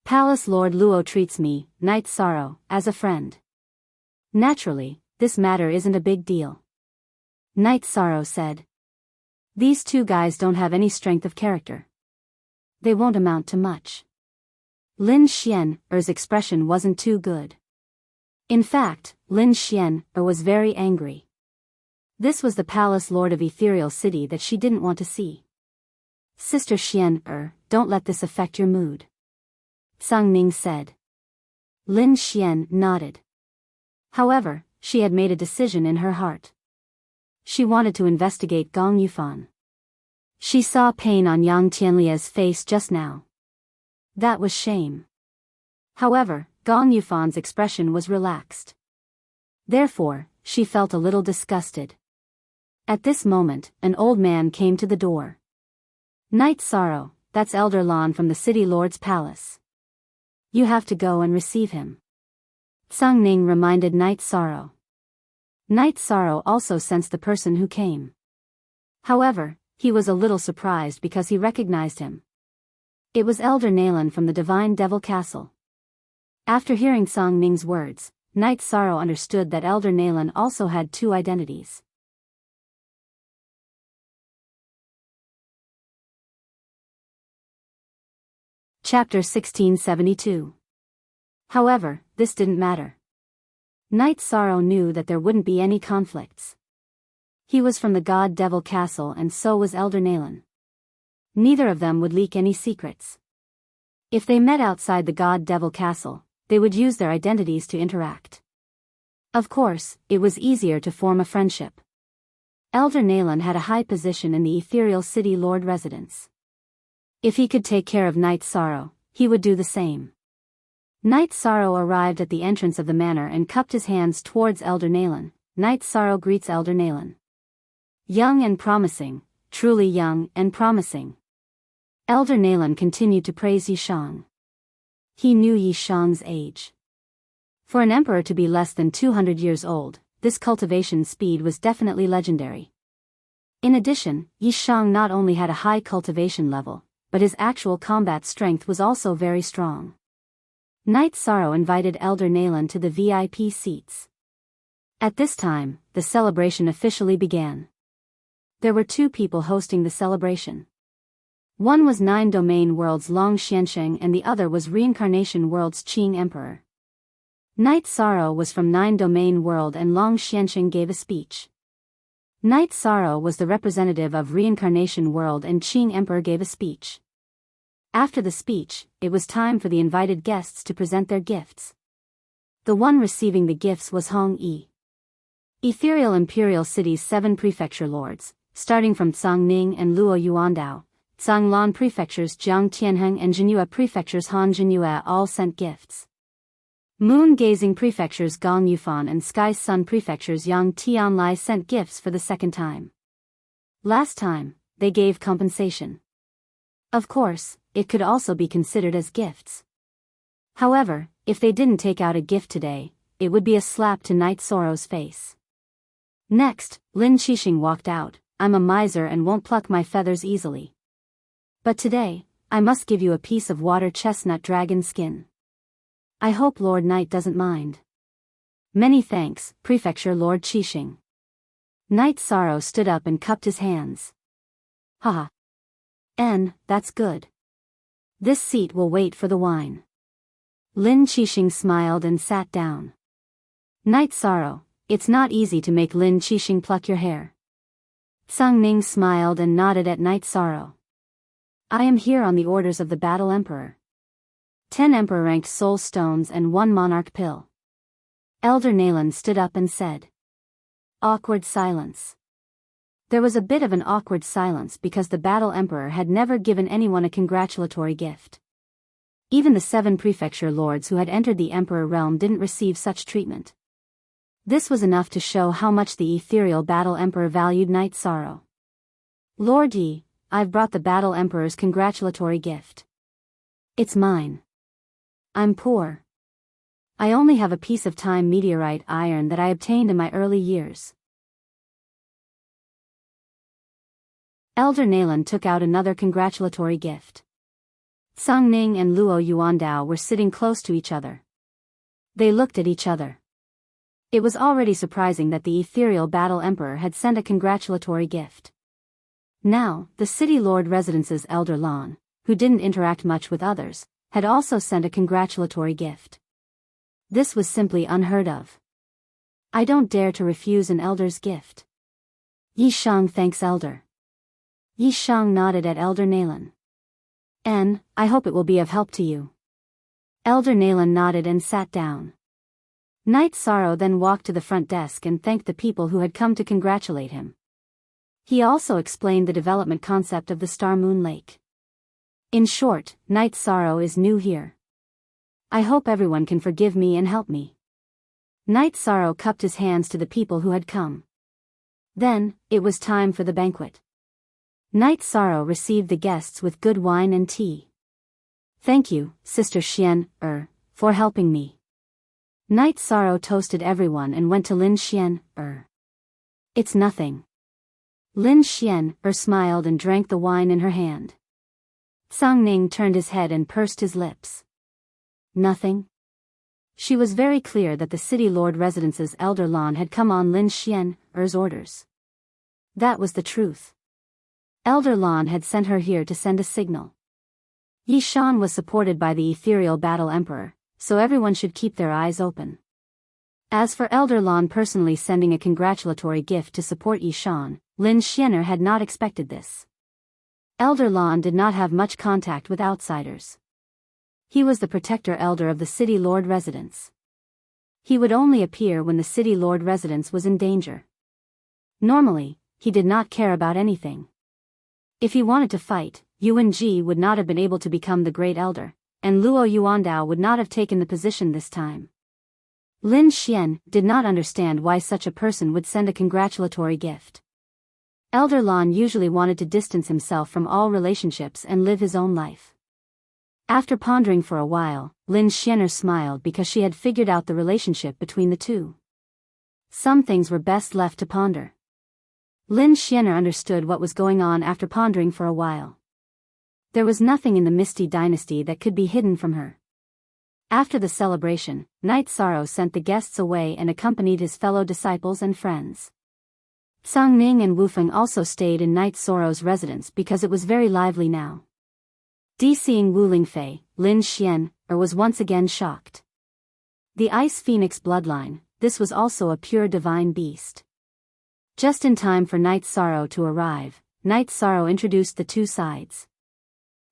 Palace Lord Luo treats me, Night Sorrow, as a friend. Naturally, this matter isn't a big deal. Night Sorrow said. These two guys don't have any strength of character. They won't amount to much. Lin Xian's expression wasn't too good. In fact, Lin Xian was very angry. This was the Palace Lord of Ethereal City that she didn't want to see. Sister Xian, don't let this affect your mood. Sung Ning said. Lin Xian nodded. However, she had made a decision in her heart. She wanted to investigate Gong Yufan. She saw pain on Yang Tianlia's face just now. That was shame. However, Gong Yufan's expression was relaxed. Therefore, she felt a little disgusted. At this moment, an old man came to the door. Night Sorrow, that's Elder Lan from the City Lord's palace. You have to go and receive him. Tsang Ning reminded Night Sorrow. Night Sorrow also sensed the person who came. However, he was a little surprised because he recognized him. It was Elder Nalan from the Divine Devil Castle. After hearing Tsang Ning's words, Night Sorrow understood that Elder Nalan also had two identities. Chapter 1672. However, this didn't matter. Night Sorrow knew that there wouldn't be any conflicts. He was from the God Devil Castle and so was Elder Nalan. Neither of them would leak any secrets. If they met outside the God Devil Castle, they would use their identities to interact. Of course, it was easier to form a friendship. Elder Nalan had a high position in the ethereal city lord residence. If he could take care of Night Sorrow, he would do the same. Night Sorrow arrived at the entrance of the manor and cupped his hands towards Elder Nalan. Night Sorrow greets Elder Nalan. Young and promising, truly young and promising. Elder Nalan continued to praise Yishang. He knew Yishang's age. For an emperor to be less than 200 years old, this cultivation speed was definitely legendary. In addition, Yishang not only had a high cultivation level, but his actual combat strength was also very strong. Night Sorrow invited Elder Nalan to the VIP seats. At this time, the celebration officially began. There were two people hosting the celebration. One was Nine Domain World's Long Xiansheng and the other was Reincarnation World's Qing Emperor. Night Sorrow was from Nine Domain World and Long Xiansheng gave a speech. Night Sorrow was the representative of Reincarnation World and Qing Emperor gave a speech. After the speech, it was time for the invited guests to present their gifts. The one receiving the gifts was Hong Yi. Ethereal Imperial City's 7 prefecture lords, starting from Tsang Ning and Luo Yuandao, Tsanglan Prefecture's Jiang Tianheng and Jinhua Prefecture's Han Jinhua all sent gifts. Moon-gazing Prefecture's Gong Yufan and Sky Sun Prefecture's Yang Tianlai sent gifts for the second time. Last time, they gave compensation. Of course, it could also be considered as gifts. However, if they didn't take out a gift today, it would be a slap to Night Sorrow's face. Next, Lin Qixing walked out. I'm a miser and won't pluck my feathers easily. But today, I must give you a piece of water chestnut dragon skin. I hope Lord Night doesn't mind. Many thanks, Prefecture Lord Qixing. Night Sorrow stood up and cupped his hands. Haha. That's good. This seat will wait for the wine. Lin Qixing smiled and sat down. Night Sorrow, it's not easy to make Lin Qixing pluck your hair. Tsang Ning smiled and nodded at Night Sorrow. I am here on the orders of the Battle Emperor. 10 Emperor-ranked soul stones and 1 monarch pill. Elder Nalan stood up and said. Awkward silence. There was a bit of an awkward silence because the Battle Emperor had never given anyone a congratulatory gift. Even the 7 prefecture lords who had entered the Emperor realm didn't receive such treatment. This was enough to show how much the ethereal Battle Emperor valued Night Sorrow. Lord Yi, I've brought the Battle Emperor's congratulatory gift. It's mine. I'm poor. I only have a piece of time meteorite iron that I obtained in my early years. Elder Nalan took out another congratulatory gift. Tsang Ning and Luo Yuandao were sitting close to each other. They looked at each other. It was already surprising that the ethereal Battle Emperor had sent a congratulatory gift. Now, the City Lord Residence's Elder Lan, who didn't interact much with others, had also sent a congratulatory gift. This was simply unheard of. I don't dare to refuse an elder's gift. Yishang thanks Elder. Yishang nodded at Elder Nalan. I hope it will be of help to you. Elder Nalan nodded and sat down. Night Sorrow then walked to the front desk and thanked the people who had come to congratulate him. He also explained the development concept of the Star Moon Lake. In short, Night Sorrow is new here. I hope everyone can forgive me and help me. Night Sorrow cupped his hands to the people who had come. Then, it was time for the banquet. Night Sorrow received the guests with good wine and tea. Thank you, Sister Xian, for helping me. Night Sorrow toasted everyone and went to Lin Xian, It's nothing. Lin Xian, smiled and drank the wine in her hand. Tsang Ning turned his head and pursed his lips. Nothing? She was very clear that the city lord residence's elder Lan had come on Lin Xian's orders. That was the truth. Elder Lan had sent her here to send a signal. Yi Shan was supported by the ethereal battle emperor, so everyone should keep their eyes open. As for Elder Lan personally sending a congratulatory gift to support Yi Shan, Lin Xianer had not expected this. Elder Lan did not have much contact with outsiders. He was the protector elder of the city lord residence. He would only appear when the city lord residence was in danger. Normally, he did not care about anything. If he wanted to fight, Yuan Ji would not have been able to become the great elder, and Luo Yuandao would not have taken the position this time. Lin Xian did not understand why such a person would send a congratulatory gift. Elder Lan usually wanted to distance himself from all relationships and live his own life. After pondering for a while, Lin Xianer smiled because she had figured out the relationship between the two. Some things were best left to ponder. Lin Xianer understood what was going on after pondering for a while. There was nothing in the Misty Dynasty that could be hidden from her. After the celebration, Night Sorrow sent the guests away and accompanied his fellow disciples and friends. Tsang Ning and Wufeng also stayed in Night Sorrow's residence because it was very lively now. Seeing Wu Lingfei, Lin Xian was once again shocked. The Ice Phoenix bloodline, this was also a pure divine beast. Just in time for Night Sorrow to arrive, Night Sorrow introduced the two sides.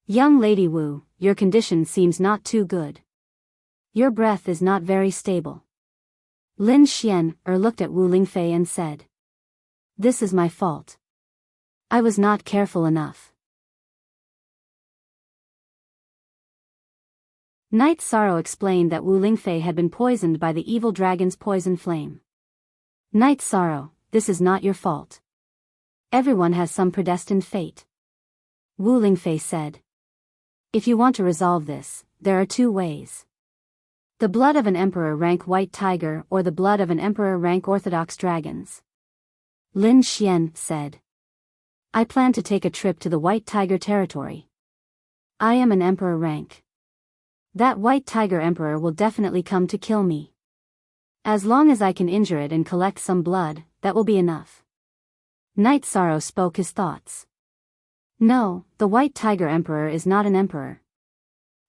Young Lady Wu, your condition seems not too good. Your breath is not very stable. Lin Xian looked at Wu Lingfei and said. This is my fault. I was not careful enough. Night Sorrow explained that Wu Lingfei had been poisoned by the evil dragon's poison flame. Night Sorrow, this is not your fault. Everyone has some predestined fate. Wu Lingfei said. If you want to resolve this, there are two ways. The blood of an emperor rank white tiger or the blood of an emperor rank orthodox dragons. Lin Xian said. I plan to take a trip to the white tiger territory. I am an emperor rank. That white tiger emperor will definitely come to kill me. As long as I can injure it and collect some blood, that will be enough. Night Sorrow spoke his thoughts. No, the white tiger emperor is not an emperor.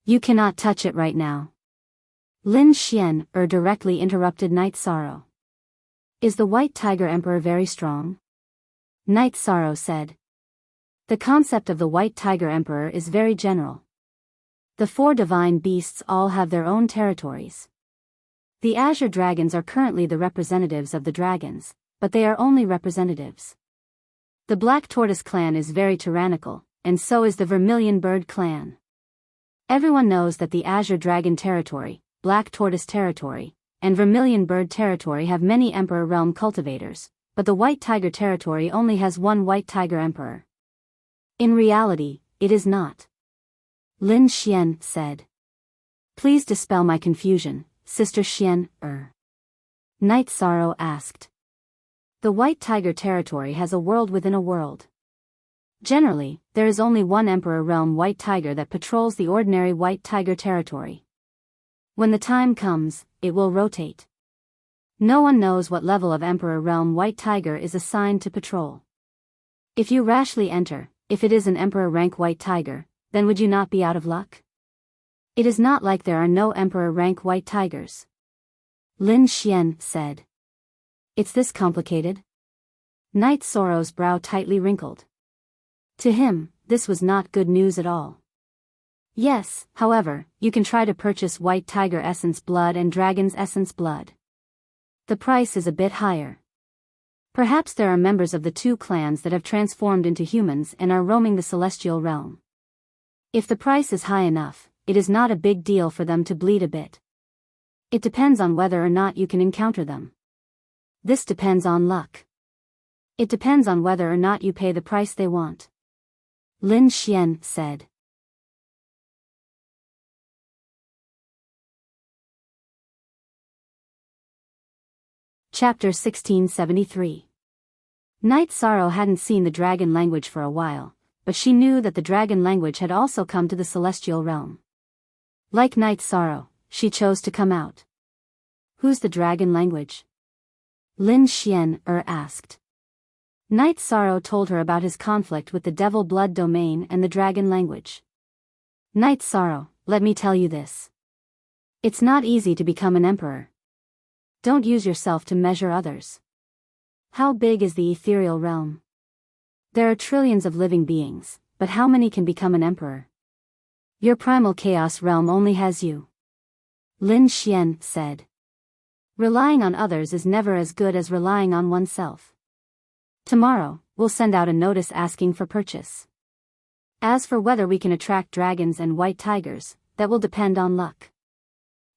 You cannot touch it right now. Lin Xian directly interrupted Night Sorrow. Is the white tiger emperor very strong? Night Sorrow said. The concept of the white tiger emperor is very general. The four divine beasts all have their own territories. The azure dragons are currently the representatives of the dragons, but they are only representatives. The Black Tortoise clan is very tyrannical, and so is the Vermilion Bird clan. Everyone knows that the Azure Dragon territory, Black Tortoise territory, and Vermilion Bird territory have many Emperor Realm cultivators, but the White Tiger territory only has one White Tiger Emperor. In reality, it is not. Lin Xian said. Please dispel my confusion, Sister Xian, Night Sorrow asked. The White Tiger territory has a world within a world. Generally, there is only one Emperor Realm White Tiger that patrols the ordinary White Tiger territory. When the time comes, it will rotate. No one knows what level of Emperor Realm White Tiger is assigned to patrol. If you rashly enter, if it is an Emperor rank White Tiger, then would you not be out of luck? It is not like there are no Emperor rank White Tigers. Lin Xian said. It's this complicated? Night Sorrow's brow tightly wrinkled. To him, this was not good news at all. Yes, however, you can try to purchase White Tiger Essence Blood and Dragon's Essence Blood. The price is a bit higher. Perhaps there are members of the two clans that have transformed into humans and are roaming the celestial realm. If the price is high enough, it is not a big deal for them to bleed a bit. It depends on whether or not you can encounter them. This depends on luck. It depends on whether or not you pay the price they want. Lin Xian said. Chapter 1673. Night Sorrow hadn't seen the dragon language for a while, but she knew that the dragon language had also come to the celestial realm. Like Night Sorrow, she chose to come out. Who's the dragon language? Lin Xian asked. Night Sorrow told her about his conflict with the Devil Blood domain and the dragon language. Night Sorrow, let me tell you this. It's not easy to become an emperor. Don't use yourself to measure others. How big is the ethereal realm? There are trillions of living beings, but how many can become an emperor? Your primal chaos realm only has you. Lin Xian said. Relying on others is never as good as relying on oneself. Tomorrow, we'll send out a notice asking for purchase. As for whether we can attract dragons and white tigers, that will depend on luck.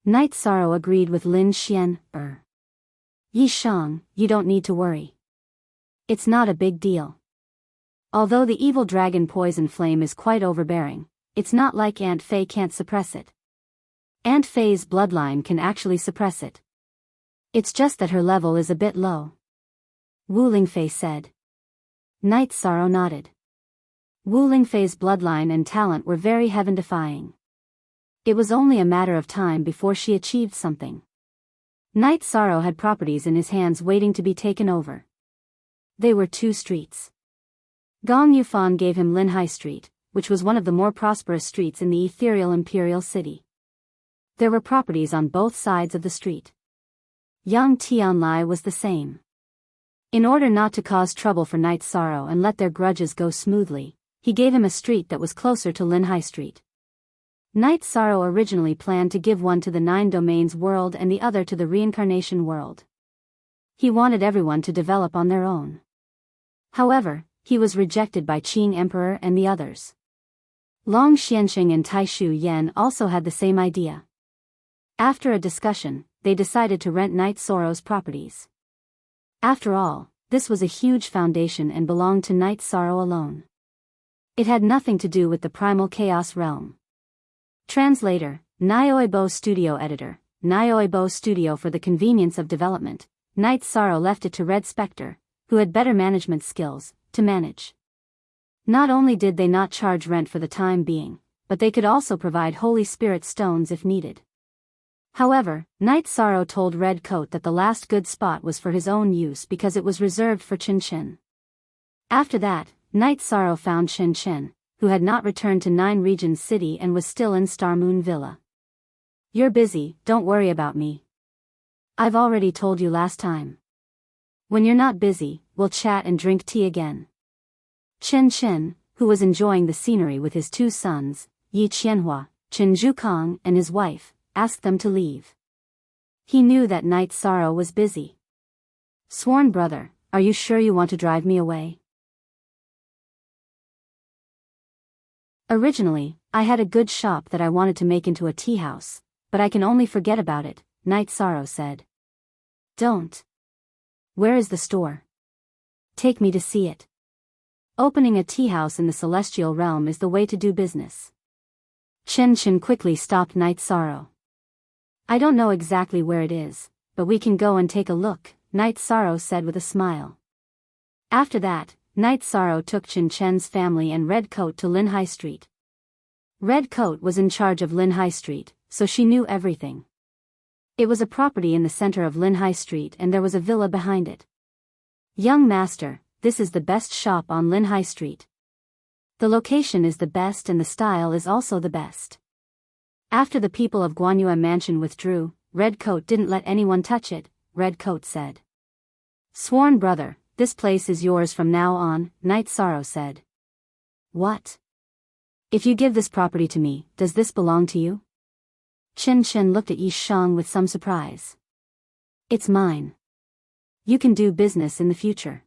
Night Sorrow agreed with Lin Xian. Yi Shang, you don't need to worry. It's not a big deal. Although the evil dragon poison flame is quite overbearing, it's not like Aunt Fei can't suppress it. Aunt Fei's bloodline can actually suppress it. It's just that her level is a bit low. Wu Lingfei said. Night Sorrow nodded. Wu Lingfei's bloodline and talent were very heaven-defying. It was only a matter of time before she achieved something. Night Sorrow had properties in his hands waiting to be taken over. They were 2 streets. Gong Yufan gave him Linhai Street, which was one of the more prosperous streets in the ethereal imperial city. There were properties on both sides of the street. Yang Tianlai was the same. In order not to cause trouble for Night Sorrow and let their grudges go smoothly, he gave him a street that was closer to Linhai Street. Night Sorrow originally planned to give one to the 9 Domains world and the other to the reincarnation world. He wanted everyone to develop on their own. However, he was rejected by Qing Emperor and the others. Long Xianxing and Taishu Yan also had the same idea. After a discussion, they decided to rent Night Sorrow's properties. After all, this was a huge foundation and belonged to Night Sorrow alone. It had nothing to do with the primal chaos realm. Translator, Nyoibo Studio Editor, Nyoibo Studio. For the convenience of development, Night Sorrow left it to Red Spectre, who had better management skills, to manage. Not only did they not charge rent for the time being, but they could also provide Holy Spirit stones if needed. However, Night Sorrow told Red Coat that the last good spot was for his own use because it was reserved for Chen Chen. After that, Night Sorrow found Chen Chen, who had not returned to 9 Regions City and was still in Star Moon Villa. You're busy, don't worry about me. I've already told you last time. When you're not busy, we'll chat and drink tea again. Chen Chen, who was enjoying the scenery with his 2 sons, Yi Qianhua, Chen Zhukang, and his wife, asked them to leave. He knew that Night Sorrow was busy. Sworn brother, are you sure you want to drive me away? Originally, I had a good shop that I wanted to make into a tea house, but I can only forget about it, Night Sorrow said. Don't. Where is the store? Take me to see it. Opening a tea house in the celestial realm is the way to do business. Chen Chen quickly stopped Night Sorrow. I don't know exactly where it is, but we can go and take a look, Night Sorrow said with a smile. After that, Night Sorrow took Chen Chen's family and Red Coat to Linhai Street. Red Coat was in charge of Linhai Street, so she knew everything. It was a property in the center of Linhai Street and there was a villa behind it. Young master, this is the best shop on Linhai Street. The location is the best and the style is also the best. After the people of Guanyue Mansion withdrew, Red Coat didn't let anyone touch it, Red Coat said. Sworn brother, this place is yours from now on, Night Sorrow said. What? If you give this property to me, does this belong to you? Chen Chen looked at Yi Shang with some surprise. It's mine. You can do business in the future.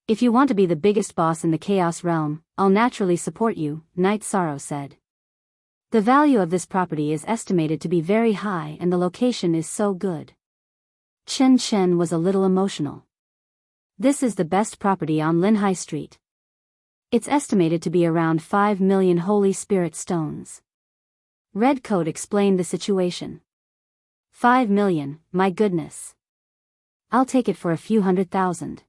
If you want to be the biggest boss in the Chaos Realm, I'll naturally support you, Night Sorrow said. The value of this property is estimated to be very high and the location is so good. Chen Chen was a little emotional. This is the best property on Lin High Street. It's estimated to be around 5 million Holy Spirit stones. Redcoat explained the situation. 5 million, my goodness. I'll take it for a few 100,000.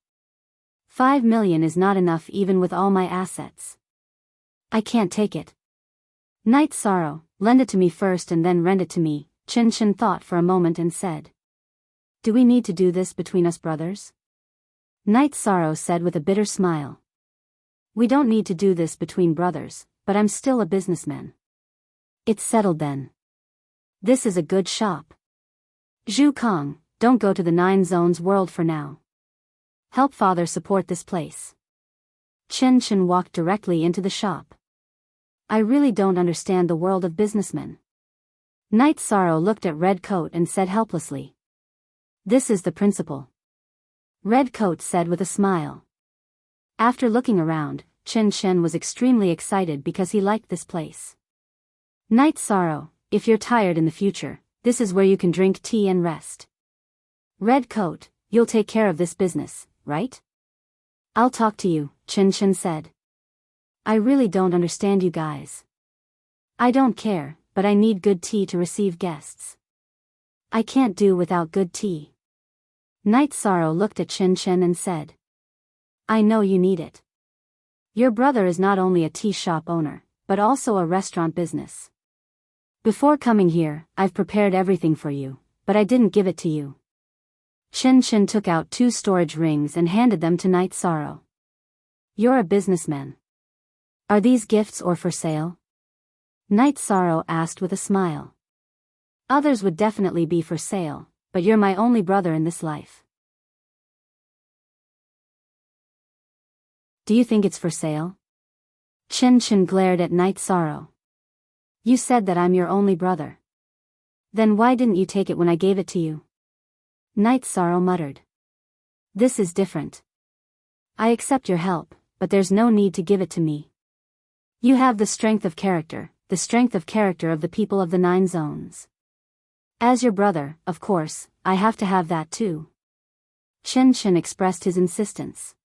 5 million is not enough even with all my assets. I can't take it. Night Sorrow, lend it to me first and then rent it to me, Chen Chen thought for a moment and said. Do we need to do this between us brothers? Night Sorrow said with a bitter smile. We don't need to do this between brothers, but I'm still a businessman. It's settled then. This is a good shop. Zhu Kong, don't go to the 9 Zones world for now. Help father support this place. Chen Chen walked directly into the shop. I really don't understand the world of businessmen. Night Sorrow looked at Redcoat and said helplessly. This is the principle. Redcoat said with a smile. After looking around, Chen Chen was extremely excited because he liked this place. Night Sorrow, if you're tired in the future, this is where you can drink tea and rest. Redcoat, you'll take care of this business, right? I'll talk to you, Chen Chen said. I really don't understand you guys. I don't care, but I need good tea to receive guests. I can't do without good tea. Night Sorrow looked at Chen Chen and said. I know you need it. Your brother is not only a tea shop owner, but also a restaurant business. Before coming here, I've prepared everything for you, but I didn't give it to you. Chen Chen took out 2 storage rings and handed them to Night Sorrow. You're a businessman. Are these gifts or for sale? Night Sorrow asked with a smile. Others would definitely be for sale, but you're my only brother in this life. Do you think it's for sale? Chen Chen glared at Night Sorrow. You said that I'm your only brother. Then why didn't you take it when I gave it to you? Night Sorrow muttered. This is different. I accept your help, but there's no need to give it to me. You have the strength of character of the people of the 9 Zones. As your brother, of course, I have to have that too. Chen Chen expressed his insistence.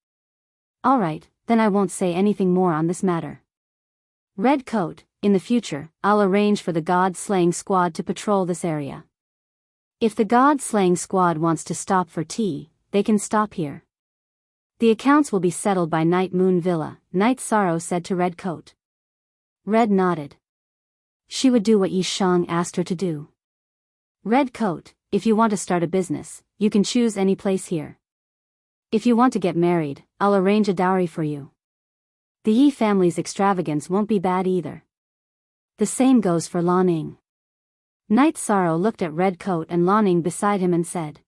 Alright, then I won't say anything more on this matter. Redcoat, in the future, I'll arrange for the God-slaying squad to patrol this area. If the God-slaying squad wants to stop for tea, they can stop here. The accounts will be settled by Night Moon Villa, Night Sorrow said to Redcoat. Red nodded. She would do what Yi Shang asked her to do. Redcoat, if you want to start a business, you can choose any place here. If you want to get married, I'll arrange a dowry for you. The Yi family's extravagance won't be bad either. The same goes for Lan Ning. Night Sorrow looked at Redcoat and Lan Ning beside him and said.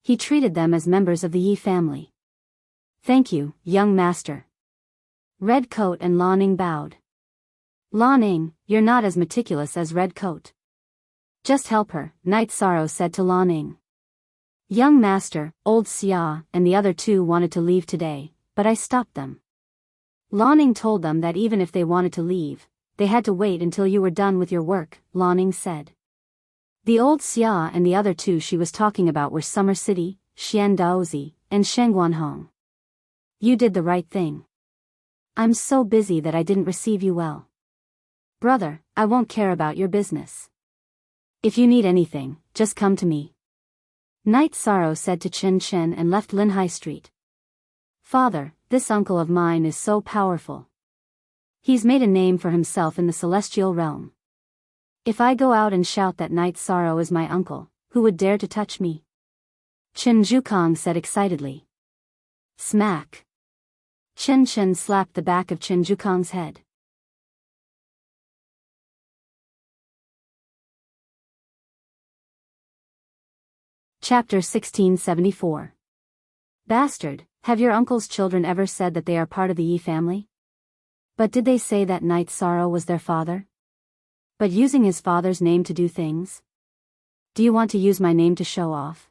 He treated them as members of the Yi family. Thank you, young master. Redcoat and Lan Ning bowed. Lan Ning, you're not as meticulous as Redcoat. Just help her, Night Sorrow said to Lan Ning. Young master, old Xia, and the other 2 wanted to leave today, but I stopped them. Lan Ning told them that even if they wanted to leave, they had to wait until you were done with your work, Lan Ning said. The old Xia and the other 2 she was talking about were Summer City, Xian Daozi, and Shengguanhong. You did the right thing. I'm so busy that I didn't receive you well. Brother, I won't care about your business. If you need anything, just come to me. Night Sorrow said to Chen Chen and left Lin High Street. Father, this uncle of mine is so powerful. He's made a name for himself in the celestial realm. If I go out and shout that Night Sorrow is my uncle, who would dare to touch me? Chen Zhukong said excitedly. Smack. Chen Chen slapped the back of Chen Zhukong's head. Chapter 1674. Bastard, have your uncle's children ever said that they are part of the Yi family? But did they say that Night Sorrow was their father? But using his father's name to do things? Do you want to use my name to show off?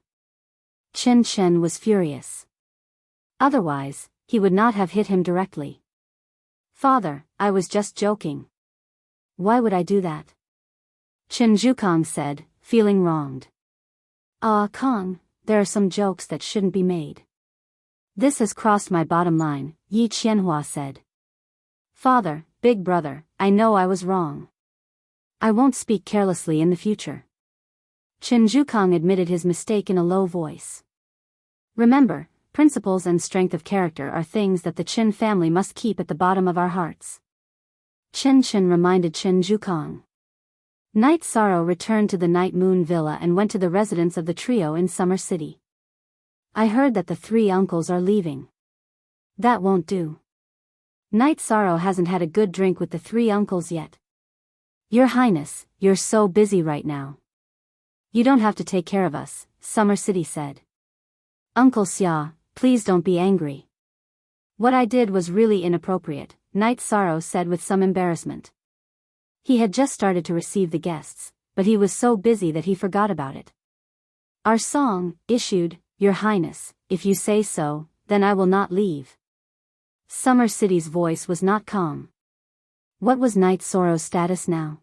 Chen Chen was furious. Otherwise, he would not have hit him directly. Father, I was just joking. Why would I do that? Chen Zhukong said, feeling wronged. Kong, there are some jokes that shouldn't be made. This has crossed my bottom line, Yi Qianhua said. Father, big brother, I know I was wrong. I won't speak carelessly in the future. Chen Zhukong admitted his mistake in a low voice. Remember, principles and strength of character are things that the Chen family must keep at the bottom of our hearts. Chen Chen reminded Chen Zhukong. Night Sorrow returned to the Night Moon Villa and went to the residence of the trio in Summer City. I heard that the three uncles are leaving. That won't do. Night Sorrow hasn't had a good drink with the three uncles yet. Your Highness, you're so busy right now. You don't have to take care of us, Summer City said. Uncle Xia, please don't be angry. What I did was really inappropriate, Night Sorrow said with some embarrassment. He had just started to receive the guests, but he was so busy that he forgot about it. Our song, issued, Your Highness, if you say so, then I will not leave. Summer City's voice was not calm. What was Night Sorrow's status now?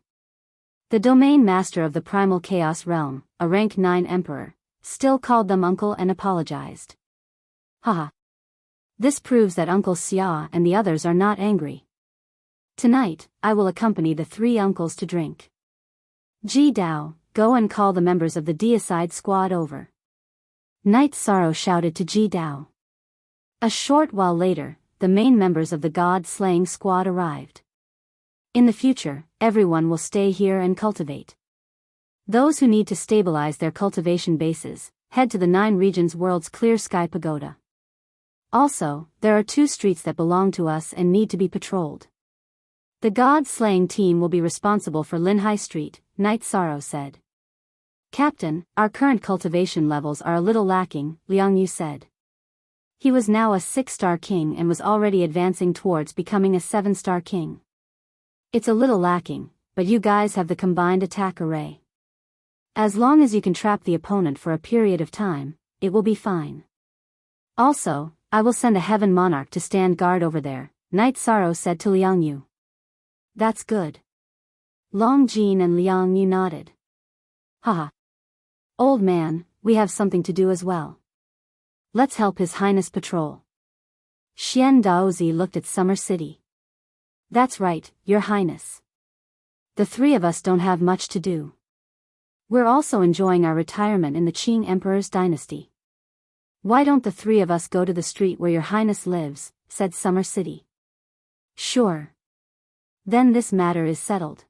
The domain master of the primal chaos realm, a rank 9 emperor, still called them uncle and apologized. Haha. This proves that Uncle Xia and the others are not angry. Tonight, I will accompany the three uncles to drink. Ji Dao, go and call the members of the deicide squad over. Night Sorrow shouted to Ji Dao. A short while later, the main members of the god-slaying squad arrived. In the future, everyone will stay here and cultivate. Those who need to stabilize their cultivation bases, head to the 9 regions world's clear sky pagoda. Also, there are 2 streets that belong to us and need to be patrolled. The god-slaying team will be responsible for Linhai Street, Night Sorrow said. Captain, our current cultivation levels are a little lacking, Liang Yu said. He was now a 6-star king and was already advancing towards becoming a 7-star king. It's a little lacking, but you guys have the combined attack array. As long as you can trap the opponent for a period of time, it will be fine. Also, I will send a Heaven Monarch to stand guard over there, Night Sorrow said to Liang Yu. That's good. Long Jin and Liang Yu nodded. Haha. Old man, we have something to do as well. Let's help His Highness patrol. Xian Daozi looked at Summer City. That's right, Your Highness. The 3 of us don't have much to do. We're also enjoying our retirement in the Qing Emperor's dynasty. Why don't the 3 of us go to the street where Your Highness lives, said Summer City. Sure. Then this matter is settled.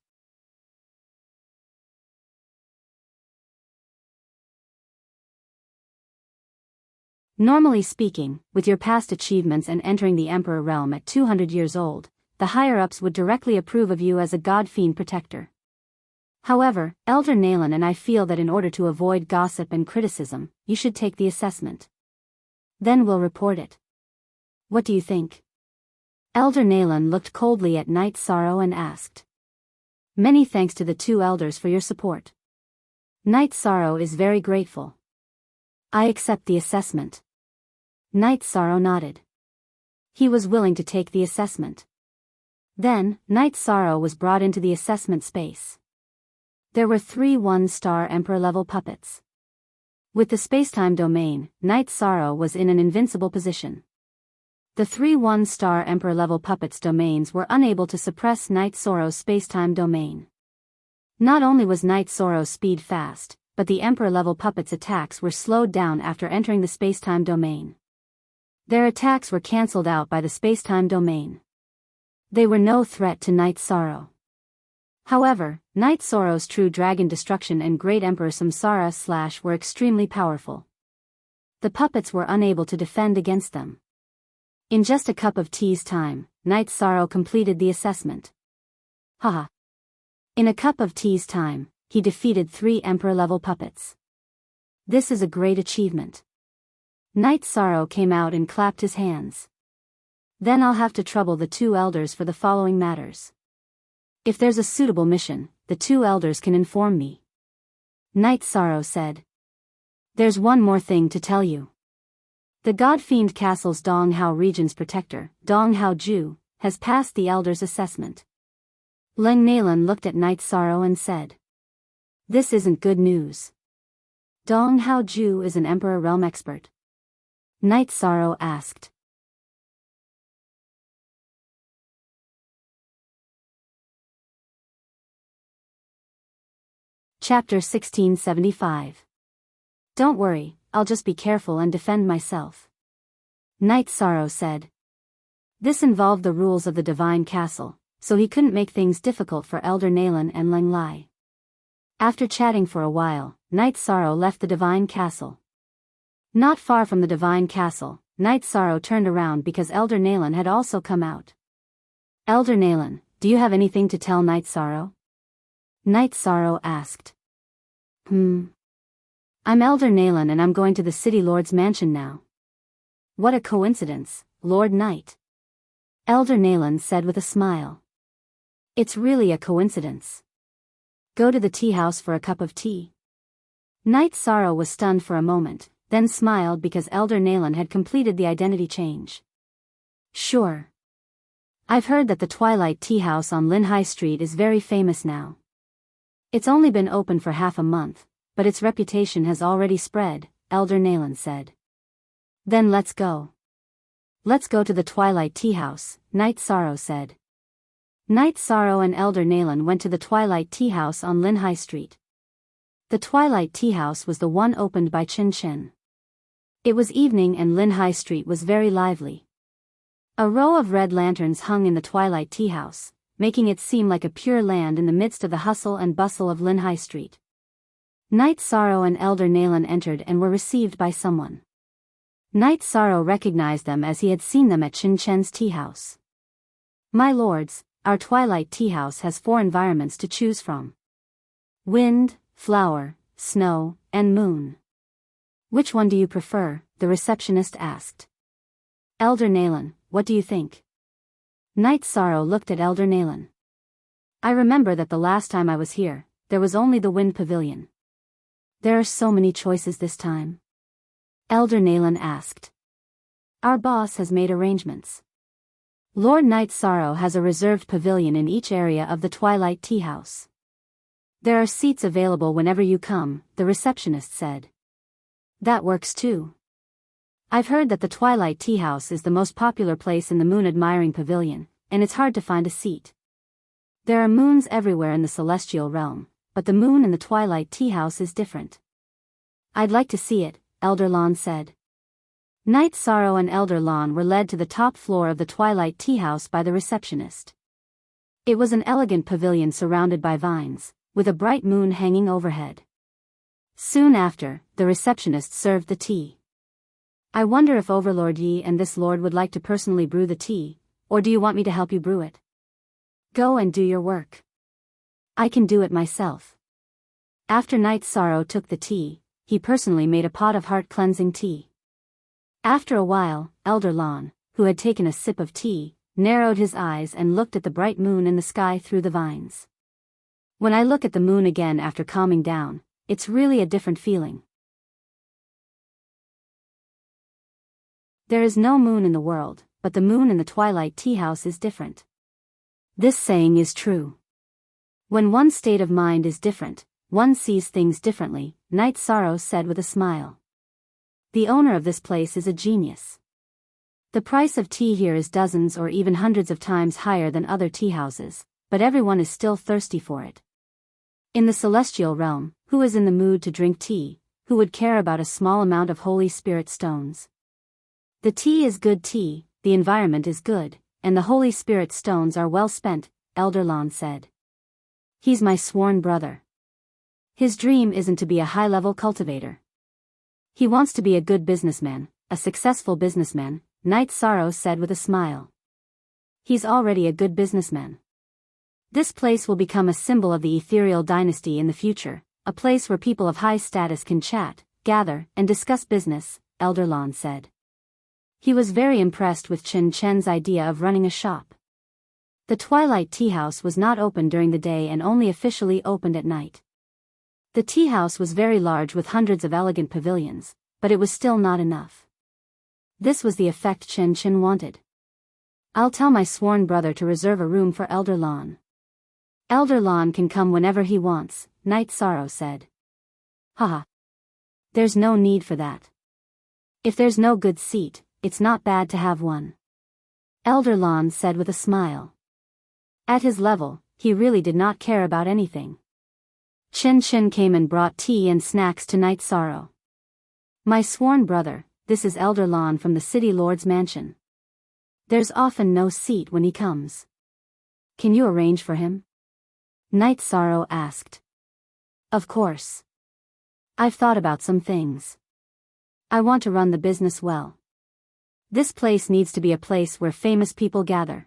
Normally speaking, with your past achievements and entering the Emperor realm at 200 years old, the higher-ups would directly approve of you as a god-fiend protector. However, Elder Naylan and I feel that in order to avoid gossip and criticism, you should take the assessment. Then we'll report it. What do you think? Elder Naylan looked coldly at Night Sorrow and asked. Many thanks to the 2 elders for your support. Night Sorrow is very grateful. I accept the assessment. Night Sorrow nodded. He was willing to take the assessment. Then, Night Sorrow was brought into the assessment space. There were 3 1-star Emperor-level puppets. With the spacetime domain, Night Sorrow was in an invincible position. The 3 1-star Emperor-level puppets' domains were unable to suppress Night Sorrow's spacetime domain. Not only was Night Sorrow's speed fast, but the Emperor-level puppets' attacks were slowed down after entering the spacetime domain. Their attacks were cancelled out by the spacetime domain. They were no threat to Night Sorrow. However, Night Sorrow's True Dragon Destruction and Great Emperor Samsara / were extremely powerful. The puppets were unable to defend against them. In just a cup of tea's time, Night Sorrow completed the assessment. Haha. In a cup of tea's time, he defeated 3 Emperor-level puppets. This is a great achievement. Night Sorrow came out and clapped his hands. Then I'll have to trouble the 2 elders for the following matters. If there's a suitable mission, the 2 elders can inform me. Night Sorrow said. There's one more thing to tell you. The God-fiend castle's Donghao region's protector, Donghao Ju, has passed the elder's assessment. Leng Nalan looked at Night Sorrow and said, "This isn't good news." Donghao Ju is an Emperor Realm expert. Night Sorrow asked. Chapter 1675. Don't worry, I'll just be careful and defend myself. Night Sorrow said. This involved the rules of the Divine Castle, so he couldn't make things difficult for Elder Nalan and Leng Lai. After chatting for a while, Night Sorrow left the Divine Castle. Not far from the Divine Castle, Night Sorrow turned around because Elder Nalan had also come out. Elder Nalan, do you have anything to tell Night Sorrow? Night Sorrow asked. I'm Elder Nalan and I'm going to the City Lord's mansion now. What a coincidence, Lord Knight. Elder Nalan said with a smile. It's really a coincidence. Go to the tea house for a cup of tea. Night Sorrow was stunned for a moment, then smiled because Elder Nalan had completed the identity change. Sure. I've heard that the Twilight Tea House on Lin High Street is very famous now. It's only been open for half a month, but its reputation has already spread, Elder Nalan said. Then let's go. Let's go to the Twilight Tea House, Night Sorrow said. Night Sorrow and Elder Nalan went to the Twilight Tea House on Lin High Street. The Twilight Tea House was the one opened by Chin Chen. It was evening and Lin High Street was very lively. A row of red lanterns hung in the Twilight Tea House, making it seem like a pure land in the midst of the hustle and bustle of Lin High Street. Night Sorrow and Elder Nalan entered and were received by someone. Night Sorrow recognized them as he had seen them at Chin Chen's tea house. My lords, our Twilight Tea House has 4 environments to choose from. Wind, flower, snow, and moon. Which one do you prefer? The receptionist asked. Elder Nalan, what do you think? Night Sorrow looked at Elder Nalan. I remember that the last time I was here, there was only the Wind Pavilion. There are so many choices this time. Elder Nalan asked. Our boss has made arrangements. Lord Night Sorrow has a reserved pavilion in each area of the Twilight Tea House. There are seats available whenever you come, the receptionist said. That works too. I've heard that the Twilight Tea House is the most popular place in the moon-admiring pavilion, and it's hard to find a seat. There are moons everywhere in the celestial realm, but the moon in the Twilight Tea House is different. I'd like to see it, Elder Lon said. Night Sorrow and Elder Lon were led to the top floor of the Twilight Tea House by the receptionist. It was an elegant pavilion surrounded by vines, with a bright moon hanging overhead. Soon after, the receptionist served the tea. I wonder if Overlord Yi and this lord would like to personally brew the tea, or do you want me to help you brew it? Go and do your work. I can do it myself. After Night Sorrow took the tea, he personally made a pot of heart-cleansing tea. After a while, Elder Lon, who had taken a sip of tea, narrowed his eyes and looked at the bright moon in the sky through the vines. When I look at the moon again after calming down, it's really a different feeling. There is no moon in the world, but the moon in the Twilight Tea House is different. This saying is true. When one's state of mind is different, one sees things differently, Night Sorrow said with a smile. The owner of this place is a genius. The price of tea here is dozens or even hundreds of times higher than other tea houses, but everyone is still thirsty for it. In the celestial realm, who is in the mood to drink tea, who would care about a small amount of Holy Spirit stones? The tea is good tea, the environment is good, and the Holy Spirit stones are well spent, Elder Lon said. He's my sworn brother. His dream isn't to be a high-level cultivator. He wants to be a good businessman, a successful businessman, Night Sorrow said with a smile. He's already a good businessman. This place will become a symbol of the ethereal dynasty in the future, a place where people of high status can chat, gather, and discuss business, Elder Lon said. He was very impressed with Chin Chen's idea of running a shop. The Twilight Tea House was not open during the day and only officially opened at night. The tea house was very large with hundreds of elegant pavilions, but it was still not enough. This was the effect Chen Chen wanted. I'll tell my sworn brother to reserve a room for Elder Lon. Elder Lon can come whenever he wants, Night Sorrow said. Haha. There's no need for that. If there's no good seat, it's not bad to have one. Elder Lon said with a smile. At his level, he really did not care about anything. Chen Chen came and brought tea and snacks to Night Sorrow. My sworn brother, this is Elder Lon from the City Lord's mansion. There's often no seat when he comes. Can you arrange for him? Night Sorrow asked. Of course. I've thought about some things. I want to run the business well. This place needs to be a place where famous people gather.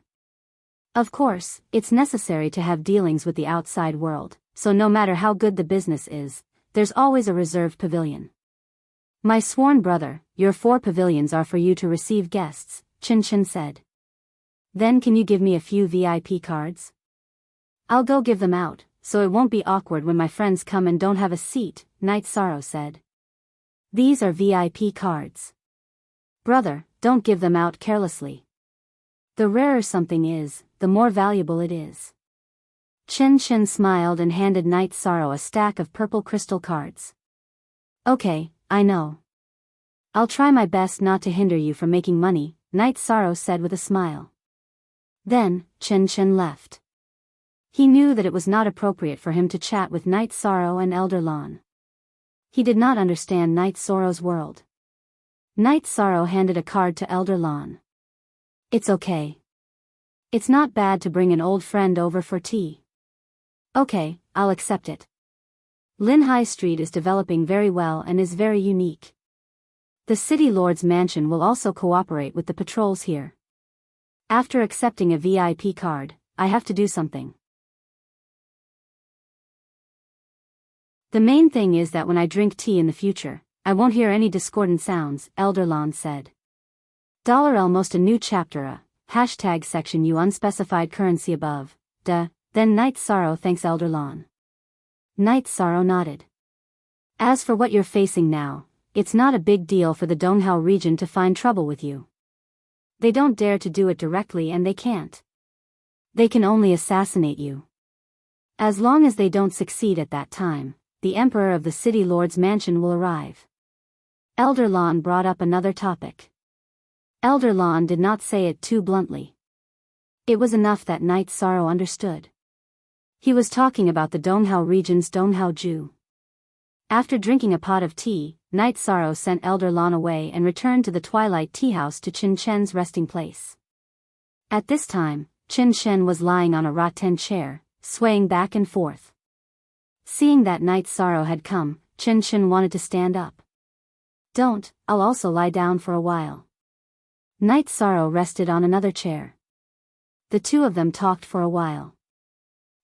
Of course, it's necessary to have dealings with the outside world, so no matter how good the business is, there's always a reserved pavilion. My sworn brother, your 4 pavilions are for you to receive guests, Chen Chen said. Then can you give me a few VIP cards? I'll go give them out, so it won't be awkward when my friends come and don't have a seat, Night Sorrow said. These are VIP cards. Brother, don't give them out carelessly. The rarer something is, the more valuable it is. Chen Chen smiled and handed Night Sorrow a stack of purple crystal cards. Okay, I know. I'll try my best not to hinder you from making money, Night Sorrow said with a smile. Then, Chen Chen left. He knew that it was not appropriate for him to chat with Night Sorrow and Elder Lon. He did not understand Night Sorrow's world. Night Sorrow handed a card to Elder Lon. It's okay. It's not bad to bring an old friend over for tea. Okay, I'll accept it. Lin High Street is developing very well and is very unique. The City Lord's mansion will also cooperate with the patrols here. After accepting a VIP card, I have to do something. The main thing is that when I drink tea in the future, I won't hear any discordant sounds, Elder Lon said. $Almost a new chapter hashtag section U unspecified currency above, then Night Sorrow thanks Elder Lon. Night Sorrow nodded. As for what you're facing now, it's not a big deal for the Donghao region to find trouble with you. They don't dare to do it directly and they can't. They can only assassinate you. As long as they don't succeed at that time, the Emperor of the City Lord's mansion will arrive. Elder Lon brought up another topic. Elder Lon did not say it too bluntly. It was enough that Night Sorrow understood. He was talking about the Donghao region's Donghao Ju. After drinking a pot of tea, Night Sorrow sent Elder Lon away and returned to the Twilight Tea House to Chen Chen's resting place. At this time, Chen Chen was lying on a rattan chair, swaying back and forth. Seeing that Night Sorrow had come, Chen Chen wanted to stand up. Don't, I'll also lie down for a while. Night Sorrow rested on another chair. The two of them talked for a while.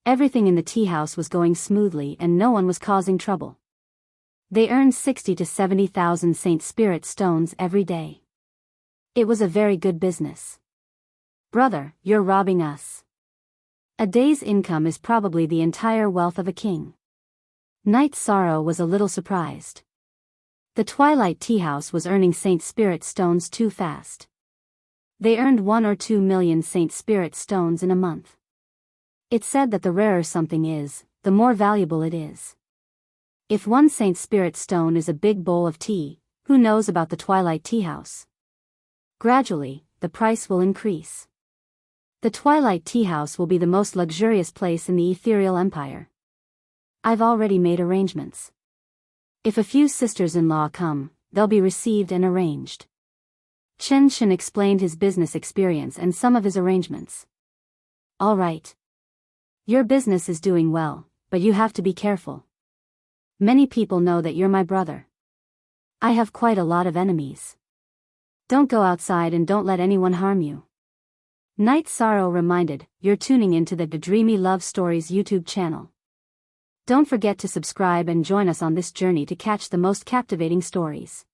Everything in the tea house was going smoothly and no one was causing trouble. They earned 60 to 70,000 Saint Spirit stones every day. It was a very good business. Brother, you're robbing us. A day's income is probably the entire wealth of a king. Night Sorrow was a little surprised. The Twilight Tea House was earning Saint Spirit stones too fast. They earned 1 or 2 million Saint Spirit stones in a month. It said that the rarer something is, the more valuable it is. If 1 Saint Spirit stone is a big bowl of tea, who knows about the Twilight Tea House? Gradually, the price will increase. The Twilight Tea House will be the most luxurious place in the Ethereal Empire. I've already made arrangements. If a few sisters-in-law come, they'll be received and arranged. Chen Chen explained his business experience and some of his arrangements. All right. Your business is doing well, but you have to be careful. Many people know that you're my brother. I have quite a lot of enemies. Don't go outside and don't let anyone harm you. Night Sorrow reminded, you're tuning into the Dreamy Love Stories YouTube channel. Don't forget to subscribe and join us on this journey to catch the most captivating stories.